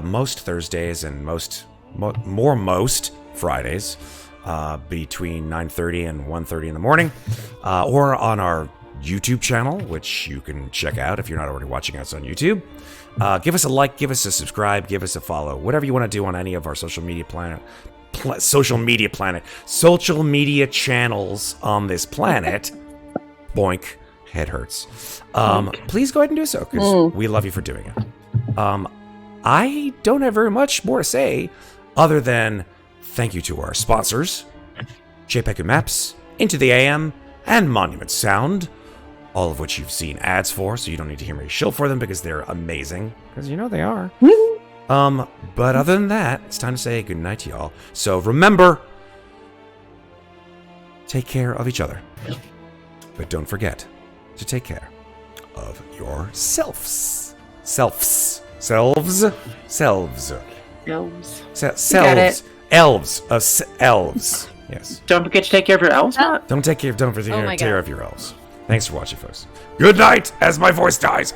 Speaker 1: most Thursdays and most Fridays between 9:30 and 1:30 in the morning, or on our YouTube channel, which you can check out if you're not already watching us on YouTube. Give us a like, give us a subscribe, give us a follow, whatever you want to do on any of our social media channels on this planet. Boink, head hurts. Please go ahead and do so, because we love you for doing it. I don't have very much more to say other than thank you to our sponsors, JPEG Maps, Into the AM, and Monument Sound, all of which you've seen ads for, so you don't need to hear me shill for them because they're amazing, because you know they are. But other than that, it's time to say good night to y'all. So remember, take care of each other, but don't forget to take care of yourselves. Selves.
Speaker 6: Elves.
Speaker 1: Elves. Yes.
Speaker 6: Don't forget to take care of your elves, Matt.
Speaker 1: Don't forget
Speaker 4: Oh
Speaker 1: to
Speaker 4: my
Speaker 1: take care
Speaker 4: God.
Speaker 1: of your elves. Thanks for watching, folks. Good night, as my voice dies.